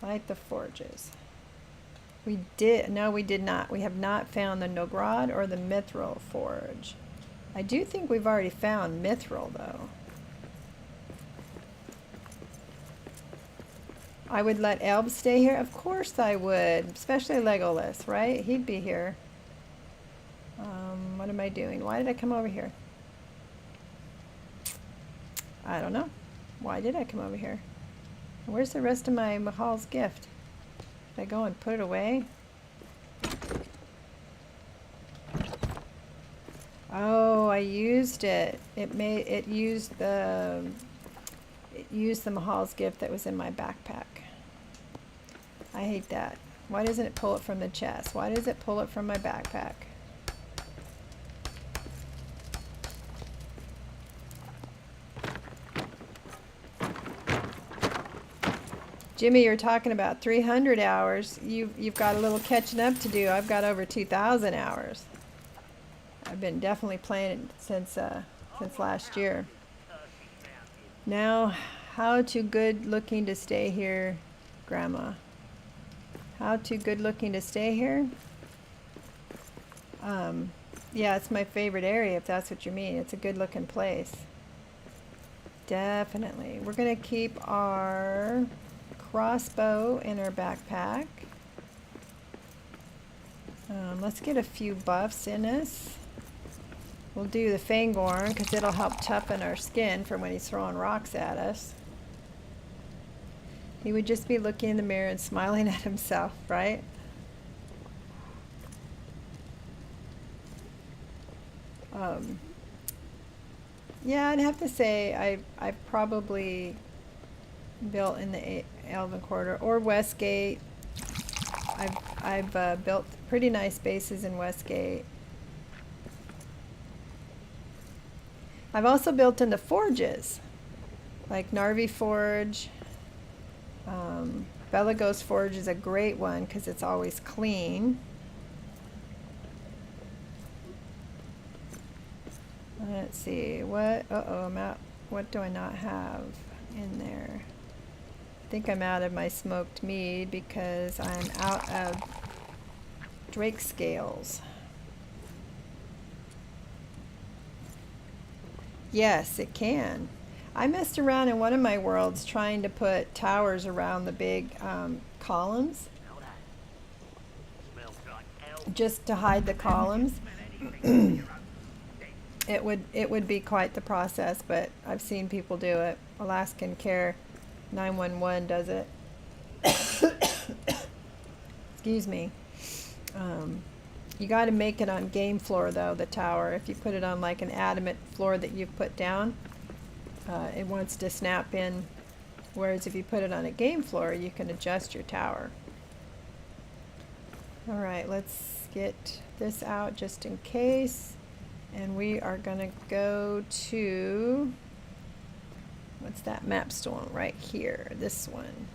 Light the forges. We did. No, we did not. We have not found the Nogrod or the Mithril Forge. I do think we've already found Mithril, though. I would let Elb stay here? Of course I would. Especially Legolas, right? He'd be here. What am I doing? Why did I come over here? I don't know. Why did I come over here? Where's the rest of my Mahal's gift? Did I go and put it away? Oh, I used it. It used the Mahal's gift that was in my backpack. I hate that. Why doesn't it pull it from the chest? Why does it pull it from my backpack? Jimmy, you're talking about 300 hours. You've got a little catching up to do. I've got over 2,000 hours. I've been definitely playing it since last year. Now, how too good looking to stay here, Grandma? How too good looking to stay here? Yeah, it's my favorite area, if that's what you mean. It's a good looking place. Definitely. We're gonna keep our crossbow in our backpack. Let's get a few buffs in us. We'll do the Fangorn because it'll help toughen our skin for when he's throwing rocks at us. He would just be looking in the mirror and smiling at himself, right? Yeah, I'd have to say I've probably built in the Elven Quarter or Westgate. I've built pretty nice bases in Westgate. I've also built in the forges, like Narvi Forge. Belagos Forge is a great one because it's always clean. Let's see, what, uh-oh, I'm out. What do I not have in there? I think I'm out of my smoked mead because I'm out of drake scales. Yes, it can. I messed around in one of my worlds trying to put towers around the big columns, just to hide the columns. It would be quite the process, but I've seen people do it. Alaskan Care 911 does it. Excuse me. You got to make it on game floor though, the tower. If you put it on like an adamant floor that you've put down, it wants to snap in. Whereas if you put it on a game floor, you can adjust your tower. All right, let's get this out just in case. And we are going to go to, what's that mapstone right here? This one.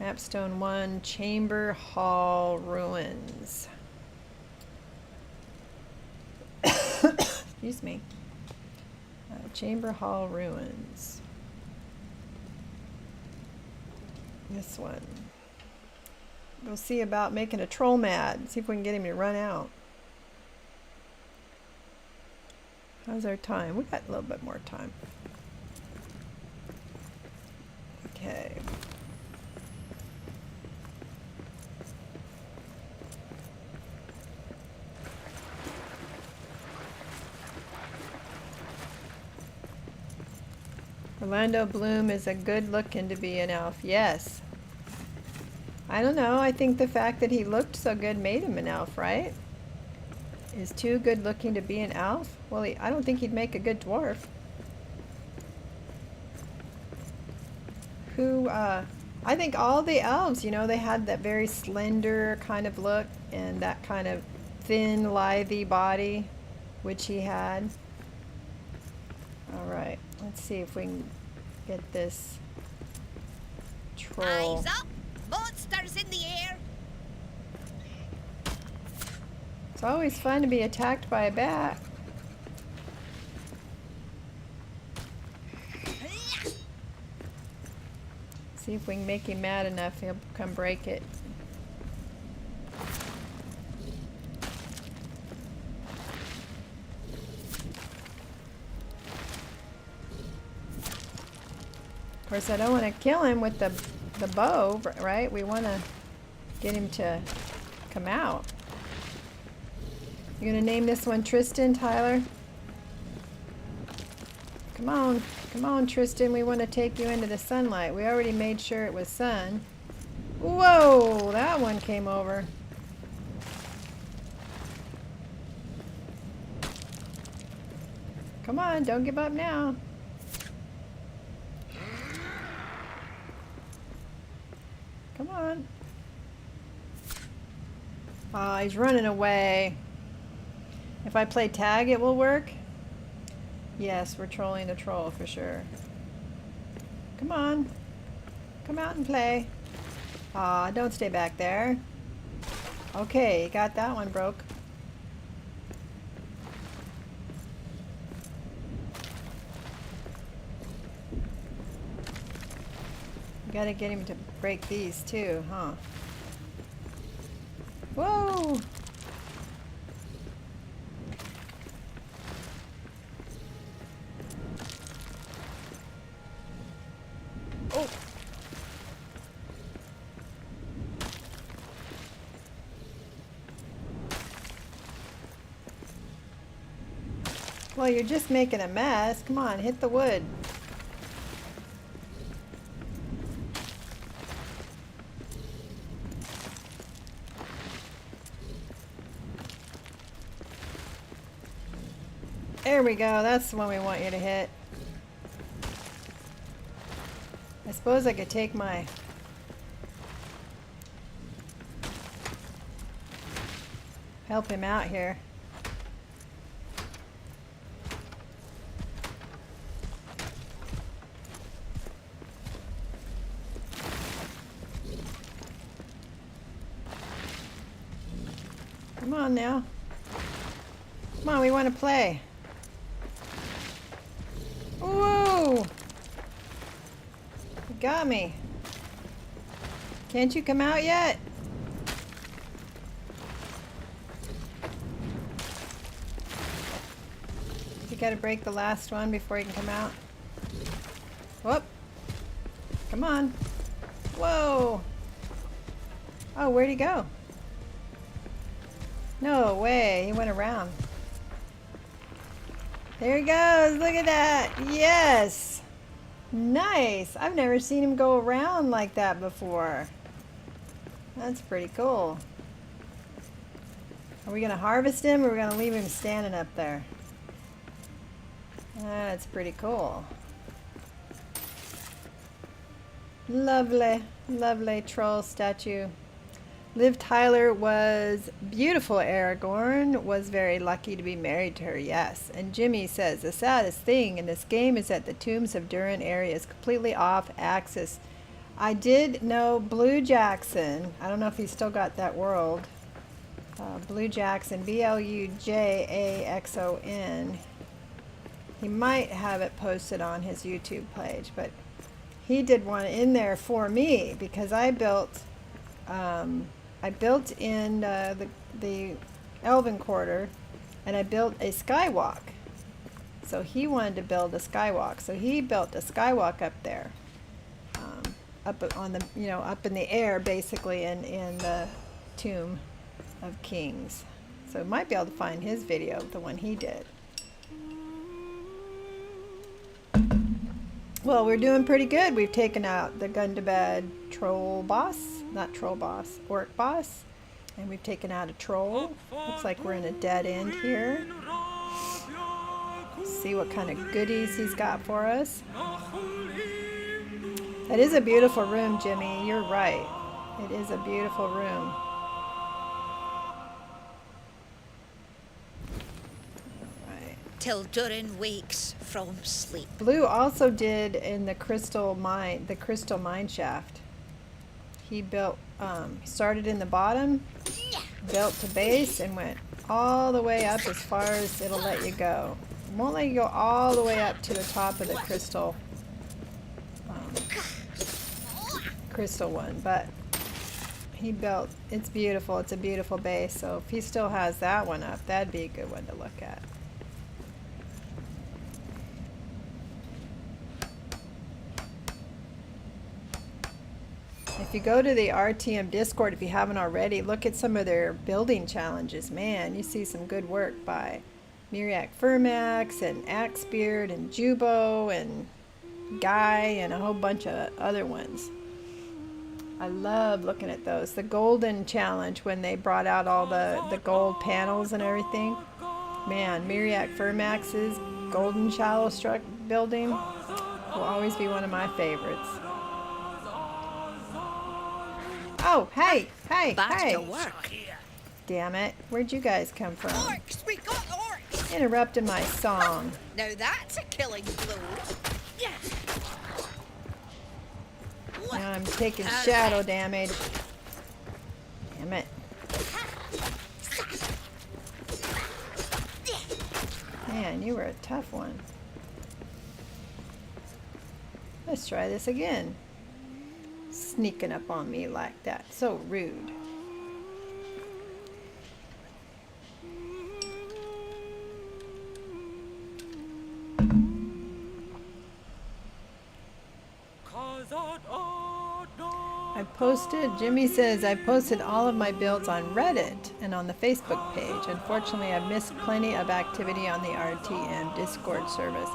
Mapstone 1, Chamber Hall Ruins. Excuse me. Chamber Hall Ruins. This one. We'll see about making a troll mad. See if we can get him to run out. How's our time? We got a little bit more time. Okay. Orlando Bloom is a good looking to be an elf. Yes. I don't know. I think the fact that he looked so good made him an elf, right? Is too good looking to be an elf? Well, I don't think he'd make a good dwarf. I think all the elves, you know, they had that very slender kind of look and that kind of thin, lithe body, which he had. All right, let's see if we can get this troll. Eyes up! Monsters in the air! It's always fun to be attacked by a bat. See if we can make him mad enough, he'll come break it. Of course, I don't want to kill him with the bow, right? We want to get him to come out. You gonna name this one Tristan, Tyler? Come on, Tristan. We want to take you into the sunlight. We already made sure it was sun. Whoa, that one came over. Come on, don't give up now. Come on. Oh, he's running away. If I play tag, it will work? Yes, we're trolling the troll for sure. Come on. Come out and play. Aw, don't stay back there. Okay, got that one broke. Gotta get him to break these too, huh? Whoa! Oh! Well, you're just making a mess. Come on, hit the wood. There we go. That's the one we want you to hit. I suppose I could take my... help him out here. Come on now. Come on, we want to play. Whoa! You got me. Can't you come out yet? You gotta break the last one before you can come out. Whoop! Come on. Whoa! Oh, where'd he go? No way, he went around. There he goes, look at that! Yes! Nice! I've never seen him go around like that before. That's pretty cool. Are we gonna harvest him or are we gonna leave him standing up there? That's pretty cool. Lovely, lovely troll statue. Liv Tyler was beautiful. Aragorn was very lucky to be married to her, yes. And Jimmy says, the saddest thing in this game is that the Tombs of Durin area is completely off axis. I did know Blue Jackson. I don't know if he's still got that world. Blue Jackson, Blujaxon. He might have it posted on his YouTube page, but he did one in there for me because I built in the Elven Quarter, and I built a skywalk. So he wanted to build a skywalk, so he built a skywalk up there, up on the up in the air, basically in the Tomb of Kings. So you might be able to find his video, the one he did. Well, we're doing pretty good. We've taken out the Gundabad troll boss, not troll boss, orc boss. And we've taken out a troll. Looks like we're in a dead end here. See what kind of goodies he's got for us. That is a beautiful room, Jimmy. You're right. It is a beautiful room. Till Durin wakes from sleep. Blue also did in the crystal mine shaft. He built, started in the bottom, built to base, and went all the way up as far as it'll let you go. It won't let you go all the way up to the top of the crystal one, but he built. It's beautiful. It's a beautiful base. So if he still has that one up, that'd be a good one to look at. If you go to the RTM Discord, if you haven't already, look at some of their building challenges. Man, you see some good work by Miriak Furmax and Axebeard and Jubo and Guy and a whole bunch of other ones. I love looking at those. The golden challenge, when they brought out all the gold panels and everything. Man, Miriak Furmax's golden shallow struck building will always be one of my favorites. Oh, hey, Back hey. to work. Damn it. Where'd you guys come from? Orcs! We got orcs! Interrupted my song. Now that's a killing blow. Yeah. Now I'm taking shadow damage. Damn it. Man, you were a tough one. Let's try this again. Sneaking up on me like that. So rude. Jimmy says, I posted all of my builds on Reddit and on the Facebook page. Unfortunately, I've missed plenty of activity on the RTM Discord service.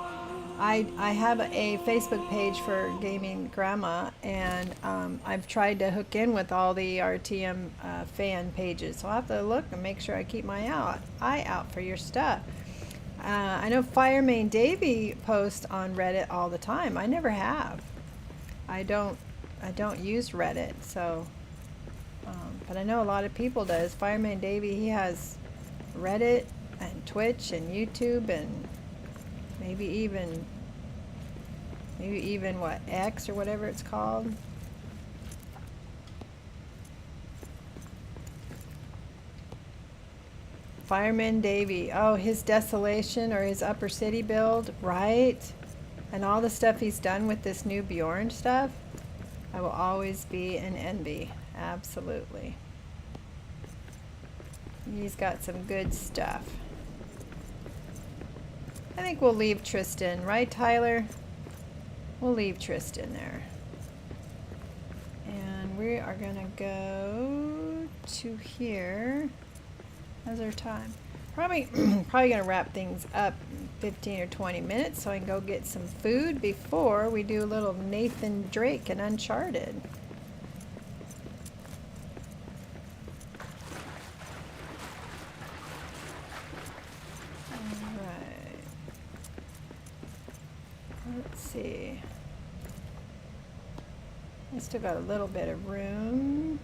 I have a Facebook page for Gaming Grandma, and I've tried to hook in with all the RTM fan pages. So I'll have to look and make sure I keep my eye out for your stuff. I know Firemain Davy posts on Reddit all the time. I never have. I don't use Reddit, so but I know a lot of people does. Firemain Davy, he has Reddit and Twitch and YouTube and maybe even what, X or whatever it's called. Fireman Davy. Oh, his Desolation or his Upper City build, right? And all the stuff he's done with this new Bjorn stuff, I will always be in envy. Absolutely. He's got some good stuff. I think we'll leave Tristan, right, Tyler? We'll leave Tristan there. And we are gonna go to here. How's our time? Probably gonna wrap things up in 15 or 20 minutes so I can go get some food before we do a little Nathan Drake and Uncharted. Alright. Let's see. I still got a little bit of room.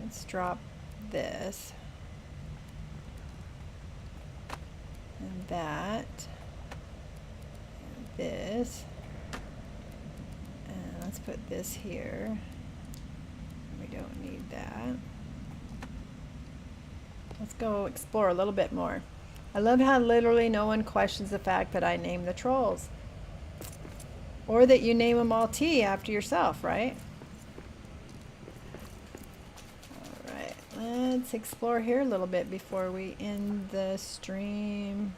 Let's drop this and that and this, and let's put this here. We don't need that. Let's go explore a little bit more. I love how literally no one questions the fact that I name the trolls, or that you name them all T after yourself, right? Let's explore here a little bit before we end the stream.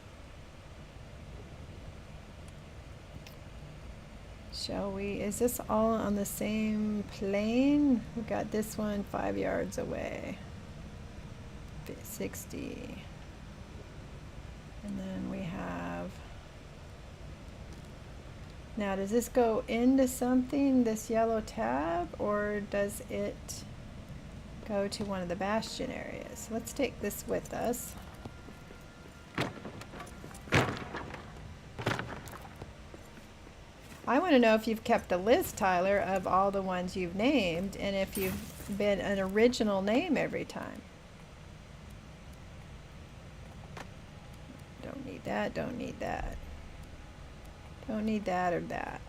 Shall we? Is this all on the same plane? We got this one 5 yards away. 60. And then we have... Now, does this go into something, this yellow tab, or does it go to one of the bastion areas? Let's take this with us. I want to know if you've kept a list, Tyler, of all the ones you've named, and if you've been an original name every time. Don't need that, don't need that. Don't need that or that.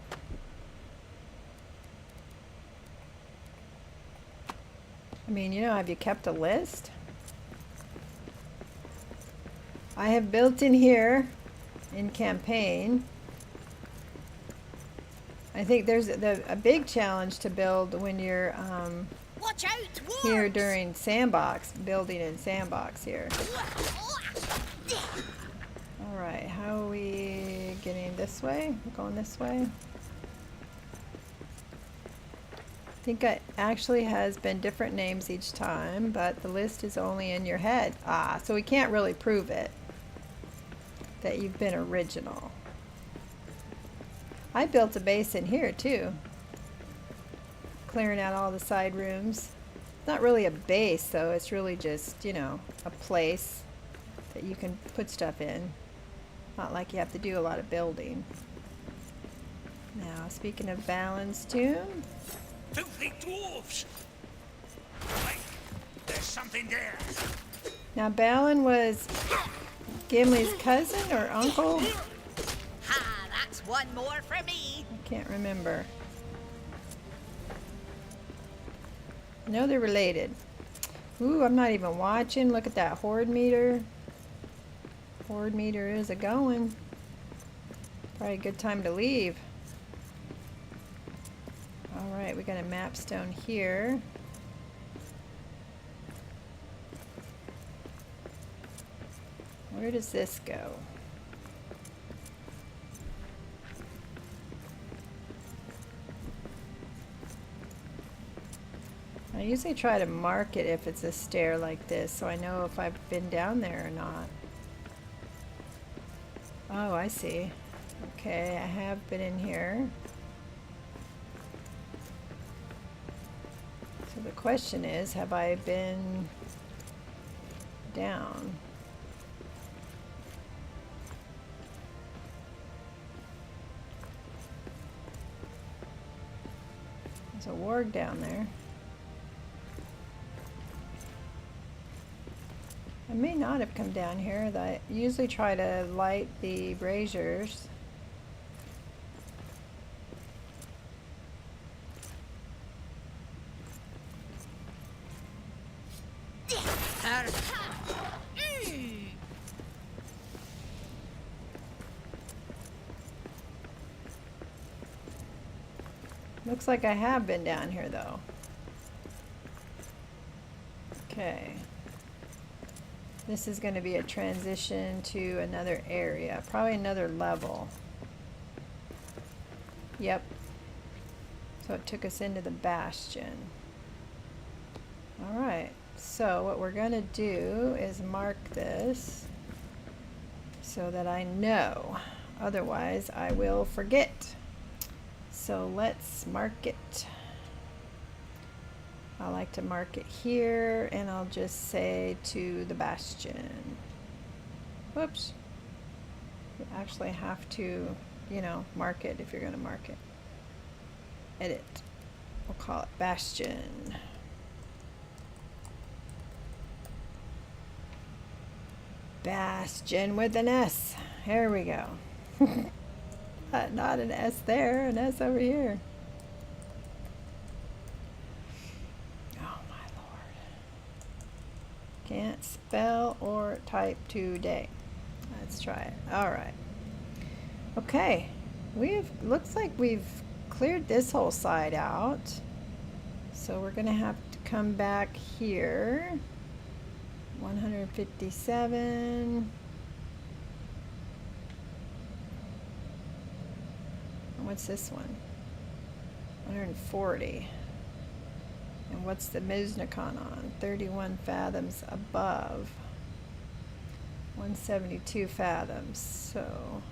I mean, you know, have you kept a list? I have built in here in campaign. I think there's a big challenge to build when you're Watch out, here dwarves! during Sandbox, building in Sandbox here. All right, how are we getting this way? We're going this way. I think it actually has been different names each time, but the list is only in your head. Ah, so we can't really prove it, that you've been original. I built a base in here too, clearing out all the side rooms. It's not really a base though, it's really just, you know, a place that you can put stuff in. Not like you have to do a lot of building. Now, speaking of Faelin's tomb. Filthy dwarves! Right, there's something there. Now, Balin was Gimli's cousin or uncle? Ha, that's one more for me. I can't remember. I know they're related. Ooh, I'm not even watching. Look at that horde meter. Horde meter is a going. Probably a good time to leave. Alright, we got a map stone here. Where does this go? I usually try to mark it if it's a stair like this, so I know if I've been down there or not. Oh, I see. Okay, I have been in here. So the question is, have I been down? There's a warg down there. I may not have come down here. I usually try to light the braziers. Looks like I have been down here though. Okay. This is going to be a transition to another area, probably another level. Yep. So it took us into the bastion. Alright, so what we're going to do is mark this so that I know. Otherwise, I will forget. So let's mark it. I like to mark it here, and I'll just say to the bastion. Whoops. You actually have to, you know, mark it if you're going to mark it. Edit. We'll call it bastion. Bastion with an S. There we go. Not an S there, an S over here. Oh my lord. Can't spell or type today. Let's try it. Alright. Okay. Looks like we've cleared this whole side out. So we're gonna have to come back here. 157. What's this one? 140. And what's the Miznikon on? 31 fathoms above. 172 fathoms. So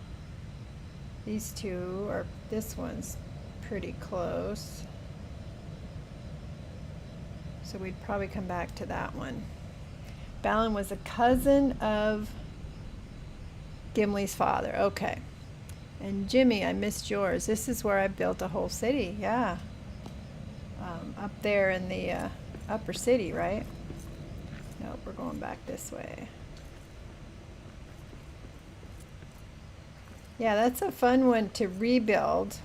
these two are, this one's pretty close. So we'd probably come back to that one. Faelin was a cousin of Gimli's father. Okay. And Jimmy, I missed yours. This is where I built a whole city. Yeah. Up there in the upper city, right? Nope, we're going back this way. Yeah, that's a fun one to rebuild.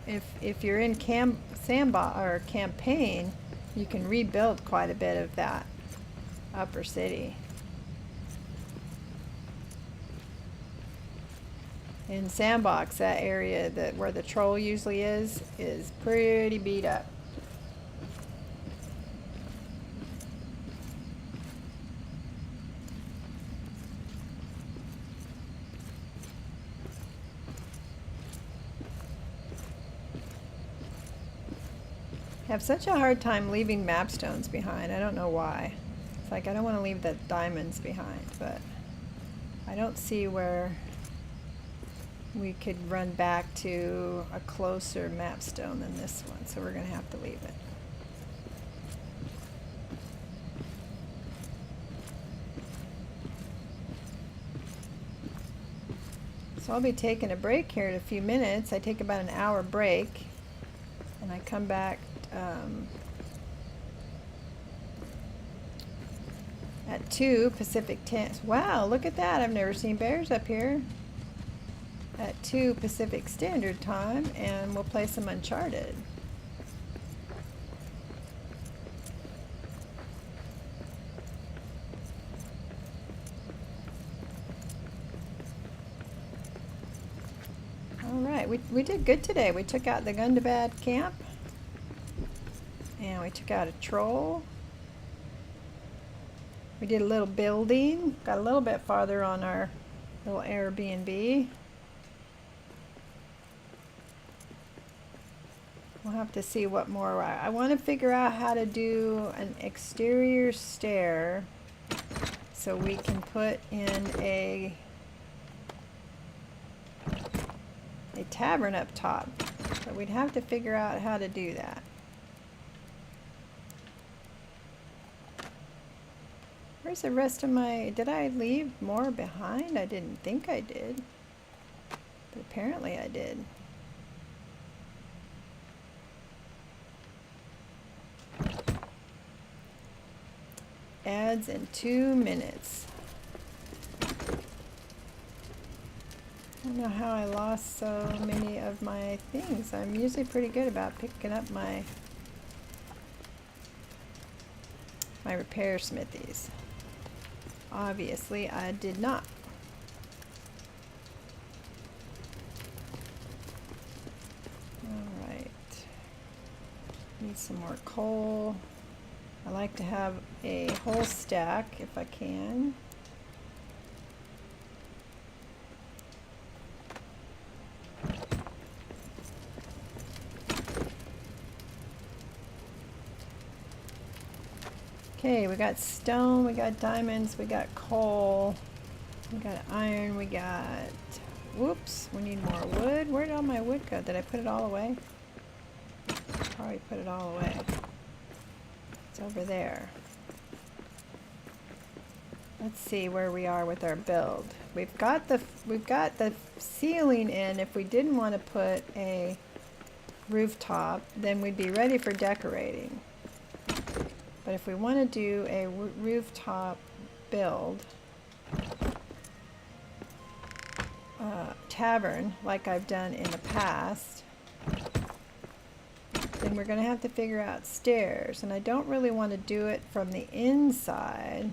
If you're in Sandbox or campaign, you can rebuild quite a bit of that upper city. In Sandbox, that area where the troll usually is pretty beat up. I have such a hard time leaving mapstones behind. I don't know why. It's like I don't want to leave the diamonds behind, but I don't see where we could run back to a closer mapstone than this one, so we're going to have to leave it. So I'll be taking a break here in a few minutes. I take about an hour break, and I come back at 2 Pacific Time. Wow, look at that. I've never seen bears up here. At 2 Pacific Standard Time, and we'll play some Uncharted. Alright, we did good today. We took out the Gundabad camp, and we took out a troll. We did a little building, got a little bit farther on our little Airbnb. We'll have to see what more. I want to figure out how to do an exterior stair so we can put in a tavern up top. But we'd have to figure out how to do that. Where's the rest of my... Did I leave more behind? I didn't think I did. But apparently I did. Ads in 2 minutes. I don't know how I lost so many of my things. I'm usually pretty good about picking up my repair smithies. Obviously, I did not. All right. Need some more coal. I like to have a whole stack if I can. Okay, we got stone, we got diamonds, we got coal, we got iron, we got... Whoops, we need more wood. Where did all my wood go? Did I put it all away? Probably put it all away. It's over there. Let's see where we are with our build. We've got the ceiling in. If we didn't want to put a rooftop, then we'd be ready for decorating. But if we want to do a rooftop build, tavern like I've done in the past, then we're going to have to figure out stairs. And I don't really want to do it from the inside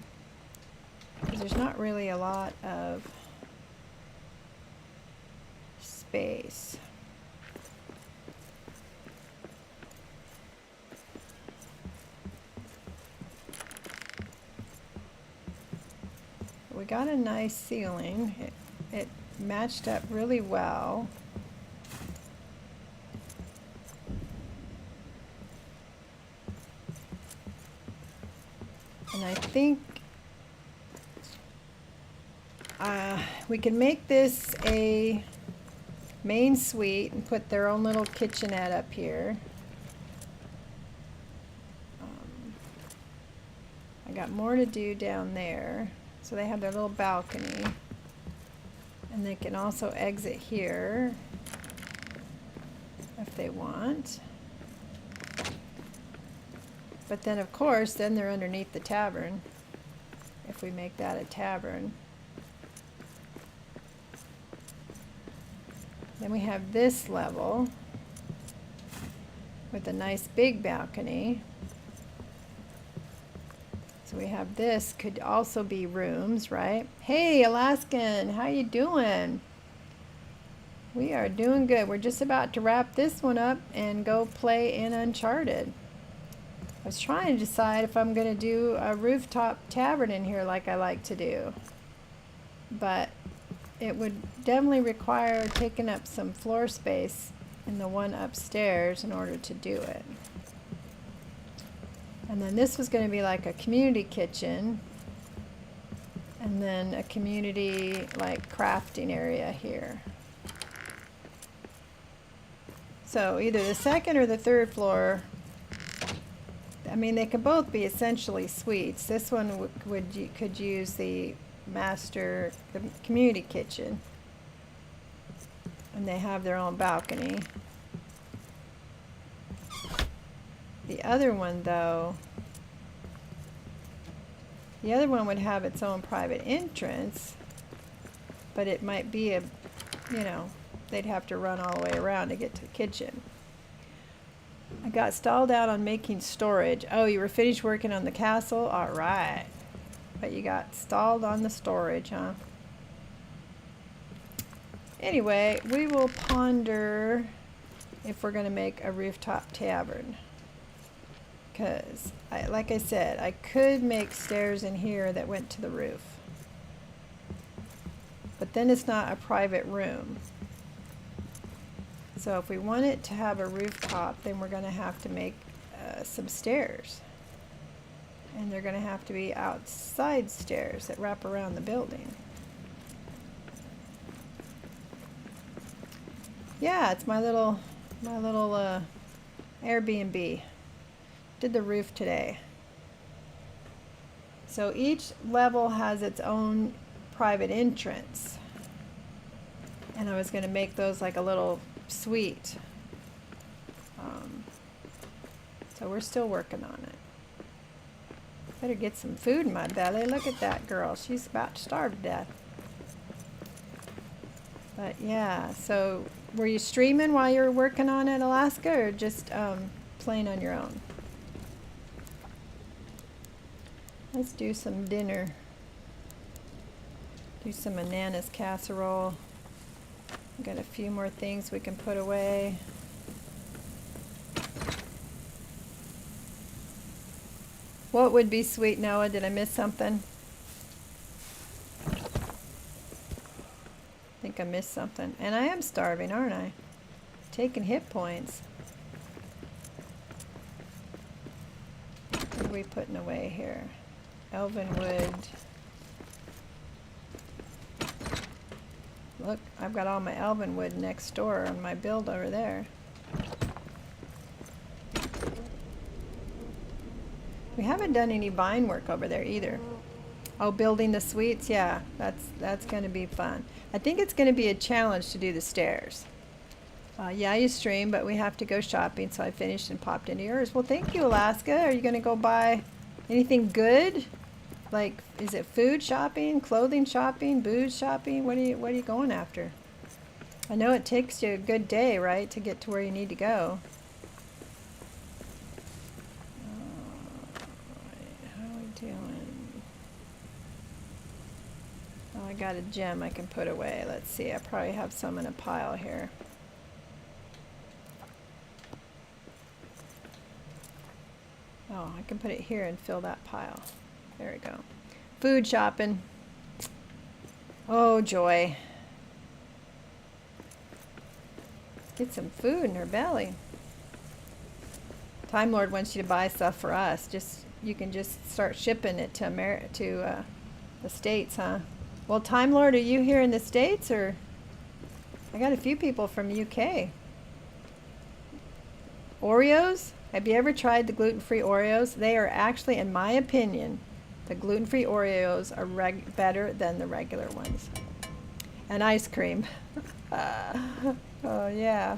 because there's not really a lot of space. We got a nice ceiling. It matched up really well. And I think we can make this a main suite and put their own little kitchenette up here. I got more to do down there. So they have their little balcony. And they can also exit here if they want. But then of course, then they're underneath the tavern, if we make that a tavern. Then we have this level with a nice big balcony. So we have this, could also be rooms, right? Hey, Alaskan, how you doing? We are doing good. We're just about to wrap this one up and go play in Uncharted. I was trying to decide if I'm going to do a rooftop tavern in here like I like to do. But it would definitely require taking up some floor space in the one upstairs in order to do it. And then this was going to be like a community kitchen. And then a community like crafting area here. So either the second or the third floor, I mean they could both be essentially suites. This one could use the master community kitchen. And they have their own balcony. The other one though, the other one would have its own private entrance, but it might be a, you know, they'd have to run all the way around to get to the kitchen. I got stalled out on making storage. Oh, you were finished working on the castle? All right. But you got stalled on the storage, huh? Anyway, we will ponder if we're going to make a rooftop tavern. Because, like I said, I could make stairs in here that went to the roof. But then it's not a private room. So if we want it to have a rooftop, then we're going to have to make some stairs. And they're going to have to be outside stairs that wrap around the building. Yeah, it's my little Airbnb. Did the roof today. So each level has its own private entrance. And I was going to make those like a little suite. So we're still working on it. Better get some food in my belly. Look at that girl. She's about to starve to death. But yeah, so were you streaming while you were working on it, Alaska, or just playing on your own? Let's do some dinner. Do some bananas casserole. Got a few more things we can put away. What would be sweet, Noah? Did I miss something? I think I missed something. And I am starving, aren't I? Taking hit points. What are we putting away here? Elven wood. Look, I've got all my elven wood next door on my build over there. We haven't done any vine work over there either. Oh, building the suites? Yeah, that's going to be fun. I think it's going to be a challenge to do the stairs. Yeah, you stream, but we have to go shopping, so I finished and popped into yours. Well, thank you, Alaska. Are you going to go buy anything good? Like, is it food shopping, clothing shopping, booze shopping? What are you going after? I know it takes you a good day, right, to get to where you need to go. How are we doing? Oh, I got a gem I can put away. Let's see. I probably have some in a pile here. Oh, I can put it here and fill that pile. There we go. Food shopping. Oh, joy. Get some food in her belly. Time Lord wants you to buy stuff for us. You can just start shipping it to the States, huh? Well, Time Lord, are you here in the States, or? I got a few people from UK. Oreos? Have you ever tried the gluten-free Oreos? They are actually, in my opinion, the gluten-free Oreos are better than the regular ones. And ice cream. Oh, yeah.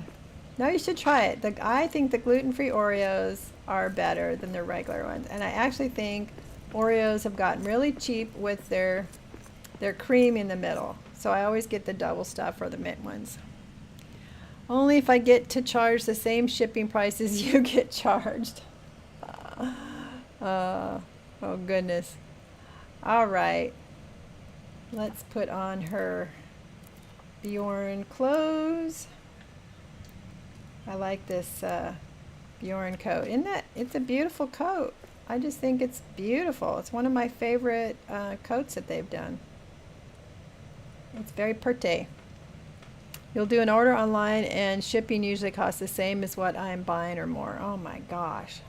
No, you should try it. I think the gluten-free Oreos are better than the regular ones. And I actually think Oreos have gotten really cheap with their cream in the middle. So I always get the double stuff or the mint ones. Only if I get to charge the same shipping price as you get charged. Oh, goodness. All right. Let's put on her Bjorn clothes. I like this Bjorn coat. It's a beautiful coat. I just think it's beautiful. It's one of my favorite coats that they've done. It's very pretty. You'll do an order online and shipping usually costs the same as what I'm buying or more. Oh my gosh.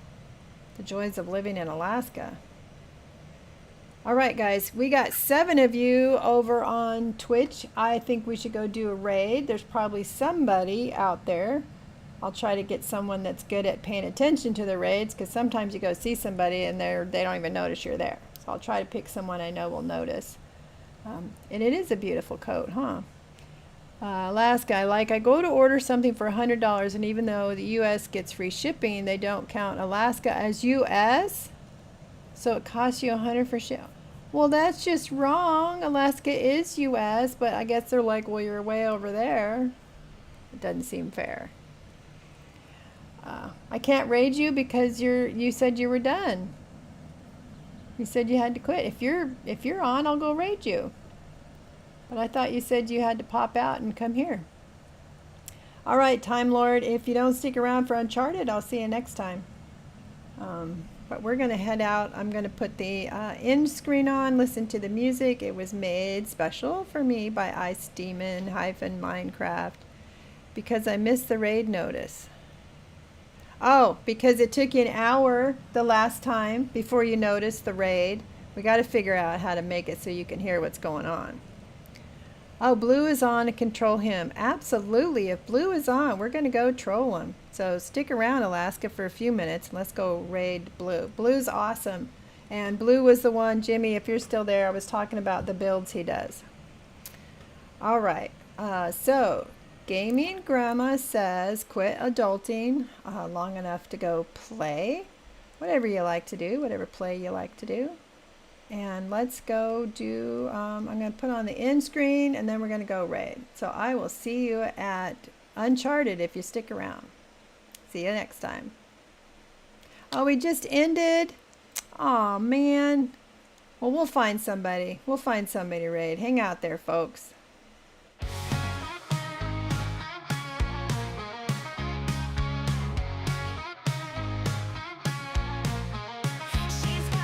The joys of living in Alaska. All right, guys, we got 7 of you over on Twitch. I think we should go do a raid. There's probably somebody out there. I'll try to get someone that's good at paying attention to the raids, because sometimes you go see somebody and they don't even notice you're there. So I'll try to pick someone I know will notice. And it is a beautiful coat, huh? Alaska, I go to order something for $100, and even though the U.S. gets free shipping, they don't count Alaska as U.S., so it costs you $100 for ship. Well, that's just wrong. Alaska is U.S., but I guess they're like, well, you're way over there. It doesn't seem fair. I can't raid you because you said you were done. You said you had to quit. If you're on, I'll go raid you. But I thought you said you had to pop out and come here. All right, Time Lord, if you don't stick around for Uncharted, I'll see you next time. But we're going to head out. I'm going to put the end screen on, listen to the music. It was made special for me by Ice Demon Minecraft because I missed the raid notice. Oh, because it took you an hour the last time before you noticed the raid. We got to figure out how to make it so you can hear what's going on. Oh, Blue is on to control him. Absolutely. If Blue is on, we're going to go troll him. So stick around, Alaska, for a few minutes. And let's go raid Blue. Blue's awesome. And Blue was the one, Jimmy, if you're still there, I was talking about the builds he does. All right. So Gaming Grandma says quit adulting long enough to go play. Whatever you like to do, whatever play you like to do. And let's go do, I'm going to put on the end screen and then we're going to go raid. So I will see you at Uncharted if you stick around. See you next time. Oh, we just ended? Aw, man. Well, we'll find somebody. We'll find somebody to raid. Hang out there, folks. She's got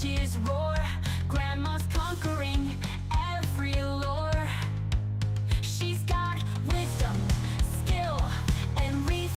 witches roar.